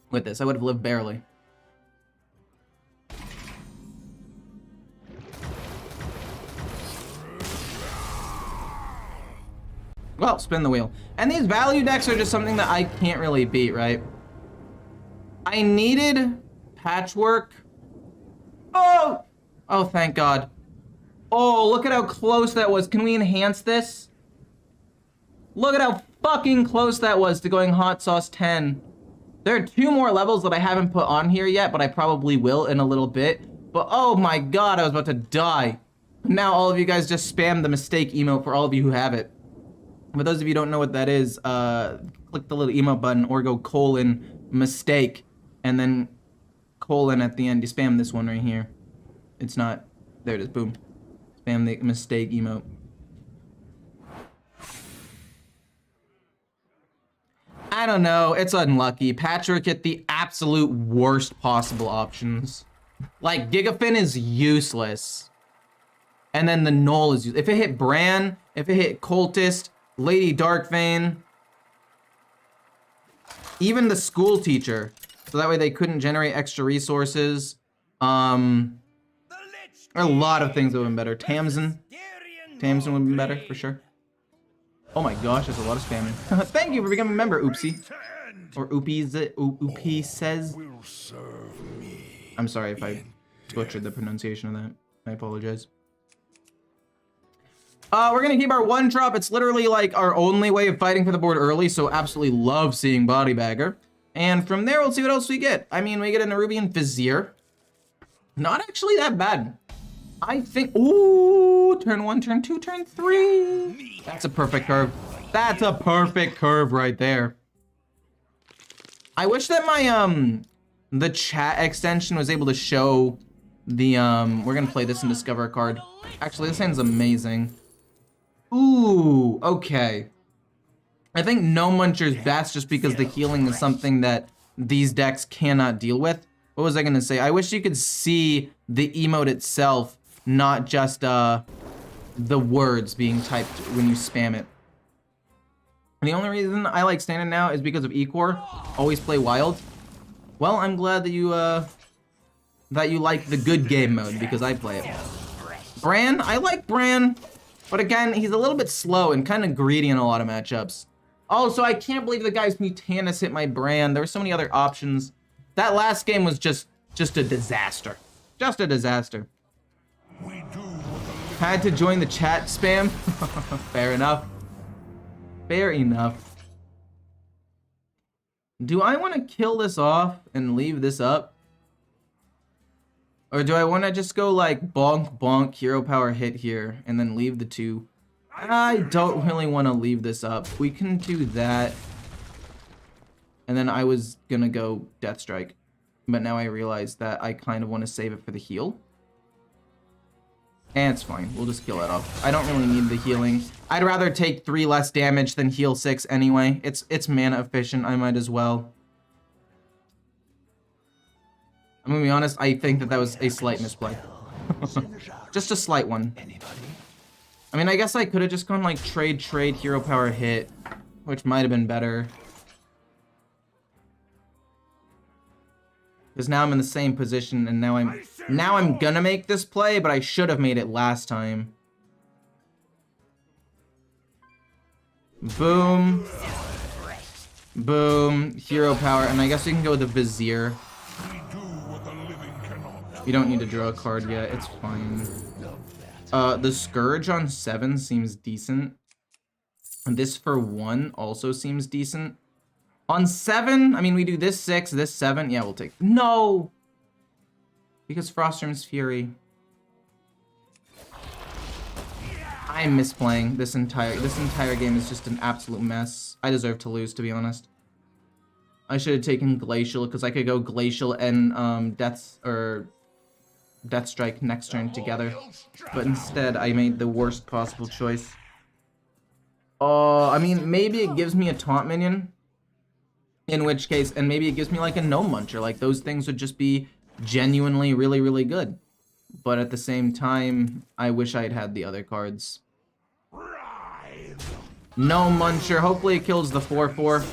With this, I would have lived barely. Well, spin the wheel. And these value decks are just something that I can't really beat, right? I needed Patchwork. Oh! Oh, thank God. Oh, look at how close that was. Can we enhance this? Look at how fucking close that was to going Hot Sauce 10. There are 2 more levels that I haven't put on here yet, but I probably will in a little bit. But oh my God, I was about to die. Now all of you guys just spam the mistake emote for all of you who have it. For those of you who don't know what that is, click the little emote button or go :mistake and then colon at the end. You spam this one right here. It's not, there it is, boom. Spam the mistake emote. I don't know, it's unlucky. Patchwork hit the absolute worst possible options. Like, Gigafin is useless. And then the Null is useless. If it hit Bran, if it hit Cultist, Lady Darkvein, even the school teacher. So that way they couldn't generate extra resources. There are a lot of things that would have been better. Tamsin. Tamsin would have been better, for sure. Oh my gosh, there's a lot of spamming. Thank you for becoming a member, Oopsie. Or Oopie says. I'm sorry if I butchered the pronunciation of that. I apologize. We're gonna keep our 1 drop. It's literally like our only way of fighting for the board early, so absolutely love seeing Body Bagger. And from there, we'll see what else we get. I mean, we get a Nerubian Vizier. Not actually that bad. I think, ooh, turn 1, turn 2, turn 3. That's a perfect curve. That's a perfect curve right there. I wish that my, the chat extension was able to show the, we're gonna play this and discover a card. Actually, this hand's amazing. Ooh, okay. I think No Muncher's best just because the healing is something that these decks cannot deal with. What was I gonna say? I wish you could see the emote itself, not just the words being typed when you spam it. And the only reason I like Standard now is because of Ecore. Always play Wild. Well, I'm glad that you like the good game mode because I play it. Bran, I like Bran. But again, he's a little bit slow and kind of greedy in a lot of matchups. Also, I can't believe the guy's Mutanus hit my Bran. There were so many other options. That last game was just a disaster. Just a disaster. Had to join the chat spam. Fair enough. Fair enough. Do I want to kill this off and leave this up? Or do I want to just go like bonk, bonk, hero power hit here, and then leave the 2? I don't really want to leave this up. We can do that. And then I was going to go Death Strike. But now I realize that I kind of want to save it for the heal. And it's fine. We'll just kill it off. I don't really need the healing. I'd rather take 3 less damage than heal 6 anyway. It's mana efficient. I might as well. I'm gonna be honest, I think that was a slight misplay. Just a slight one. I mean, I guess I could have just gone like trade, hero power hit, which might have been better. Because now I'm in the same position and now I'm gonna make this play, but I should have made it last time. Boom. Boom. Hero power, and I guess we can go with the Vizier. You don't need to draw a card yet, it's fine. The Scourge on 7 seems decent. And this for 1 also seems decent. On 7, I mean, we do this 6, this 7. Yeah, we'll take... No! Because Frostrim's Fury. I'm misplaying this entire game is just an absolute mess. I deserve to lose, to be honest. I should have taken Glacial, because I could go Glacial and Death Strike next turn together. But instead, I made the worst possible choice. I mean, maybe it gives me a taunt minion. In which case, and maybe it gives me like a no muncher. Like, those things would just be genuinely really, really good. But at the same time, I wish I'd had the other cards. No muncher. Hopefully it kills the 4/4.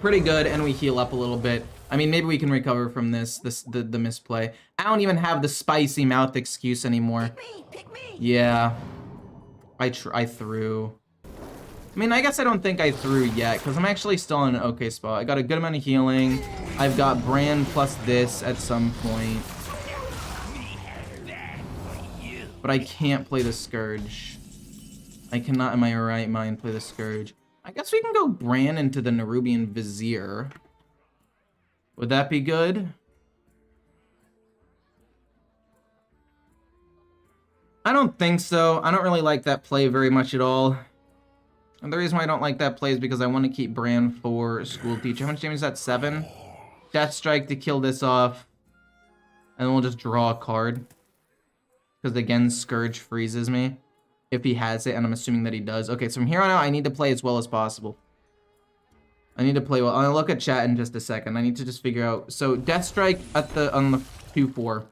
Pretty good, and we heal up a little bit. I mean, maybe we can recover from the misplay. I don't even have the spicy mouth excuse anymore. Pick me. Yeah. I threw. I mean, I guess I don't think I threw yet, because I'm actually still in an okay spot. I got a good amount of healing. I've got Brand plus this at some point. But I can't play the Scourge. I cannot, in my right mind, play the Scourge. I guess we can go Bran into the Nerubian Vizier. Would that be good? I don't think so. I don't really like that play very much at all. And the reason why I don't like that play is because I want to keep Bran for School Teacher. How much damage is that? 7? Death Strike to kill this off. And then we'll just draw a card. Because again, Scourge freezes me. If he has it, and I'm assuming that he does. Okay, so from here on out, I need to play as well as possible. I need to play well. I'll look at chat in just a second. I need to just figure out. So, Death Strike on the 2/4.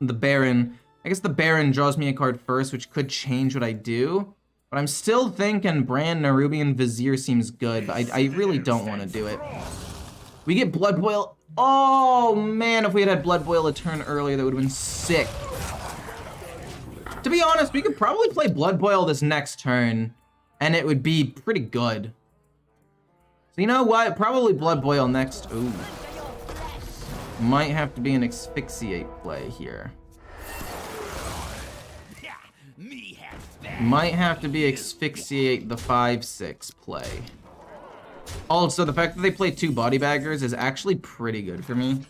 The Baron. I guess the Baron draws me a card first, which could change what I do. But I'm still thinking Bran Nerubian Vizier seems good, but I really don't want to do it. We get Blood Boil. Oh, man, if we had Blood Boil a turn earlier, that would have been sick. To be honest, we could probably play Blood Boil this next turn, and it would be pretty good. So you know what? Probably Blood Boil next. Ooh. Might have to be an Asphyxiate play here. Might have to be Asphyxiate the 5/6 play. Also, the fact that they play 2 Body Baggers is actually pretty good for me.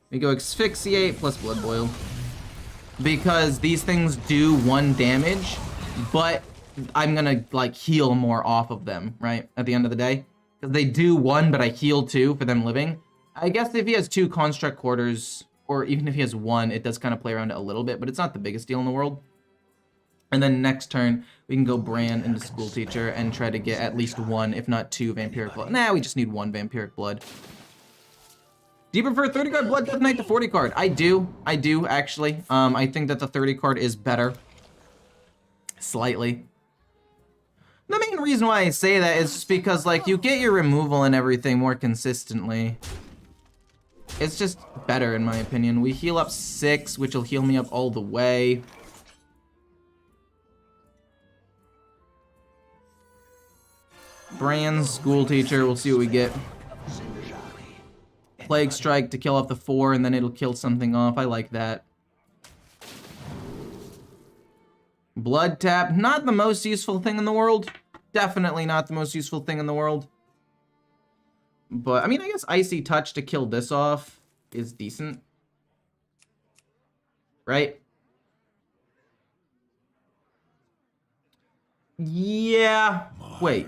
We go Asphyxiate plus Blood Boil. Because these things do 1 damage, but I'm gonna, like, heal more off of them, right? At the end of the day. Because they do 1, but I heal 2 for them living. I guess if he has 2 Construct Quarters, or even if he has 1, it does kind of play around it a little bit, but it's not the biggest deal in the world. And then next turn, we can go Bran into School Teacher and try to get at least 1, if not 2 Vampiric Blood. Nah, we just need 1 Vampiric Blood. Do you prefer 30 card Blood Death Knight to 40 card? I do, actually. I think that the 30 card is better. Slightly. The main reason why I say that is just because, like, you get your removal and everything more consistently. It's just better, in my opinion. We heal up 6, which will heal me up all the way. Bran's School Teacher, we'll see what we get. Plague Strike to kill off the 4, and then it'll kill something off. I like that. Blood Tap, not the most useful thing in the world. Definitely not the most useful thing in the world. But, I mean, I guess Icy Touch to kill this off is decent. Right? Yeah. Wait.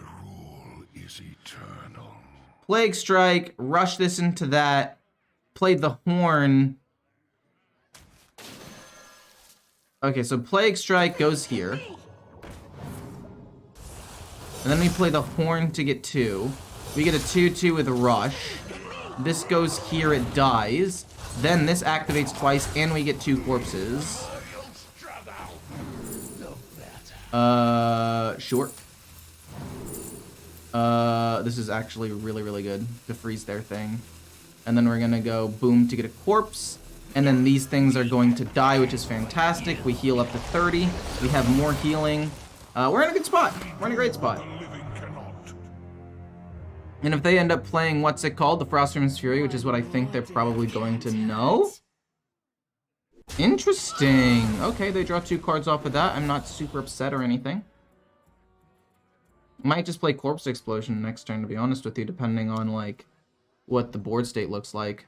Plague Strike, rush this into that, played the Horn. Okay, so Plague Strike goes here. And then we play the Horn to get 2. We get a 2/2 with a Rush. This goes here, it dies. Then this activates twice, and we get 2 corpses. Sure. This is actually really, really good to freeze their thing. And then we're gonna go boom to get a corpse. And then these things are going to die, which is fantastic. We heal up to 30. We have more healing. We're in a good spot. We're in a great spot. And if they end up playing, what's it called? The Frostman's Fury, which is what I think they're probably going to know. Interesting. Okay, they draw 2 cards off of that. I'm not super upset or anything. Might just play Corpse Explosion next turn, to be honest with you, depending on, like, what the board state looks like.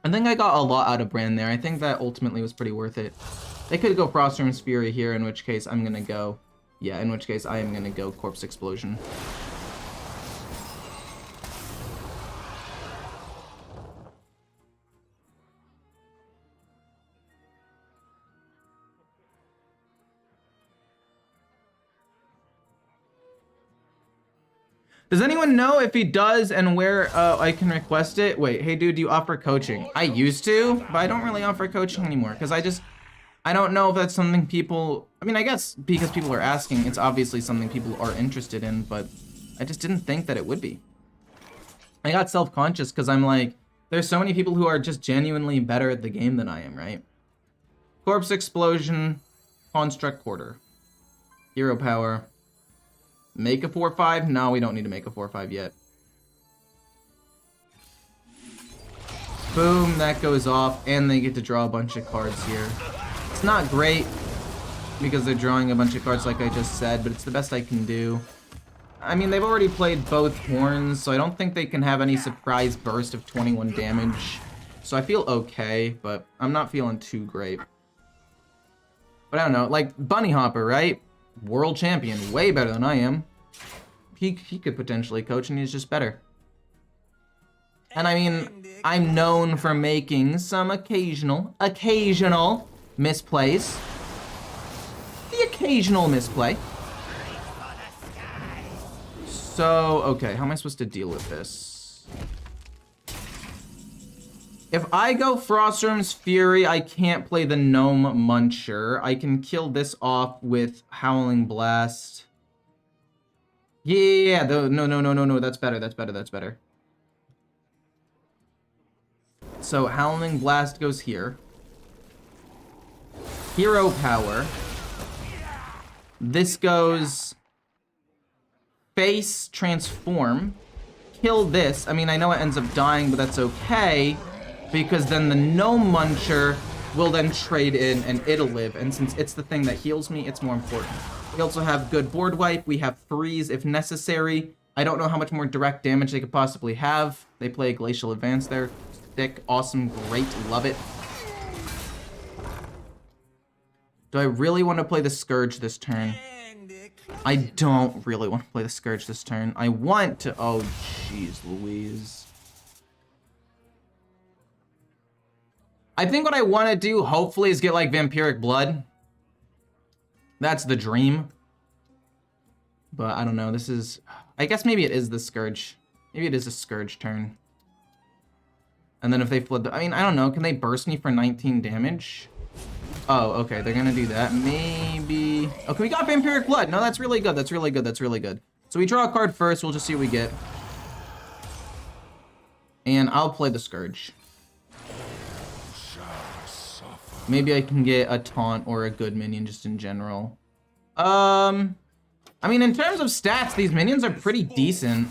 I think I got a lot out of Brand there. I think that ultimately was pretty worth it. They could go Frostworm's Fury here, in which case I'm gonna go... Yeah, in which case I am gonna go Corpse Explosion. Does anyone know if he does and where I can request it? Wait, hey dude, do you offer coaching? I used to, but I don't really offer coaching anymore because I don't know if that's something people, I mean, I guess because people are asking, it's obviously something people are interested in, but I just didn't think that it would be. I got self-conscious because I'm like, there's so many people who are just genuinely better at the game than I am, right? Corpse Explosion, Construct Quarter, Hero Power. Make a 4/5? No, we don't need to make a 4/5 yet. Boom, that goes off, and they get to draw a bunch of cards here. It's not great, because they're drawing a bunch of cards like I just said, but it's the best I can do. I mean, they've already played both Horns, so I don't think they can have any surprise burst of 21 damage. So I feel okay, but I'm not feeling too great. But I don't know, like, Bunny Hopper, right? World champion, way better than I am. He could potentially coach, and he's just better. And I mean, I'm known for making some occasional misplays. The occasional misplay. So, okay, how am I supposed to deal with this? If I go Frostworm's Fury, I can't play the Gnome Muncher. I can kill this off with Howling Blast. Yeah, no, that's better. So Howling Blast goes here. Hero Power. This goes Face Transform. Kill this. I mean, I know it ends up dying, but that's okay. Because then the Gnome Muncher will then trade in and it'll live. And since it's the thing that heals me, it's more important. We also have good board wipe. We have freeze if necessary. I don't know how much more direct damage they could possibly have. They play Glacial Advance there. Thick, awesome, great, love it. Do I really want to play the Scourge this turn? I don't really want to play the Scourge this turn. I want to... Oh, jeez Louise. I think what I want to do, hopefully, is get, like, Vampiric Blood. That's the dream. But I don't know, this is... I guess maybe it is the Scourge. Maybe it is a Scourge turn. And then if they flood... I mean, I don't know, can they burst me for 19 damage? Oh, okay, they're gonna do that. Maybe... Okay, we got Vampiric Blood. No, that's really good, that's really good, that's really good. So we draw a card first, we'll just see what we get. And I'll play the Scourge. Maybe I can get a taunt or a good minion just in general. I mean, in terms of stats, these minions are pretty decent.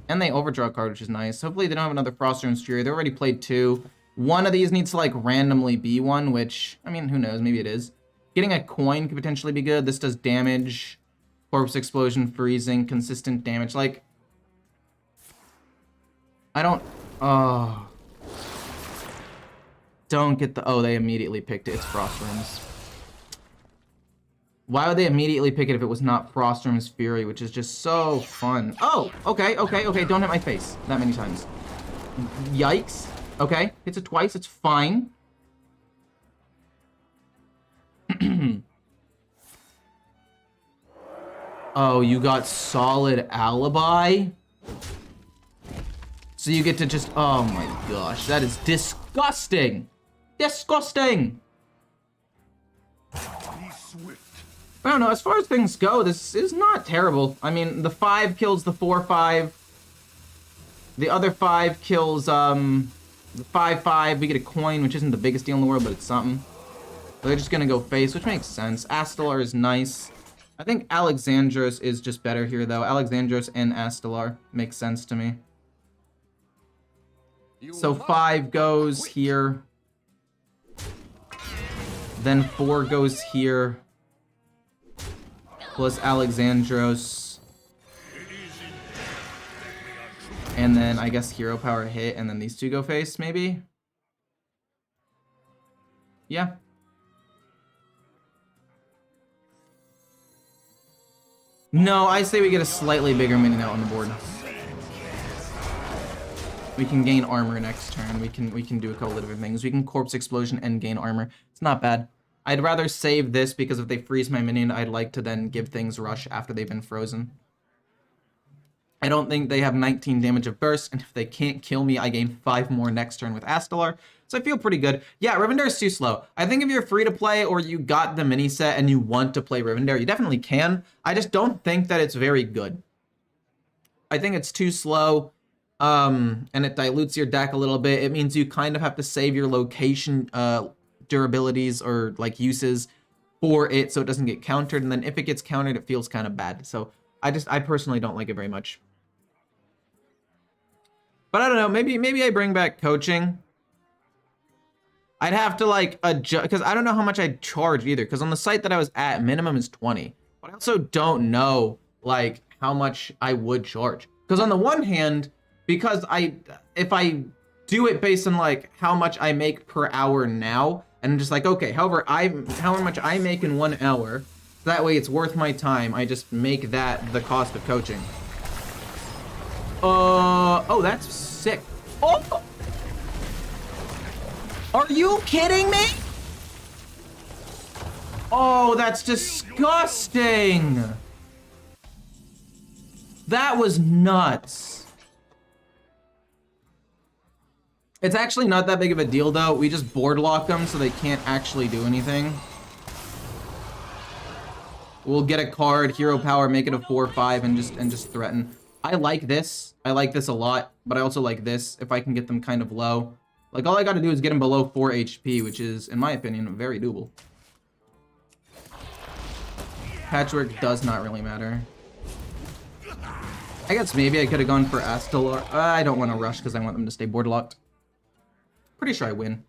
And they overdraw a card, which is nice. Hopefully they don't have another Frostworm's Fury. They already played 2. One of these needs to, like, randomly be one, which, I mean, who knows? Maybe it is. Getting a coin could potentially be good. This does damage. Corpse Explosion, freezing, consistent damage. Like, I don't... Oh... Don't get the... Oh, they immediately picked it. It's Frostworm's. Why would they immediately pick it if it was not Frostworm's Fury, which is just so fun? Oh, okay. Don't hit my face that many times. Yikes. Okay, hits it twice. It's fine. Oh, you got solid alibi? So you get to just... Oh my gosh, that is disgusting. Disgusting! I don't know, as far as things go, this is not terrible. I mean, the 5 kills the 4/5. The other 5 kills, the 5/5. We get a coin, which isn't the biggest deal in the world, but it's something. But they're just gonna go face, which makes sense. Astalar is nice. I think Alexandros is just better here, though. Alexandros and Astalar makes sense to me. So 5 goes here. Then 4 goes here. Plus Alexandros. And then I guess Hero Power hit, and then these 2 go face, maybe? Yeah. No, I say we get a slightly bigger minion out on the board. We can gain armor next turn. We can do a couple of different things. We can corpse explosion and gain armor. It's not bad. I'd rather save this because if they freeze my minion, I'd like to then give things rush after they've been frozen. I don't think they have 19 damage of burst, and if they can't kill me, I gain 5 more next turn with Astalar. So I feel pretty good. Yeah, Rivendare is too slow. I think if you're free to play or you got the mini set and you want to play Rivendare, you definitely can. I just don't think that it's very good. I think it's too slow, and it dilutes your deck a little bit. It means you kind of have to save your location durabilities or like uses for it so it doesn't get countered, and then if it gets countered, it feels kind of bad. So I personally don't like it very much. But I don't know, maybe I bring back coaching. I'd have to like adjust, because I don't know how much I'd charge either, because on the site that I was at, minimum is 20. But I also don't know like how much I would charge. Because on the one hand, because if I do it based on like how much I make per hour now, and just like, okay, how much I make in 1 hour, that way it's worth my time, I just make that the cost of coaching. Oh, that's sick. Oh! Are you kidding me? Oh, that's disgusting. That was nuts. It's actually not that big of a deal though. We just board lock them so they can't actually do anything. We'll get a card, hero power, make it a 4/5 and just threaten. I like this. I like this a lot, but I also like this if I can get them kind of low. Like, all I gotta do is get them below 4 HP, which is, in my opinion, very doable. Patchwork does not really matter. I guess maybe I could have gone for Astalar. I don't want to rush because I want them to stay board locked. Pretty sure I win.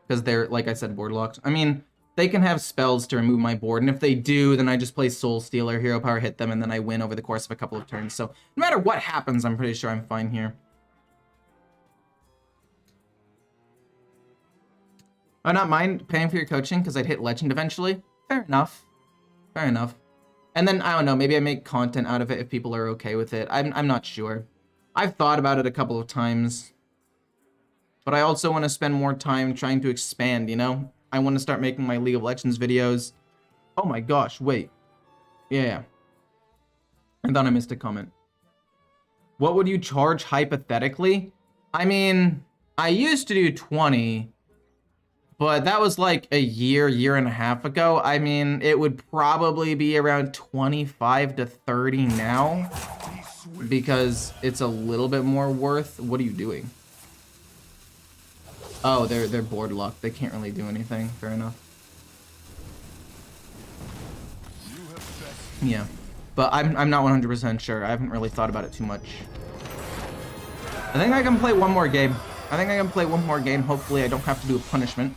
Because they're, like I said, board locked. I mean, they can have spells to remove my board, and if they do, then I just play Soul Stealer, Hero Power, hit them, and then I win over the course of a couple of turns. So, no matter what happens, I'm pretty sure I'm fine here. I not mind paying for your coaching, because I'd hit Legend eventually. Fair enough. Fair enough. And then, I don't know, maybe I make content out of it if people are okay with it. I'm not sure. I've thought about it a couple of times. But I also want to spend more time trying to expand, you know? I want to start making my League of Legends videos. Oh my gosh, wait. Yeah. I thought I missed a comment. What would you charge hypothetically? I mean, I used to do 20, but that was like a year and a half ago. I mean, it would probably be around 25 to 30 now because it's a little bit more worth. What are you doing? Oh, they're board locked. They can't really do anything. Fair enough. Yeah, but I'm not 100% sure. I haven't really thought about it too much. I think I can play one more game. Hopefully I don't have to do a punishment.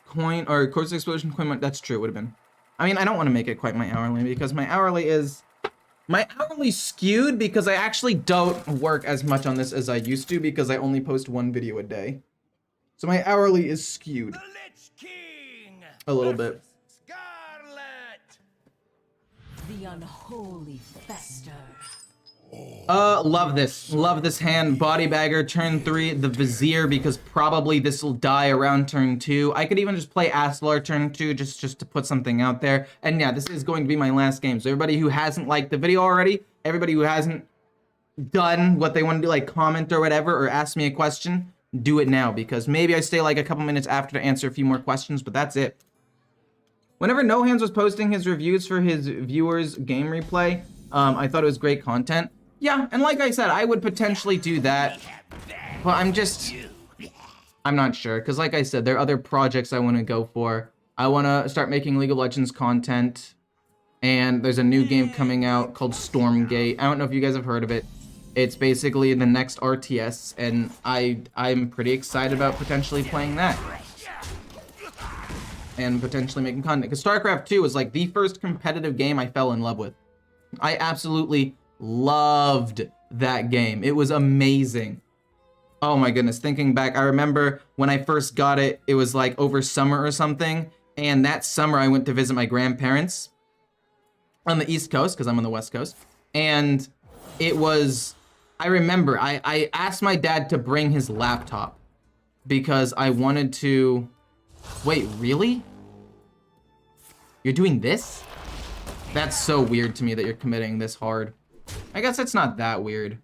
Coin or Course Explosion coin, that's true, it would have been. I mean, I don't want to make it quite my hourly because my hourly skewed because I actually don't work as much on this as I used to because I only post 1 video a day. So my hourly is skewed The Lich King a little bit. Scarlet. The unholy fester. Love this. Love this hand. Body Bagger, turn 3, the Vizier, because probably this will die around turn 2. I could even just play Astalar turn 2, just to put something out there. And yeah, this is going to be my last game. So everybody who hasn't liked the video already, everybody who hasn't done what they want to do, like comment or whatever, or ask me a question, do it now, because maybe I stay like a couple minutes after to answer a few more questions, but that's it. Whenever No Hands was posting his reviews for his viewers' game replay, I thought it was great content. Yeah, and like I said, I would potentially do that, but I'm not sure, because like I said, there are other projects I want to go for. I want to start making League of Legends content, and there's a new game coming out called Stormgate. I don't know if you guys have heard of it. It's basically the next RTS, and I'm pretty excited about potentially playing that. and potentially making content. Because StarCraft 2 was like the first competitive game I fell in love with. I absolutely loved that game. It was amazing. Oh my goodness, thinking back, I remember when I first got it, it was like over summer or something, and that summer I went to visit my grandparents on the East Coast, because I'm on the West Coast, and it was, I remember, I asked my dad to bring his laptop, because I wanted to, wait, really? You're doing this? That's so weird to me that you're committing this hard. I guess it's not that weird.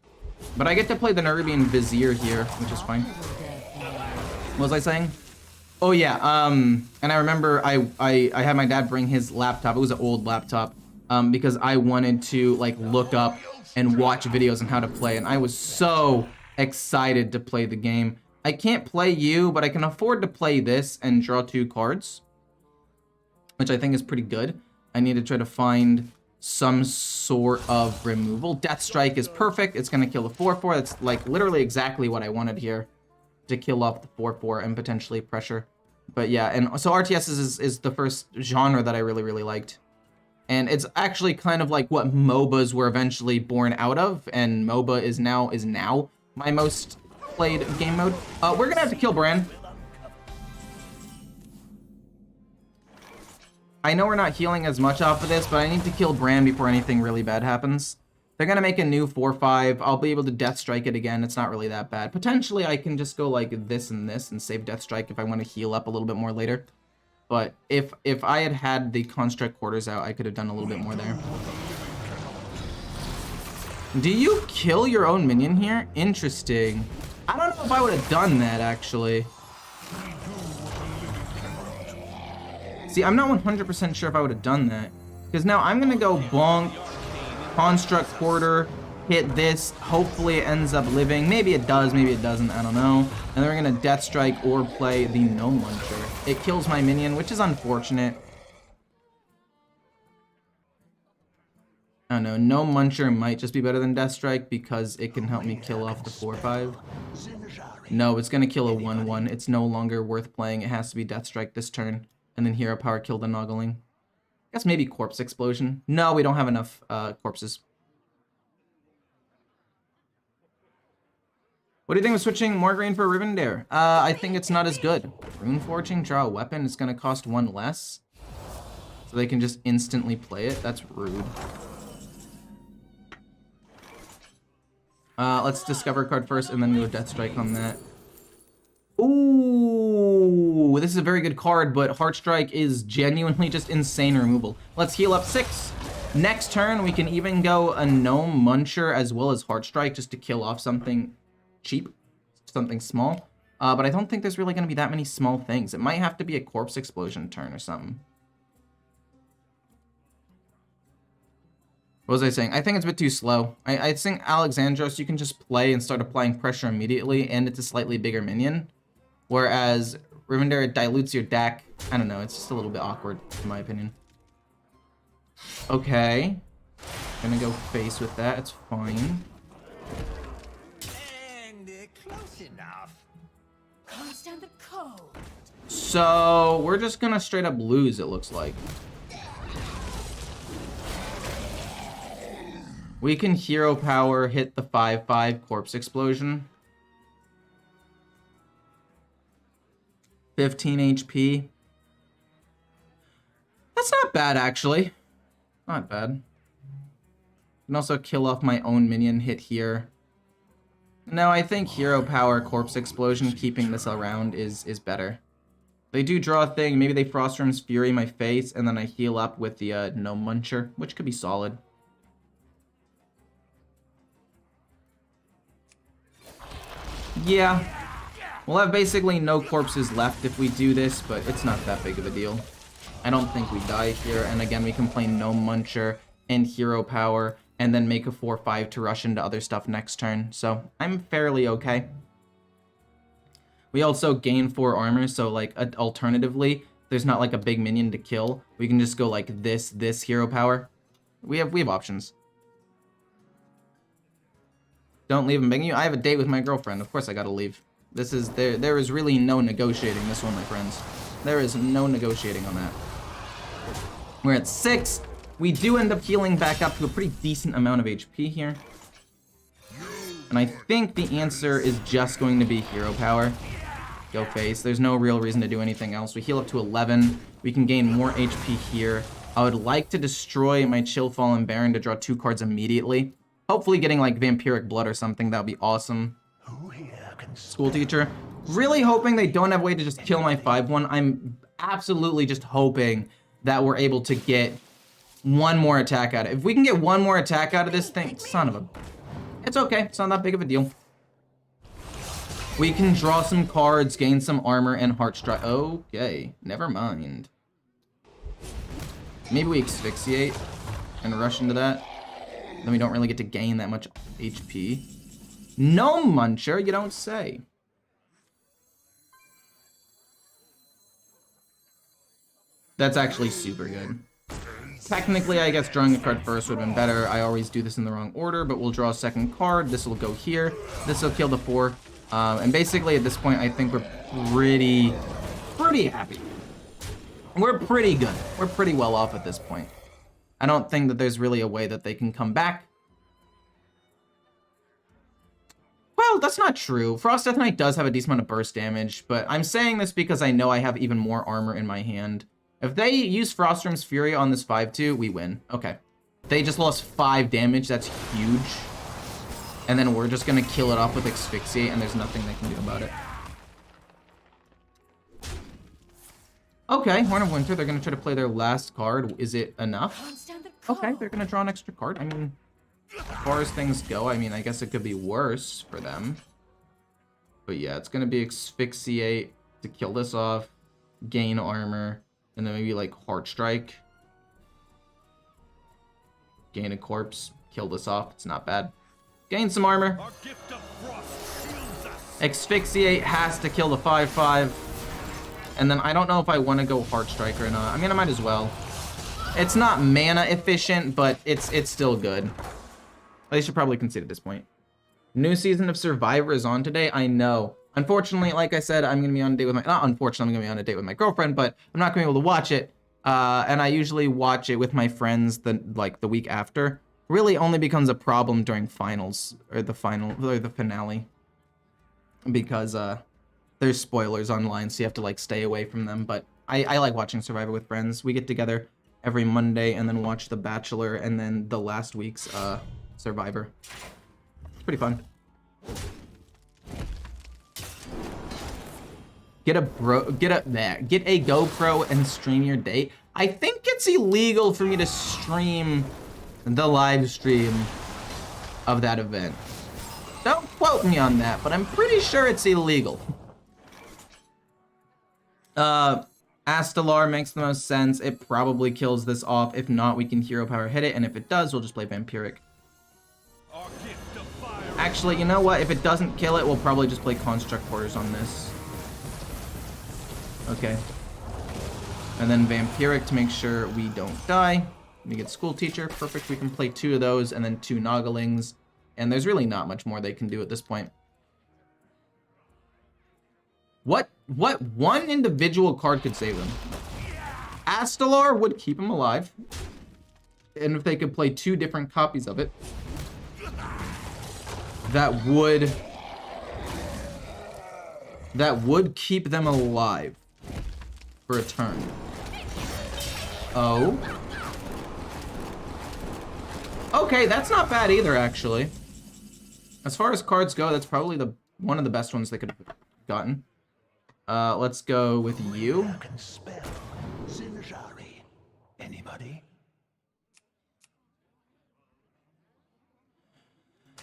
But I get to play the Nerubian Vizier here, which is fine. What was I saying? Oh yeah, and I remember I had my dad bring his laptop. It was an old laptop, because I wanted to like look up and watch videos on how to play, and I was so excited to play the game. I can't play you, but I can afford to play this and draw 2 cards, which I think is pretty good. I need to try to find some sort of removal. Death Strike is perfect. It's going to kill the 4/4. That's like literally exactly what I wanted here, to kill off the 4/4 and potentially pressure. But yeah, and so RTS is the first genre that I really liked. And it's actually kind of like what MOBAs were eventually born out of, and MOBA is now my most played game mode. We're going to have to kill Bran. I know we're not healing as much off of this, but I need to kill Bran before anything really bad happens. They're going to make a new 4/5. I'll be able to Death Strike it again. It's not really that bad. Potentially, I can just go like this and this and save Death Strike if I want to heal up a little bit more later. But if I had the Construct Quarters out, I could have done a little bit more there. Do you kill your own minion here? Interesting. I don't know if I would have done that, actually. See, I'm not 100% sure if I would have done that. Because now I'm going to go bonk, Construct Quarter, hit this. Hopefully it ends up living. Maybe it does, maybe it doesn't. I don't know. And then we're going to Death Strike or play the Gnome Muncher. It kills my minion, which is unfortunate. I don't know. Gnome Muncher might just be better than Death Strike because it can help me kill off the 4/5. No, it's going to kill a 1/1. It's no longer worth playing. It has to be Death Strike this turn. And then Hero Power kill the Noggling. I guess maybe Corpse Explosion. No, we don't have enough corpses. What do you think of switching more green for Rivendare? I think it's not as good. Rune Forging, draw a weapon. It's going to cost 1 less. So they can just instantly play it. That's rude. Let's discover a card first and then go Death Strike on that. Ooh, this is a very good card, but Heartstrike is genuinely just insane removal. Let's heal up 6. Next turn, we can even go a Gnome Muncher as well as Heartstrike just to kill off something cheap, something small. But I don't think there's really going to be that many small things. It might have to be a Corpse Explosion turn or something. What was I saying? I think it's a bit too slow. I think Alexandros, you can just play and start applying pressure immediately, and it's a slightly bigger minion. Whereas Rivendare dilutes your deck. I don't know, it's just a little bit awkward, in my opinion. Okay. Gonna go face with that, it's fine. And close enough. Understand the code. So, we're just gonna straight up lose, it looks like. We can Hero Power, hit the 5/5 Corpse Explosion. 15 HP. That's not bad, actually. Not bad. Can also kill off my own minion, hit here. No, I think Hero Power, Corpse Explosion, keeping this around is better. They do draw a thing. Maybe they Frostworm's Fury my face, and then I heal up with the Gnome Muncher, which could be solid. Yeah. We'll have basically no corpses left if we do this, but it's not that big of a deal. I don't think we die here, and again, we can play Gnome Muncher and Hero Power, and then make a 4/5 to rush into other stuff next turn, so I'm fairly okay. We also gain 4 armor, so like alternatively, there's not like a big minion to kill. We can just go like this Hero Power. We have options. Don't leave, I'm begging you. I have a date with my girlfriend. Of course I gotta leave. This is there is really no negotiating this one, my friends. There is no negotiating on that. We're at 6. We do end up healing back up to a pretty decent amount of HP here. And I think the answer is just going to be hero power. Go face. There's no real reason to do anything else. We heal up to 11. We can gain more HP here. I would like to destroy my Chill Fallen Baron to draw 2 cards immediately. Hopefully getting like Vampiric Blood or something. That would be awesome. School teacher. Really hoping they don't have a way to just kill my 5/1. I'm absolutely just hoping that we're able to get one more attack out of it. If we can get one more attack out of this thing, son of a... It's okay. It's not that big of a deal. We can draw some cards, gain some armor, and heart strike. Okay, never mind. Maybe we asphyxiate and rush into that. Then we don't really get to gain that much HP. No, Muncher, you don't say. That's actually super good. Technically, I guess drawing a card first would have been better. I always do this in the wrong order, but we'll draw a second card. This will go here. This will kill the 4. And basically, at this point, I think we're pretty happy. We're pretty good. We're pretty well off at this point. I don't think that there's really a way that they can come back. Well, that's not true. Frost Death Knight does have a decent amount of burst damage, but I'm saying this because I know I have even more armor in my hand. If they use Frostrim's Fury on this 5/2, we win. Okay. They just lost 5 damage. That's huge. And then we're just going to kill it off with Asphyxiate, and there's nothing they can do about it. Okay, Horn of Winter, they're going to try to play their last card. Is it enough? Okay, they're going to draw an extra card. I mean, as far as things go, I mean, I guess it could be worse for them. But yeah, it's going to be Asphyxiate to kill this off, gain armor, and then maybe like Heart Strike. Gain a corpse, kill this off. It's not bad. Gain some armor. Asphyxiate has to kill the 5/5. And then I don't know if I want to go Heart Strike or not. I mean, I might as well. It's not mana efficient, but it's still good. They should probably concede at this point. New season of Survivor is on today. I know. Unfortunately, like I said, I'm gonna be on a date with my... Not unfortunately, I'm gonna be on a date with my girlfriend, but I'm not gonna be able to watch it. And I usually watch it with my friends the week after. Really only becomes a problem during finals or the finale, because there's spoilers online, so you have to like stay away from them. But I like watching Survivor with friends. We get together every Monday and then watch The Bachelor and then the last week's Survivor. It's pretty fun. Get a GoPro and stream your date. I think it's illegal for me to stream the live stream of that event. Don't quote me on that, but I'm pretty sure it's illegal. Astalar makes the most sense. It probably kills this off. If not, we can hero power hit it, and if it does, we'll just play Vampiric. Actually, you know what? If it doesn't kill it, we'll probably just play Construct Quarters on this. Okay. And then Vampiric to make sure we don't die. We get School Teacher. Perfect. We can play 2 of those and then 2 Nogglings. And there's really not much more they can do at this point. What one individual card could save them? Astalar would keep him alive. And if they could play 2 different copies of it, that would keep them alive for a turn. Oh. Okay, that's not bad either, actually. As far as cards go, that's probably one of the best ones they could have gotten. Let's go with you. Anybody?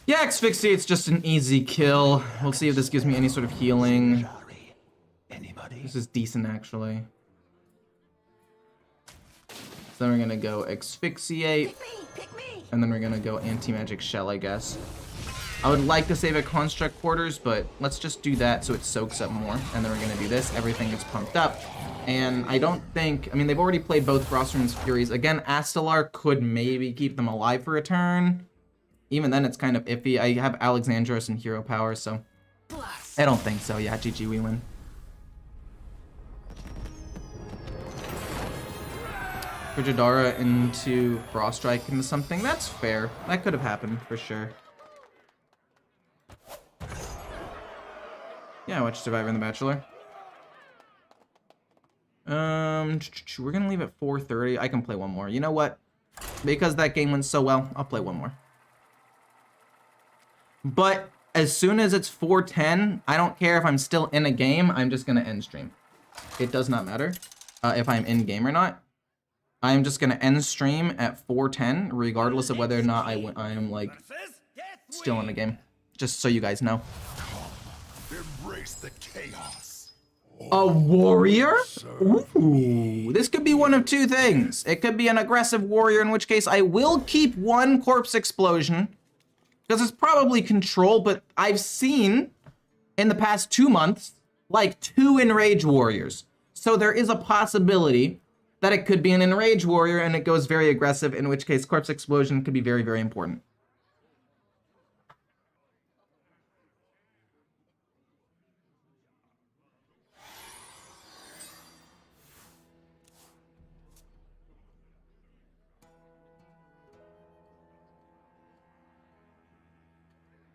Yeah, Asphyxiate's just an easy kill. We'll see if this gives me any sort of healing. This is decent, actually. So then we're gonna go Asphyxiate. And then we're gonna go Anti-Magic Shell, I guess. I would like to save a Construct Quarters, but let's just do that so it soaks up more. And then we're gonna do this. Everything gets pumped up. And I don't think... I mean, they've already played both Frostrim's Furies. Again, Astalar could maybe keep them alive for a turn. Even then, it's kind of iffy. I have Alexandros and Hero Power, so... I don't think so. Yeah, GG, we win. Jadara into Froststrike into something. That's fair. That could have happened for sure. Yeah, I watched Survivor and The Bachelor. We're gonna leave at 4:30. I can play one more. You know what? Because that game went so well, I'll play one more. But as soon as it's 4:10, I don't care if I'm still in a game. I'm just gonna end stream. It does not matter if I'm in game or not. I'm just gonna end stream at 4:10, regardless of whether or not I am like still in the game. Just so you guys know. Embrace the chaos. A warrior? Ooh, this could be one of two things. It could be an aggressive warrior, in which case I will keep one corpse explosion, because it's probably control, but I've seen in the past 2 months, like 2 enrage warriors. So there is a possibility that it could be an enrage warrior and it goes very aggressive, in which case corpse explosion could be very, very important.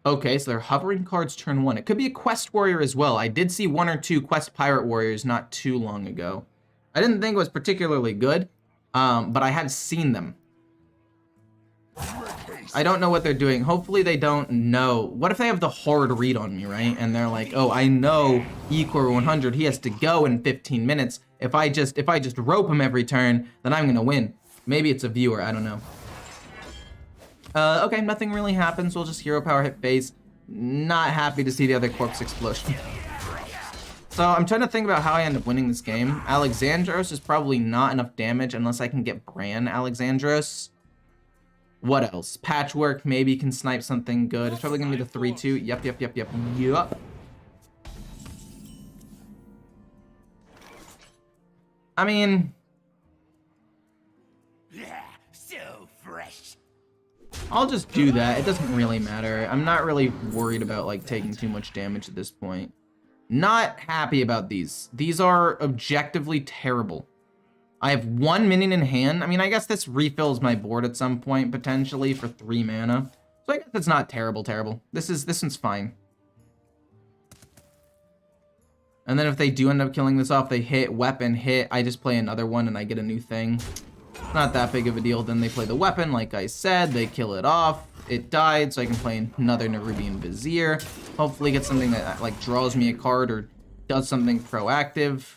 Okay, so they're hovering cards turn 1. It could be a quest warrior as well. I did see 1 or 2 quest pirate warriors not too long ago. I didn't think it was particularly good, but I have seen them. I don't know what they're doing. Hopefully they don't know. What if they have the hard read on me, right? And they're like, oh, I know Ecore 100, he has to go in 15 minutes. If I just rope him every turn, then I'm gonna win. Maybe it's a viewer, I don't know. Okay, nothing really happens. We'll just hero power hit face. Not happy to see the other corpse explosion. So I'm trying to think about how I end up winning this game. Alexandros is probably not enough damage unless I can get Bran Alexandros. What else? Patchwork maybe can snipe something good. It's probably gonna be the 3-2. Yep. I mean, So fresh. I'll just do that. It doesn't really matter. I'm not really worried about like taking too much damage at this point. Not happy about these. These are objectively terrible. I have 1 minion in hand. I mean, I guess this refills my board at some point, potentially, for 3 mana. So I guess it's not terrible. This one's fine. And then if they do end up killing this off, they hit, weapon, hit, I just play another one and I get a new thing. Not that big of a deal. Then they play the weapon, like I said, they kill it off. It died, so I can play another Nerubian Vizier. Hopefully get something that like draws me a card or does something proactive.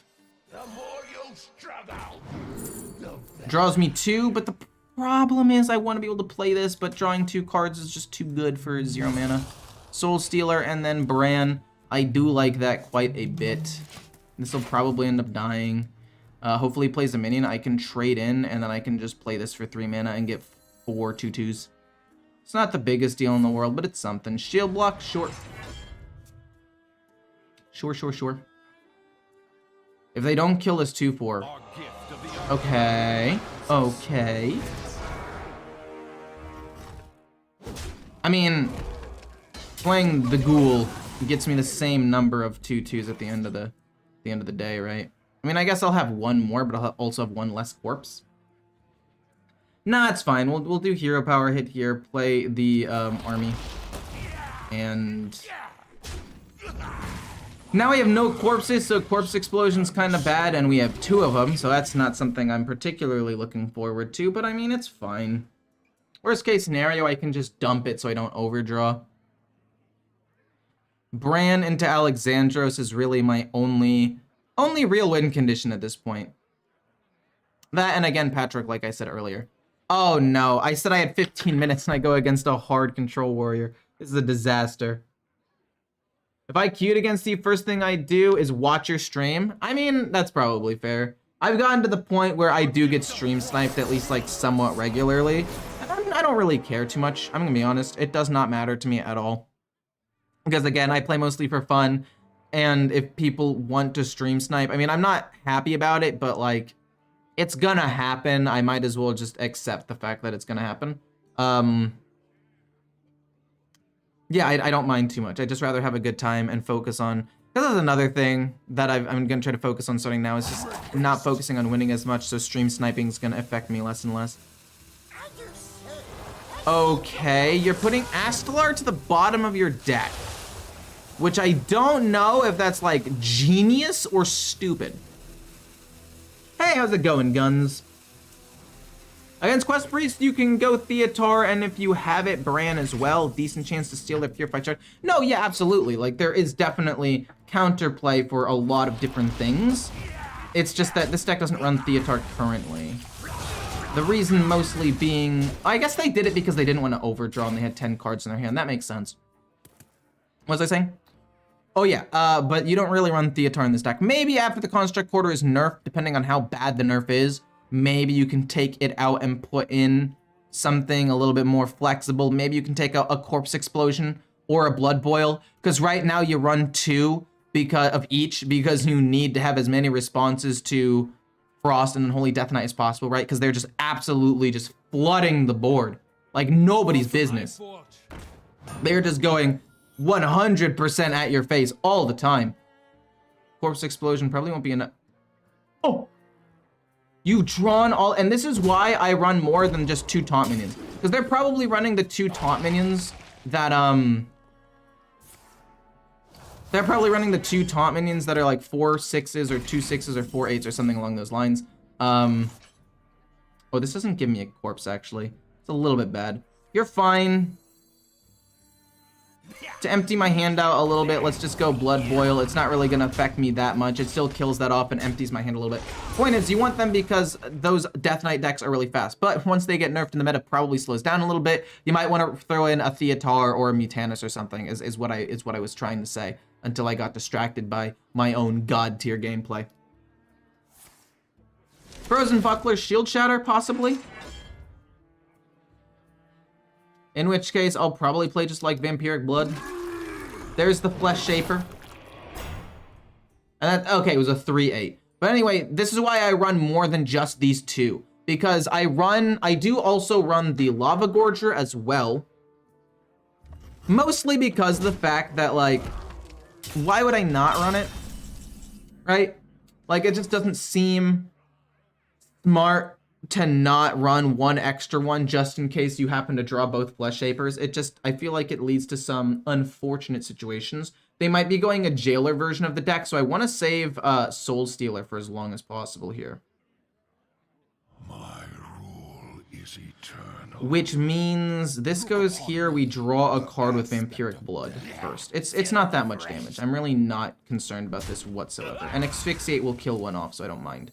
The more you struggle, Draws me 2, but the problem is I want to be able to play this, but drawing 2 cards is just too good for 0 mana. Soul Stealer and then Bran. I do like that quite a bit. This will probably end up dying. Hopefully he plays a minion I can trade in, and then I can just play this for 3 mana and get 4 2/2s. It's not the biggest deal in the world, but it's something. Shield block, sure. Sure. If they don't kill this 2/4. Okay. I mean, playing the ghoul gets me the same number of 2/2s at the end of the day, right? I mean, I guess I'll have 1 more, but I'll also have 1 less corpse. Nah, it's fine. We'll do hero power hit here, play the army, and now we have no corpses, so corpse explosion's kind of bad, and we have 2 of them, so that's not something I'm particularly looking forward to. But I mean, it's fine. Worst case scenario, I can just dump it so I don't overdraw. Bran into Alexandros is really my only real win condition at this point. That, and again, Patchwork, like I said earlier. Oh no, I said I had 15 minutes and I go against a hard control warrior. This is a disaster. If I queued against you, first thing I do is watch your stream. I mean, that's probably fair. I've gotten to the point where I do get stream sniped at least like somewhat regularly. And I don't really care too much. I'm gonna be honest. It does not matter to me at all. Because again, I play mostly for fun. And if people want to stream snipe, I mean, I'm not happy about it, but like, it's gonna happen. I might as well just accept the fact that it's gonna happen. Yeah, I don't mind too much. I'd just rather have a good time and focus on... This is another thing that I'm gonna try to focus on starting now, is just not focusing on winning as much, so stream sniping is gonna affect me less and less. Okay, you're putting Astalar to the bottom of your deck, which I don't know if that's like genius or stupid. Hey, how's it going, Guns? Against Quest Priest, you can go Theatar, and if you have it, Bran as well. Decent chance to steal their Purified Shard. No, yeah, absolutely. Like, there is definitely counterplay for a lot of different things. It's just that this deck doesn't run Theatar currently. The reason mostly being, I guess they did it because they didn't want to overdraw and they had 10 cards in their hand. That makes sense. What was I saying? Oh yeah, but you don't really run Theatar in this deck. Maybe after the Construct Quarter is nerfed, depending on how bad the nerf is, maybe you can take it out and put in something a little bit more flexible. Maybe you can take out a Corpse Explosion or a Blood Boil, because right now you run 2 because of each, because you need to have as many responses to Frost and Unholy Death Knight as possible, right? Because they're just absolutely just flooding the board like nobody's business. They're just going 100% at your face all the time. Corpse Explosion probably won't be enough. Oh! You've drawn all, and this is why I run more than just 2 taunt minions. Because they're probably running the 2 taunt minions that, they're probably running the 2 taunt minions that are like 4 6s or 2 6s or 4 8s or something along those lines. Oh, this doesn't give me a corpse, actually. It's a little bit bad. You're fine. To empty my hand out a little bit, let's just go Blood Boil. It's not really going to affect me that much. It still kills that off and empties my hand a little bit. Point is, you want them because those Death Knight decks are really fast. But once they get nerfed and the meta probably slows down a little bit, you might want to throw in a Theatar or a Mutanus or something, is what I was trying to say, until I got distracted by my own god tier gameplay. Frozen Buckler, Shield Shatter, possibly? In which case, I'll probably play just like Vampiric Blood. There's the Flesh Shaper. And that, okay, it was a 3/8. But anyway, this is why I run more than just these 2. Because I do also run the Lava Gorger as well. Mostly because of the fact that, like, why would I not run it? Right? Like, it just doesn't seem smart to not run one extra one just in case you happen to draw both Flesh Shapers. I feel like it leads to some unfortunate situations. They might be going a Jailer version of the deck, so I want to save Soul Stealer for as long as possible here. My rule is eternal. Which means this goes here, we draw a card with Vampiric Blood first. It's not that much damage. I'm really not concerned about this whatsoever. And Asphyxiate will kill one off, so I don't mind.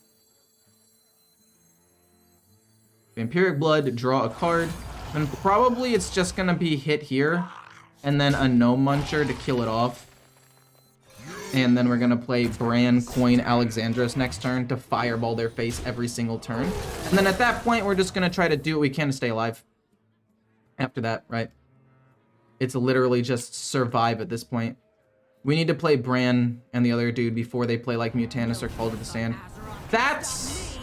Vampiric Blood, draw a card, and probably it's just gonna be hit here, and then a Gnome Muncher to kill it off. And then we're gonna play Bran, Coin, Alexandros next turn to fireball their face every single turn. And then at that point, we're just gonna try to do what we can to stay alive. After that, right? It's literally just survive at this point. We need to play Bran and the other dude before they play like Mutanus or Call to the Sand. That's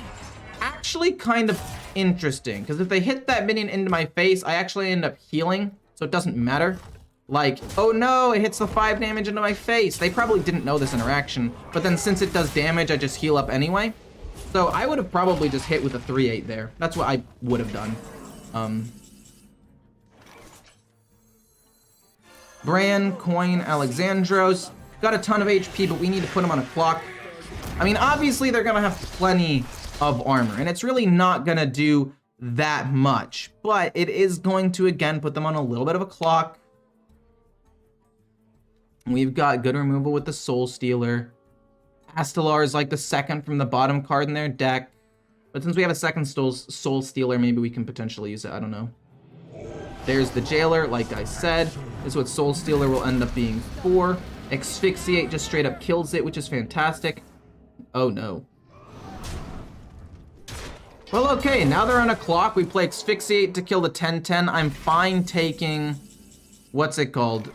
actually kind of interesting, because if they hit that minion into my face, I actually end up healing, so it doesn't matter. Like, oh no, it hits the 5 damage into my face. They probably didn't know this interaction, but then since it does damage, I just heal up anyway. So I would have probably just hit with a 3/8 there. That's what I would have done. Bran, Coin, Alexandros. Got a ton of HP, but we need to put him on a clock. I mean, obviously they're gonna have plenty of armor, and it's really not gonna do that much, but it is going to again put them on a little bit of a clock. We've got good removal with the Soul Stealer. Astalar is like the second from the bottom card in their deck, but since we have a second Soul Stealer, maybe we can potentially use it. I don't know. There's the Jailer, like I said. This is what Soul Stealer will end up being for. Asphyxiate just straight up kills it, which is fantastic. Oh no. Well, okay, now they're on a clock. We play Asphyxiate to kill the 10/10. I'm fine taking, what's it called?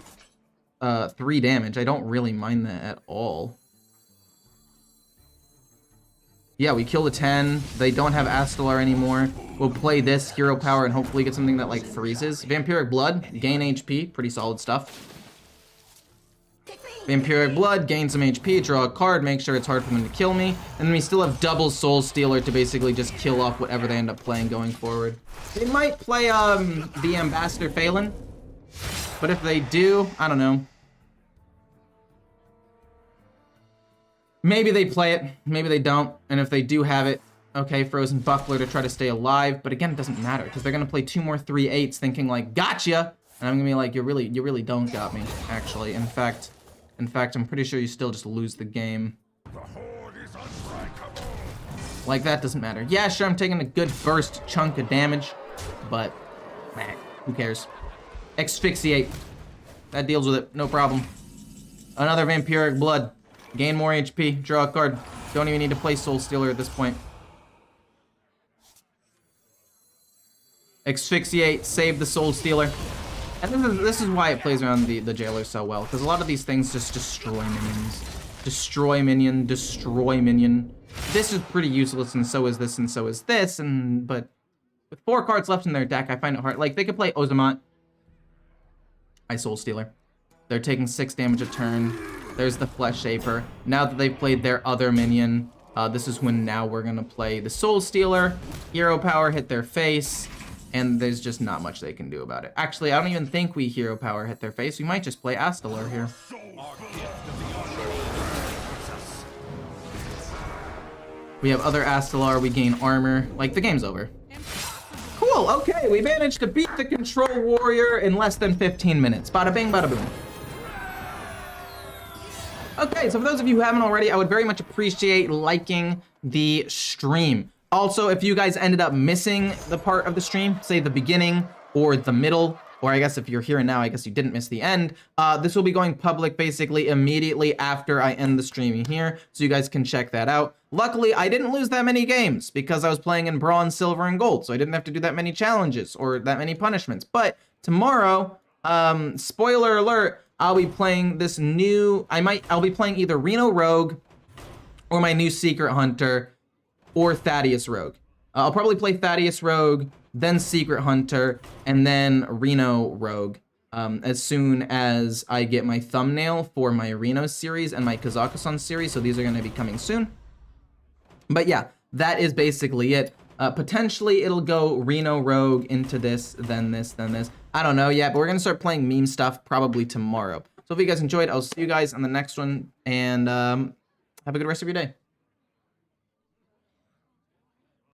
3 damage. I don't really mind that at all. Yeah, we kill the 10. They don't have Astalar anymore. We'll play this hero power and hopefully get something that like freezes. Vampiric Blood, gain HP, pretty solid stuff. Vampiric Blood, gain some HP, draw a card, make sure it's hard for them to kill me. And then we still have double Soul Stealer to basically just kill off whatever they end up playing going forward. They might play the Ambassador Phelan, but if they do, I don't know. Maybe they play it, maybe they don't, and if they do have it, okay, Frozen Buckler to try to stay alive, but again, it doesn't matter, because they're gonna play 2 more 3/8s thinking like, gotcha! And I'm gonna be like, you really don't got me, actually. In fact, I'm pretty sure you still just lose the game. Like, that doesn't matter. Yeah, sure, I'm taking a good burst chunk of damage, but, who cares? Asphyxiate. That deals with it, no problem. Another Vampiric Blood. Gain more HP, draw a card. Don't even need to play Soul Stealer at this point. Asphyxiate, save the Soul Stealer. And this is why it plays around the Jailer so well, because a lot of these things just destroy minions. Destroy minion, destroy minion. This is pretty useless, and so is this, and so is this, but with 4 cards left in their deck, I find it hard. Like, they could play Ozamot. I Soul Stealer. They're taking 6 damage a turn. There's the Flesh Shaper. Now that they've played their other minion, this is when now we're gonna play the Soul Stealer. Hero Power hit their face, and there's just not much they can do about it. Actually, I don't even think we Hero Power hit their face. We might just play Astalar here. We have other Astalar, we gain armor. Like, the game's over. Cool, okay, we managed to beat the Control Warrior in less than 15 minutes. Bada bing, bada boom. Okay, so for those of you who haven't already, I would very much appreciate liking the stream. Also, if you guys ended up missing the part of the stream, say the beginning or the middle, or I guess if you're here now, I guess you didn't miss the end, this will be going public basically immediately after I end the streaming here, so you guys can check that out. Luckily, I didn't lose that many games because I was playing in Bronze, Silver, and Gold, so I didn't have to do that many challenges or that many punishments. But tomorrow, spoiler alert, I'll be playing this new, I'll be playing either Reno Rogue or my new Secret Hunter or Thaddeus Rogue. I'll probably play Thaddeus Rogue, then Secret Hunter, and then Reno Rogue as soon as I get my thumbnail for my Reno series and my Kazakhstan series, so these are gonna be coming soon. But yeah, that is basically it. Potentially it'll go Reno Rogue into this, then this, then this. I don't know yet, but we're gonna start playing meme stuff probably tomorrow. So if you guys enjoyed, I'll see you guys on the next one, and have a good rest of your day.